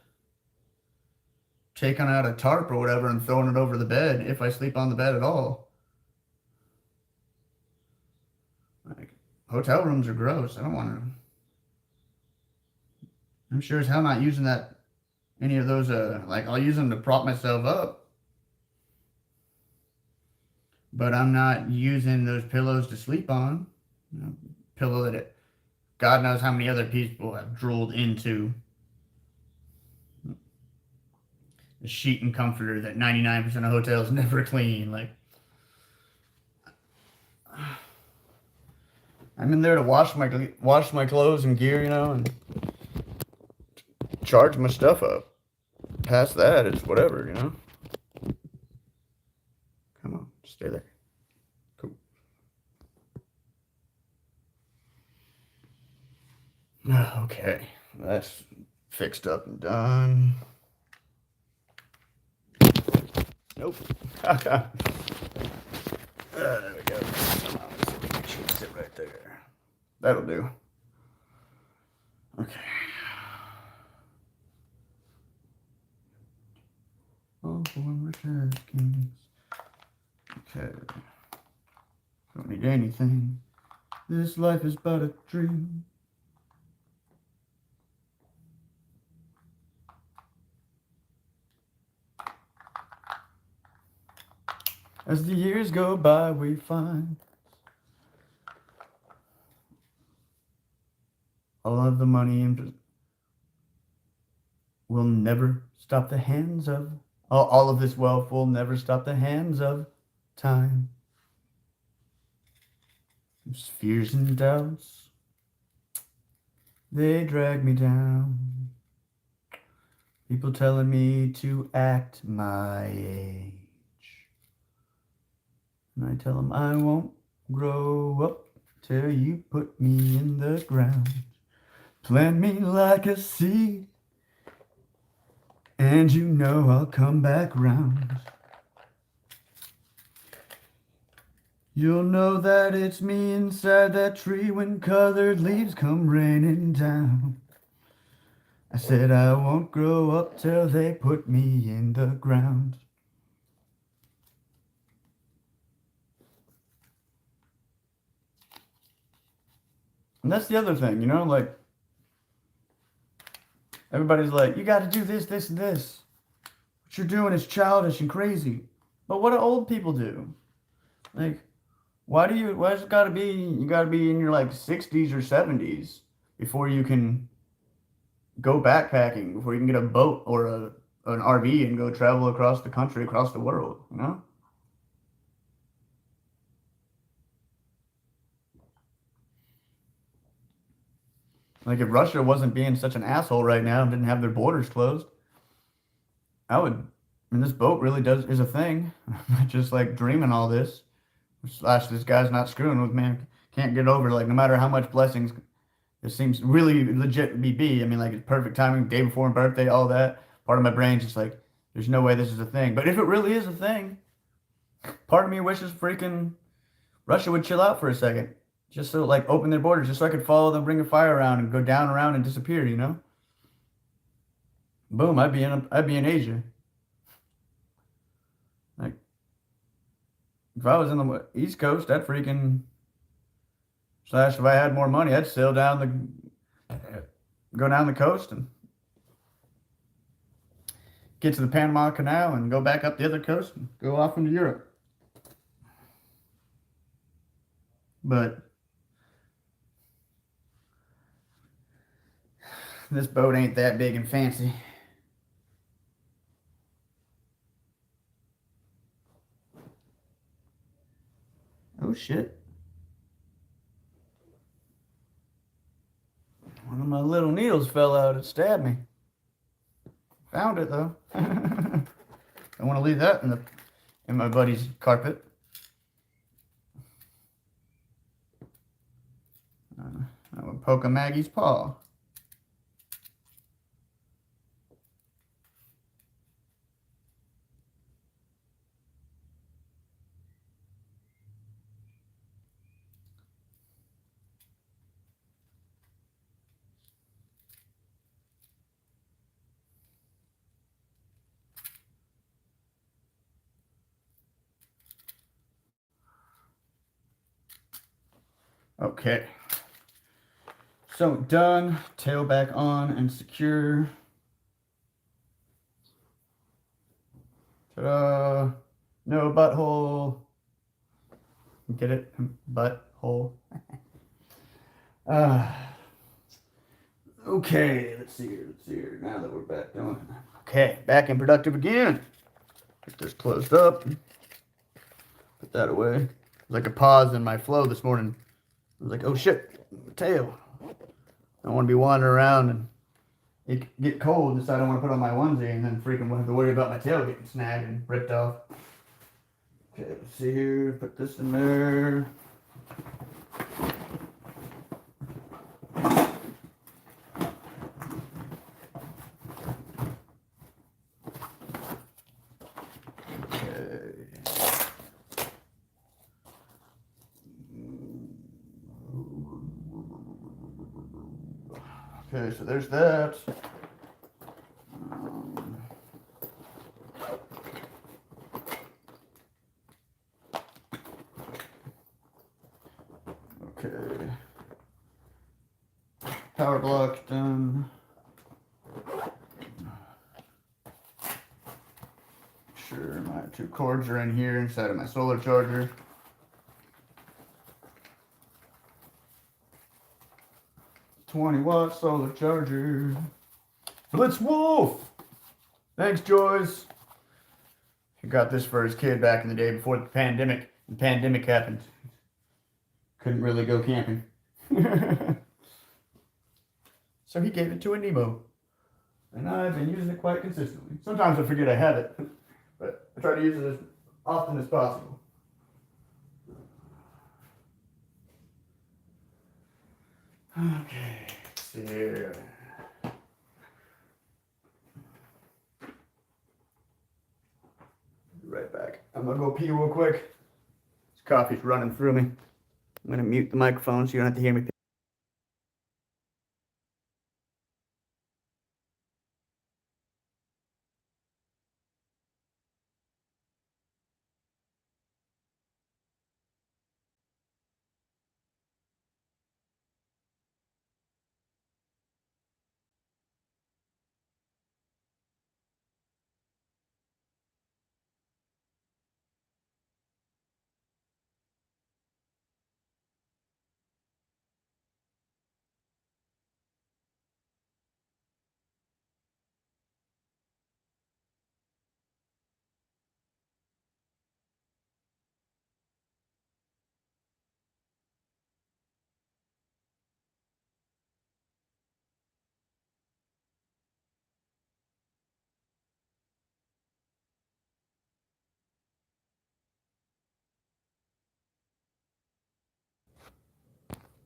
taking out a tarp or whatever and throwing it over the bed if I sleep on the bed at all. Like hotel rooms are gross. I don't want to. I'm sure as hell not using that any of those. Like I'll use them to prop myself up, but I'm not using those pillows to sleep on. You know, pillow God knows how many other people have drooled into. A sheet and comforter that 99% of hotels never clean. Like, I'm in there to wash my clothes and gear, you know, and charge my stuff up. Past that, it's whatever, you know. Come on, stay there. Cool. Okay, that's fixed up and done. Nope. There we go. Come on, let's see, sit right there. That'll do. Okay. Oh, when we're kings. Okay. Don't need anything. This life is but a dream. As the years go by, we find all of the money will never stop the hands of all of this wealth will never stop the hands of time. There's fears and doubts, they drag me down. People telling me to act my age. And I tell them I won't grow up till you put me in the ground. Plant me like a seed, and you know I'll come back round. You'll know that it's me inside that tree when colored leaves come raining down. I said I won't grow up till they put me in the ground. And that's the other thing, you know, like, everybody's like, you got to do this, this, and this. What you're doing is childish and crazy. But what do old people do? Like, why's it got to be, you got to be in your like 60s or 70s before you can go backpacking, before you can get a boat or an RV and go travel across the country, across the world, you know? Like if Russia wasn't being such an asshole right now and didn't have their borders closed, this boat really is a thing. I'm not just like dreaming all this. Slash, this guy's not screwing with me. Can't get over, like, no matter how much blessings it seems really legit be. I mean, like, it's perfect timing, day before my birthday, all that. Part of my brain's just like, there's no way this is a thing. But if it really is a thing, part of me wishes freaking Russia would chill out for a second. Just so, like, open their borders, just so I could follow them, bring a fire around, and go down around and disappear, you know? Boom, I'd be in Asia. Like, if I was in the East Coast, I'd freaking slash, if I had more money, I'd go down the coast and get to the Panama Canal and go back up the other coast and go off into Europe. But this boat ain't that big and fancy. shit. One of my little needles fell out. It stabbed me. Found it though. I want to leave that in my buddy's carpet. I would poke a Maggie's paw. Okay. So done. Tail back on and secure. Ta-da! No butthole. Get it? Butthole. Okay, let's see here. Now that we're back doing. Okay, back and productive again. Get this closed up. Put that away. Like a pause in my flow this morning. I was like, oh shit, tail. I don't want to be wandering around and it get cold and decide I want to put on my onesie and then freaking have to worry about my tail getting snagged and ripped off. Okay, let's see here. Put this in there. Okay, so there's that. Okay. Power block done. Sure, my 2 cords are in here inside of my solar charger. $20-watt solar charger. Blitz Wolf! Thanks, Joyce. He got this for his kid back in the day before the pandemic. The pandemic happened. Couldn't really go camping. So he gave it to a Nemo. And I've been using it quite consistently. Sometimes I forget I have it, but I try to use it as often as possible. Okay, let's see here. Be right back. I'm gonna go pee real quick. This coffee's running through me. I'm gonna mute the microphone so you don't have to hear me.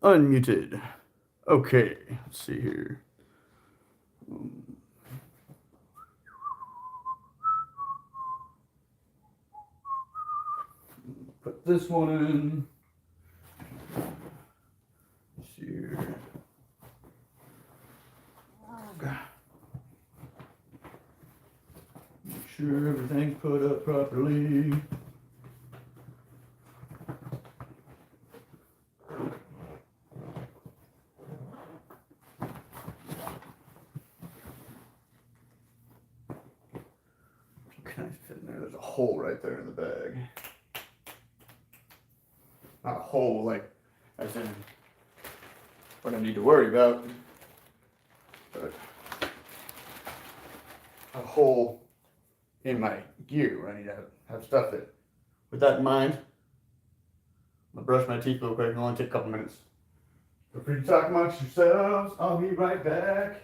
Unmuted. Okay, let's see here. Put this one in. Let's see here. Make sure everything's put up properly. Can I fit in there? There's a hole right there in the bag. Not a hole like as in what I need to worry about, but a hole in my gear where I need to have stuff that. With that in mind, I'm I'll brush my teeth real quick. It'll only take a couple minutes. Feel free to talk amongst yourselves. I'll be right back.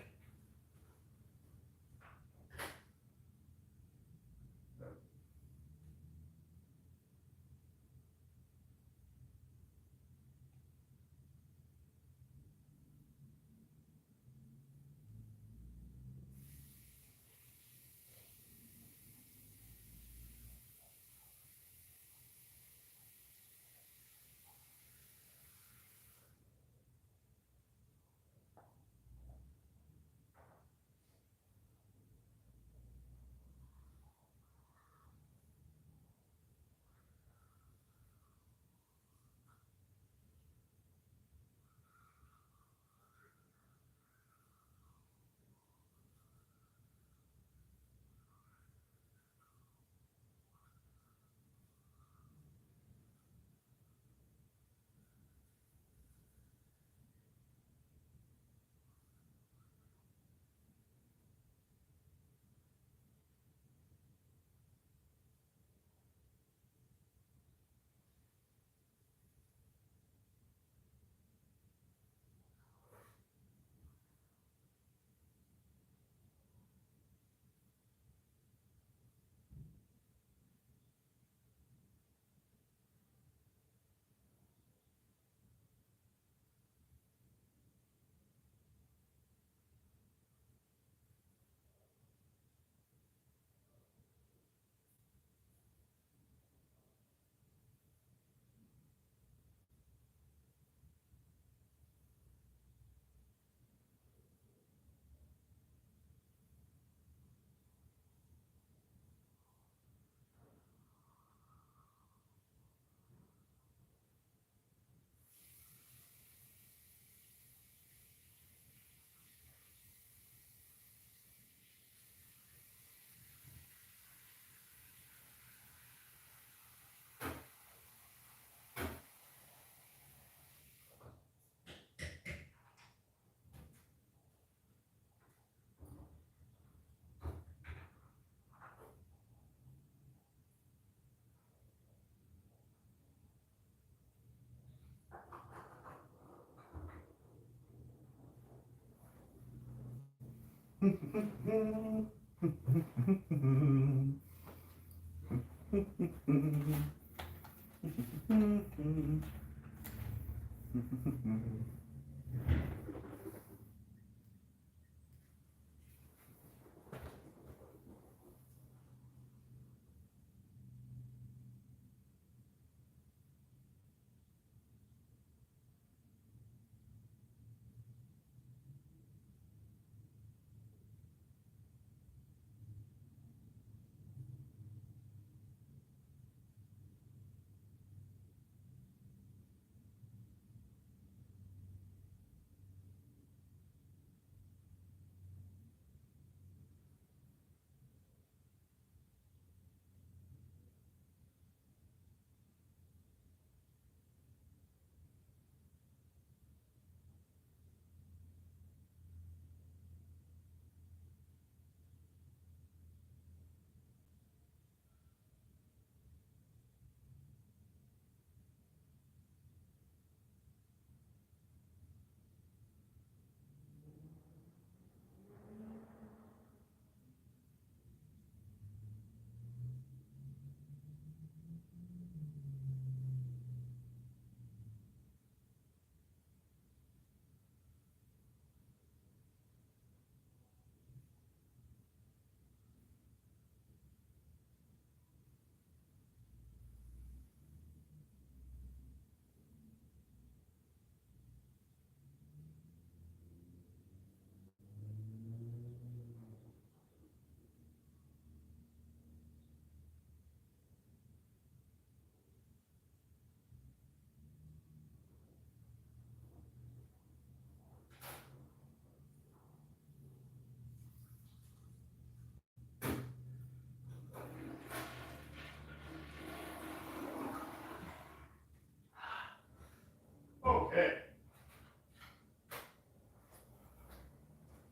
Okay.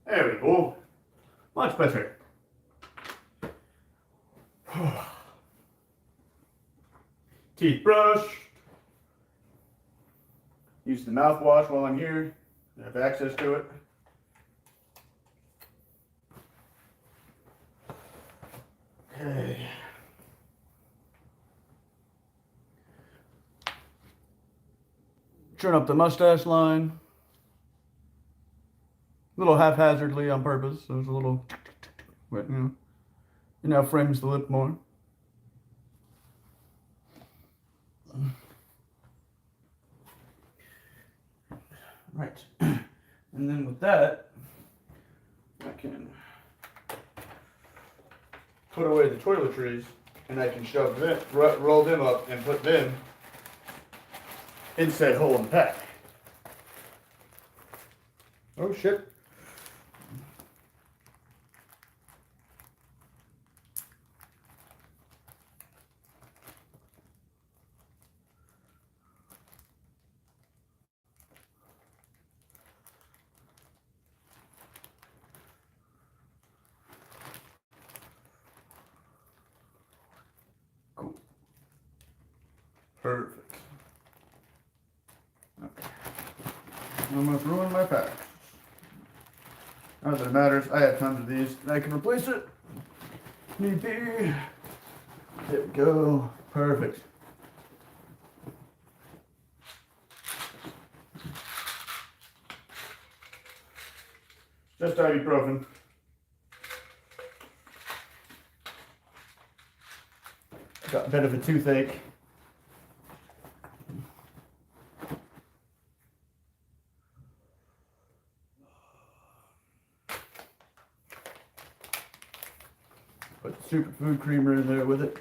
There we go. Much better. Teeth brushed. Use the mouthwash while I'm here. I have access to it. Okay. Turn up the mustache line. A little haphazardly on purpose. So there's a little, but it now frames the lip more. Right. And then with that, I can put away the toiletries and I can shove them, roll them up and put them in said hole in the pack. Oh shit. Cool. Perfect. Okay. I almost ruined my pack. Not that it matters. I have tons of these and I can replace it. Need be. There we go. Perfect. Just ibuprofen. Got a bit of a toothache. Put the superfood creamer in there with it.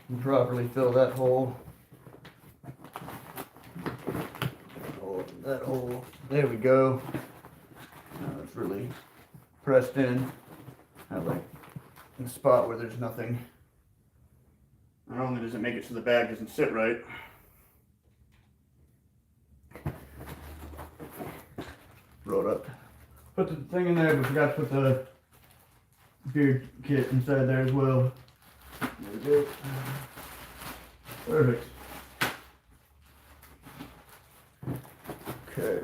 And properly fill that hole. That hole. There we go. Now it's really pressed in. I like the spot where there's nothing. Not only does it make it so the bag doesn't sit right, roll it up. Put the thing in there, but forgot to put the beard kit inside there as well. There we go. Perfect. Okay.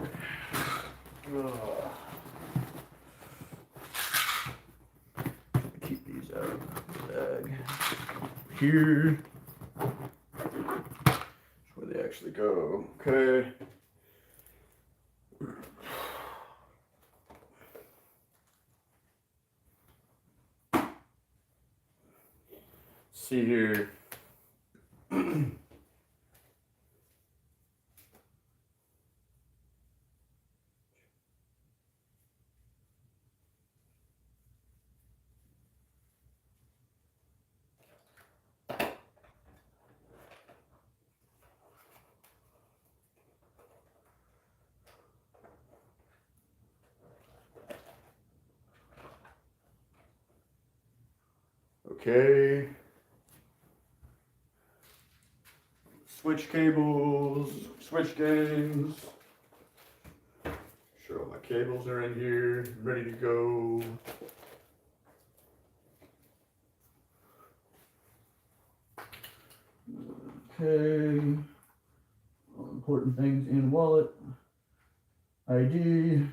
Keep these out of the bag. Here. That's where they actually go. Okay. See here. Okay. Switch cables, switch games. Sure, all my cables are in here, ready to go. Okay. All important things in wallet. ID.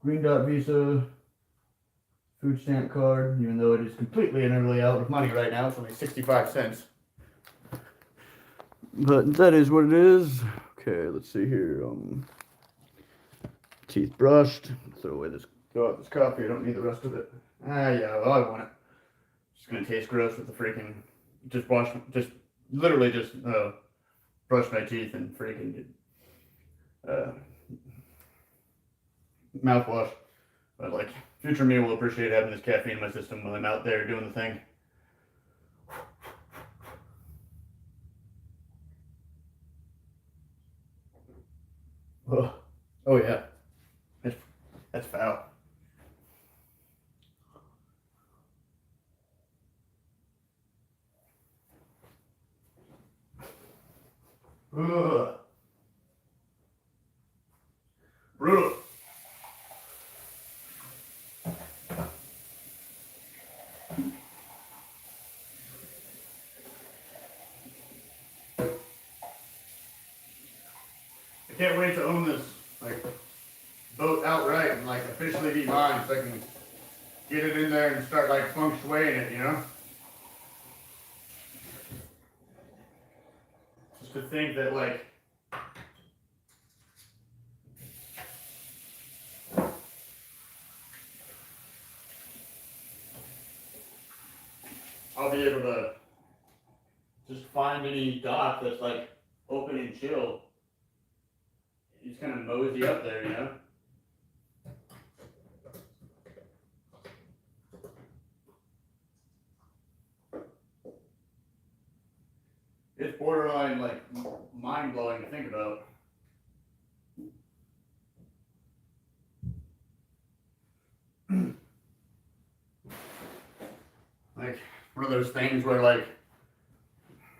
Green dot Visa. Food stamp card, even though it is completely and utterly out of money right now. It's only 65 cents. But that is what it is. Okay, let's see here. Teeth brushed. Throw away this. Throw out this coffee. I don't need the rest of it. Yeah, well, I want it. It's gonna taste gross with the freaking. Literally just brush my teeth and freaking mouthwash. But like, future me will appreciate having this caffeine in my system when I'm out there doing the thing. Oh yeah, that's foul. Ugh. Brutal. can't wait to own this like boat outright and like officially be mine, so I can get it in there and start like feng shuiing it, you know? Just to think that like I'll be able to just find any dock that's like open and chill. Just kind of mosey up there, you know? It's borderline like mind blowing to think about. Like one of those things where like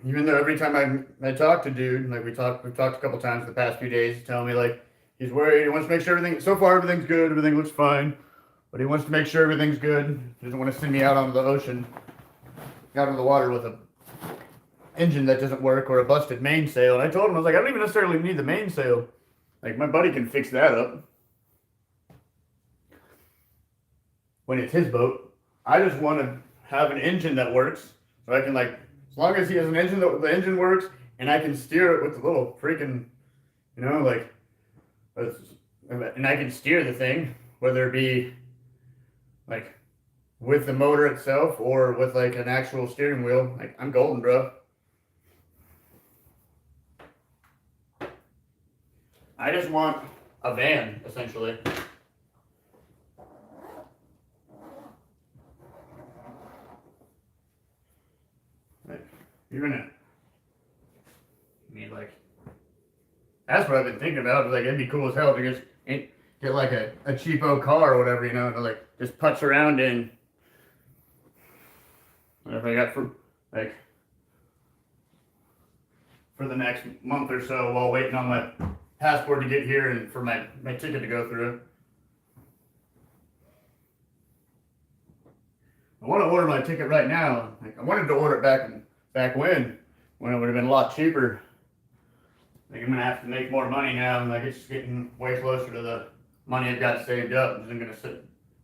even though every time I talk to dude, like we've talked a couple times the past few days, he's telling me like he's worried, he wants to make sure everything so far everything's good, everything looks fine. But he wants to make sure everything's good. He doesn't want to send me out onto the ocean, out into the water with a engine that doesn't work or a busted mainsail. And I told him, I was like, I don't even necessarily need the mainsail. Like my buddy can fix that up when it's his boat. I just want to have an engine that works, so I can like, as long as he has an engine that the engine works, and I can steer it with the little freaking, you know, like, and I can steer the thing, whether it be like with the motor itself or with like an actual steering wheel. Like I'm golden, bro. I just want a van, essentially. Like, you're gonna, I mean, like, that's what I've been thinking about. Like, it'd be cool as hell to just get like a cheapo car or whatever, you know, to like just putz around in. Whatever I got for like for the next month or so while waiting on my passport to get here and for my ticket to go through. I want to order my ticket right now. Like I wanted to order it back when it would have been a lot cheaper. Like I'm gonna have to make more money now, and like it's just getting way closer to the money I've got saved up. Isn't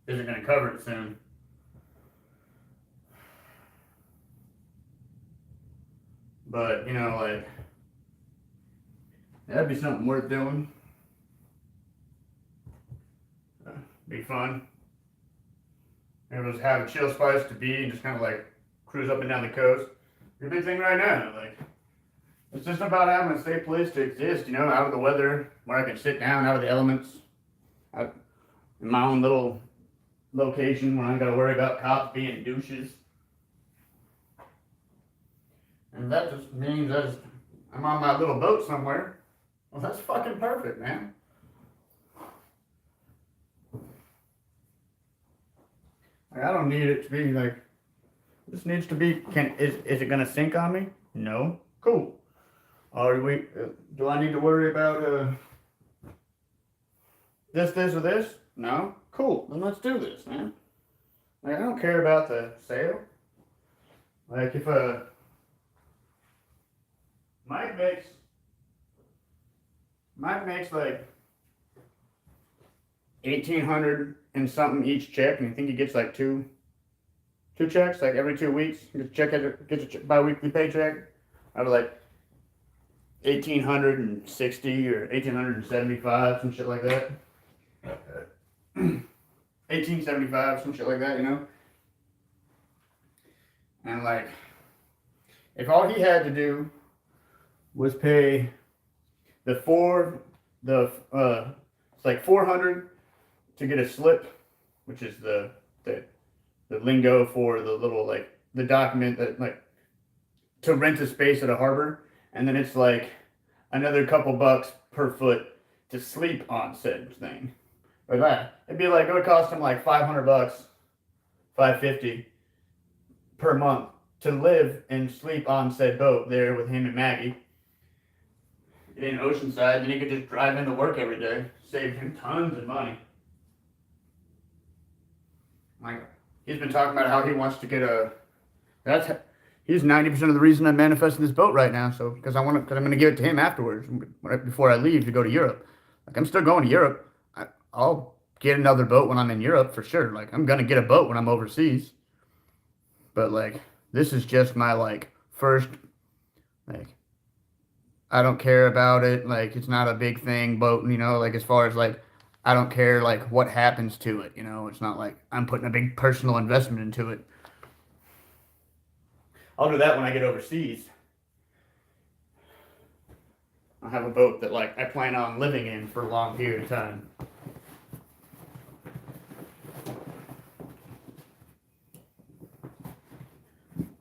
gonna cover it soon. But you know, like that'd be something worth doing. Be fun. Maybe just have a chill spice to be and just kind of like cruise up and down the coast. Your big thing right now, like it's just about having a safe place to exist, you know, out of the weather, where I can sit down, out of the elements, out in my own little location where I ain't gotta worry about cops being douches. And that just means I'm on my little boat somewhere. Well, that's fucking perfect, man. Like, I don't need it to be like, this needs to be, is it gonna sink on me? No. Cool. Do I need to worry about this, or this? No? Cool. Then let's do this, man. Like, I don't care about the sail. Like, if Mike makes like 1,800 and something each check, and I think he gets like two checks, like every 2 weeks. He gets a bi-weekly paycheck out of like 1,860 or 1,875, some shit like that. 1,875, some shit like that, you know. And like, if all he had to do was pay it's like 400 to get a slip, which is the lingo for the little like the document that like to rent a space at a harbor, and then it's like another couple bucks per foot to sleep on said thing. Or that it'd be like it would cost him like $500, $550 per month to live and sleep on said boat there with him and Maggie in Oceanside. Then he could just drive into work every day, save him tons of money. Like he's been talking about how he wants to get He's 90% of the reason I'm manifesting this boat right now. So, because I'm going to give it to him afterwards, right before I leave to go to Europe. Like, I'm still going to Europe. I'll get another boat when I'm in Europe for sure. Like, I'm going to get a boat when I'm overseas. But, like, this is just my, like, first, like, I don't care about it. Like, it's not a big thing boat, you know, like, as far as, like, I don't care, like, what happens to it, you know. It's not like I'm putting a big personal investment into it. I'll do that when I get overseas. I'll have a boat that, like, I plan on living in for a long period of time.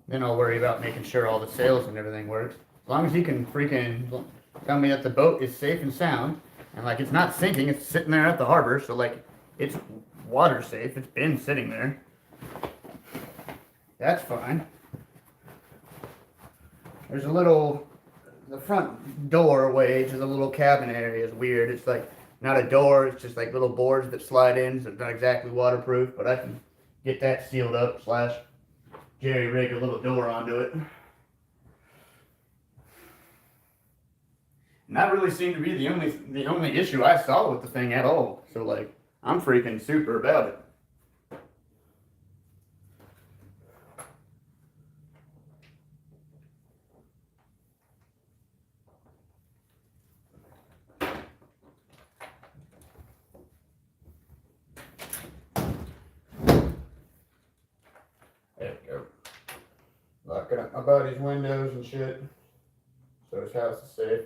Then I'll worry about making sure all the sails and everything works. As long as he can freaking tell me that the boat is safe and sound, and, like, it's not sinking, it's sitting there at the harbor, so, like, it's water safe, it's been sitting there. That's fine. There's a little, the front doorway to the little cabin area is weird. It's like not a door, it's just like little boards that slide in, so it's not exactly waterproof, but I can get that sealed up / jerry rig a little door onto it. And that really seemed to be the only issue I saw with the thing at all. So, like, I'm freaking super about it. There we go. Locking up my buddy's windows and shit, so his house is safe.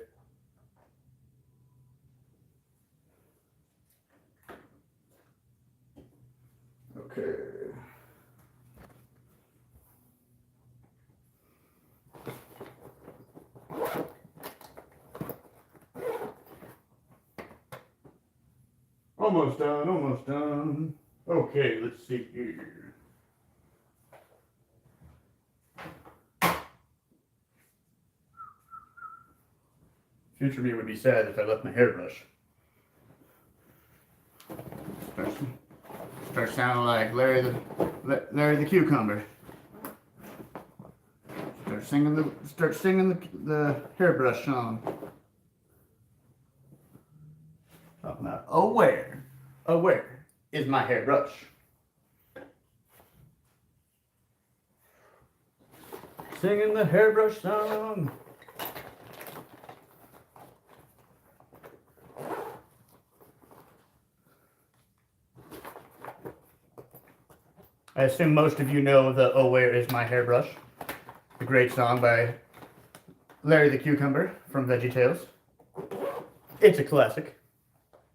Okay. Almost done, almost done. Okay, let's see here. Future me would be sad if I left my hairbrush. Start sounding like Larry the Cucumber. Start singing the hairbrush song. Talking about, oh where is my hairbrush? Singing the hairbrush song. I assume most of you know the Oh Where Is My Hairbrush, the great song by Larry the Cucumber from VeggieTales. It's a classic.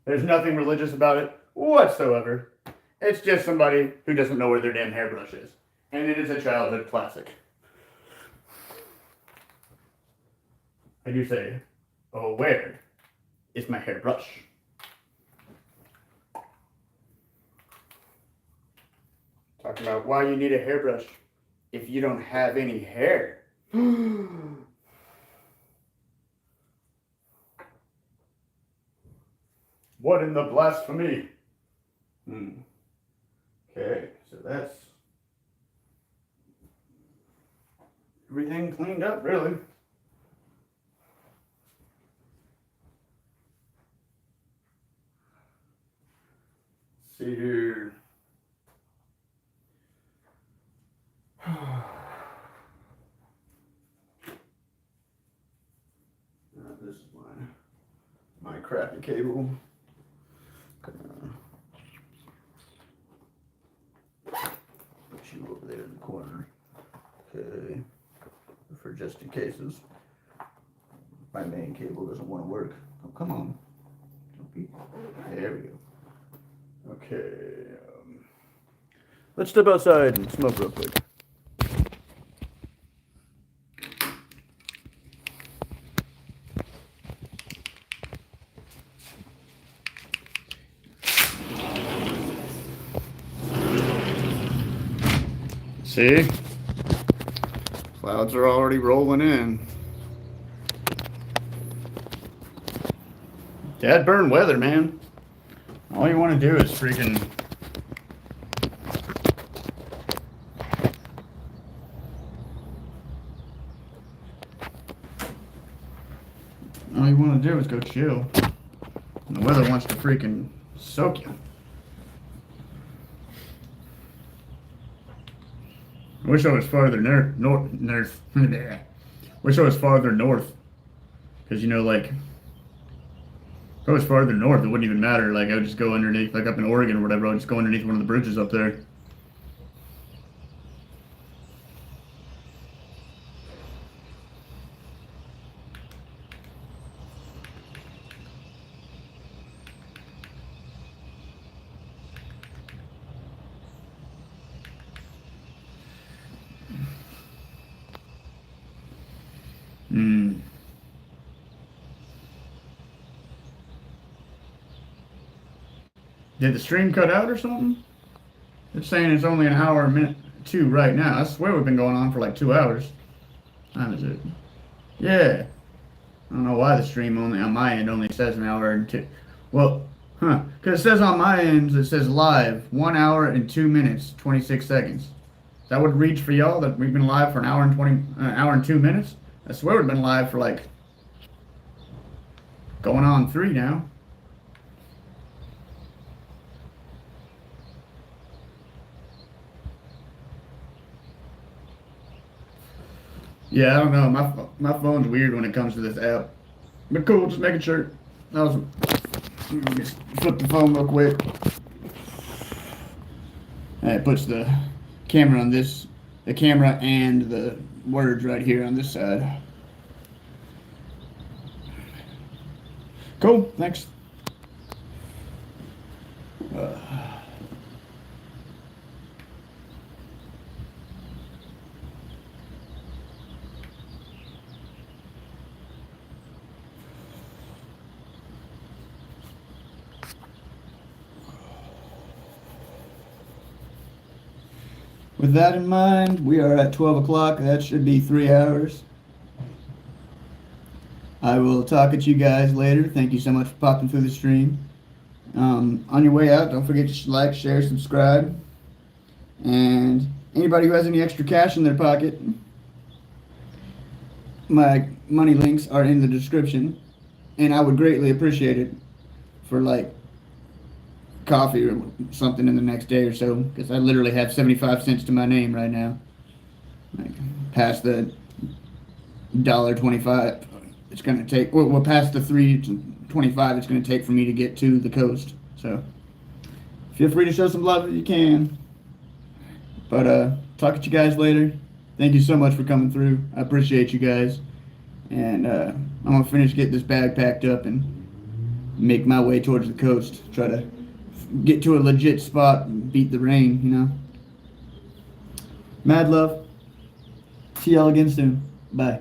There's nothing religious about it whatsoever. It's just somebody who doesn't know where their damn hairbrush is. And it is a childhood classic. I do say, oh, where is my hairbrush? Talking about why you need a hairbrush if you don't have any hair. What in the blasphemy? Okay, so that's everything cleaned up, really. Let's see here. This is my crappy cable. Put you over there in the corner. Okay. For just in cases. My main cable doesn't want to work. Oh, come on. Don't be. There we go. Okay. Let's step outside and smoke real quick. See? Clouds are already rolling in. Dad burn weather, man. All you want to do is freaking you want to do is go chill. And the weather wants to freaking soak you. I wish I was farther north. Wish I was farther north. Because, you know, like, if I was farther north, it wouldn't even matter. Like, I would just go underneath, like up in Oregon or whatever, I would just go underneath one of the bridges up there. Hmm. Did the stream cut out or something? It's saying it's only an hour and minute two right now. I swear we've been going on for like 2 hours. What time is it? Yeah. I don't know why the stream only on my end only says an hour and two. Well, because it says on my end, it says live 1 hour and 2 minutes 26 seconds. That would reach for y'all that we've been live for an hour and hour and 2 minutes. I swear we've been live for like going on 3 now. Yeah, I don't know. My phone's weird when it comes to this app. But cool, just making sure. That was. Let me just flip the phone real quick. It puts the camera on this, the camera and the words right here on this side. Cool, thanks. With that in mind, we are at 12 o'clock. That should be 3 hours. I will talk at you guys later. Thank you so much for popping through the stream. On your way out, don't forget to like, share, subscribe. And anybody who has any extra cash in their pocket, my money links are in the description. And I would greatly appreciate it for like coffee or something in the next day or so, because I literally have 75 cents to my name right now. Like past the $1.25 it's gonna take, well past the $3.25 it's gonna take for me to get to the coast. So feel free to show some love if you can. But talk to you guys later. Thank you so much for coming through. I appreciate you guys. And I'm gonna finish getting this bag packed up and make my way towards the coast. Try to get to a legit spot and beat the rain, you know. Mad love. See y'all again soon. Bye.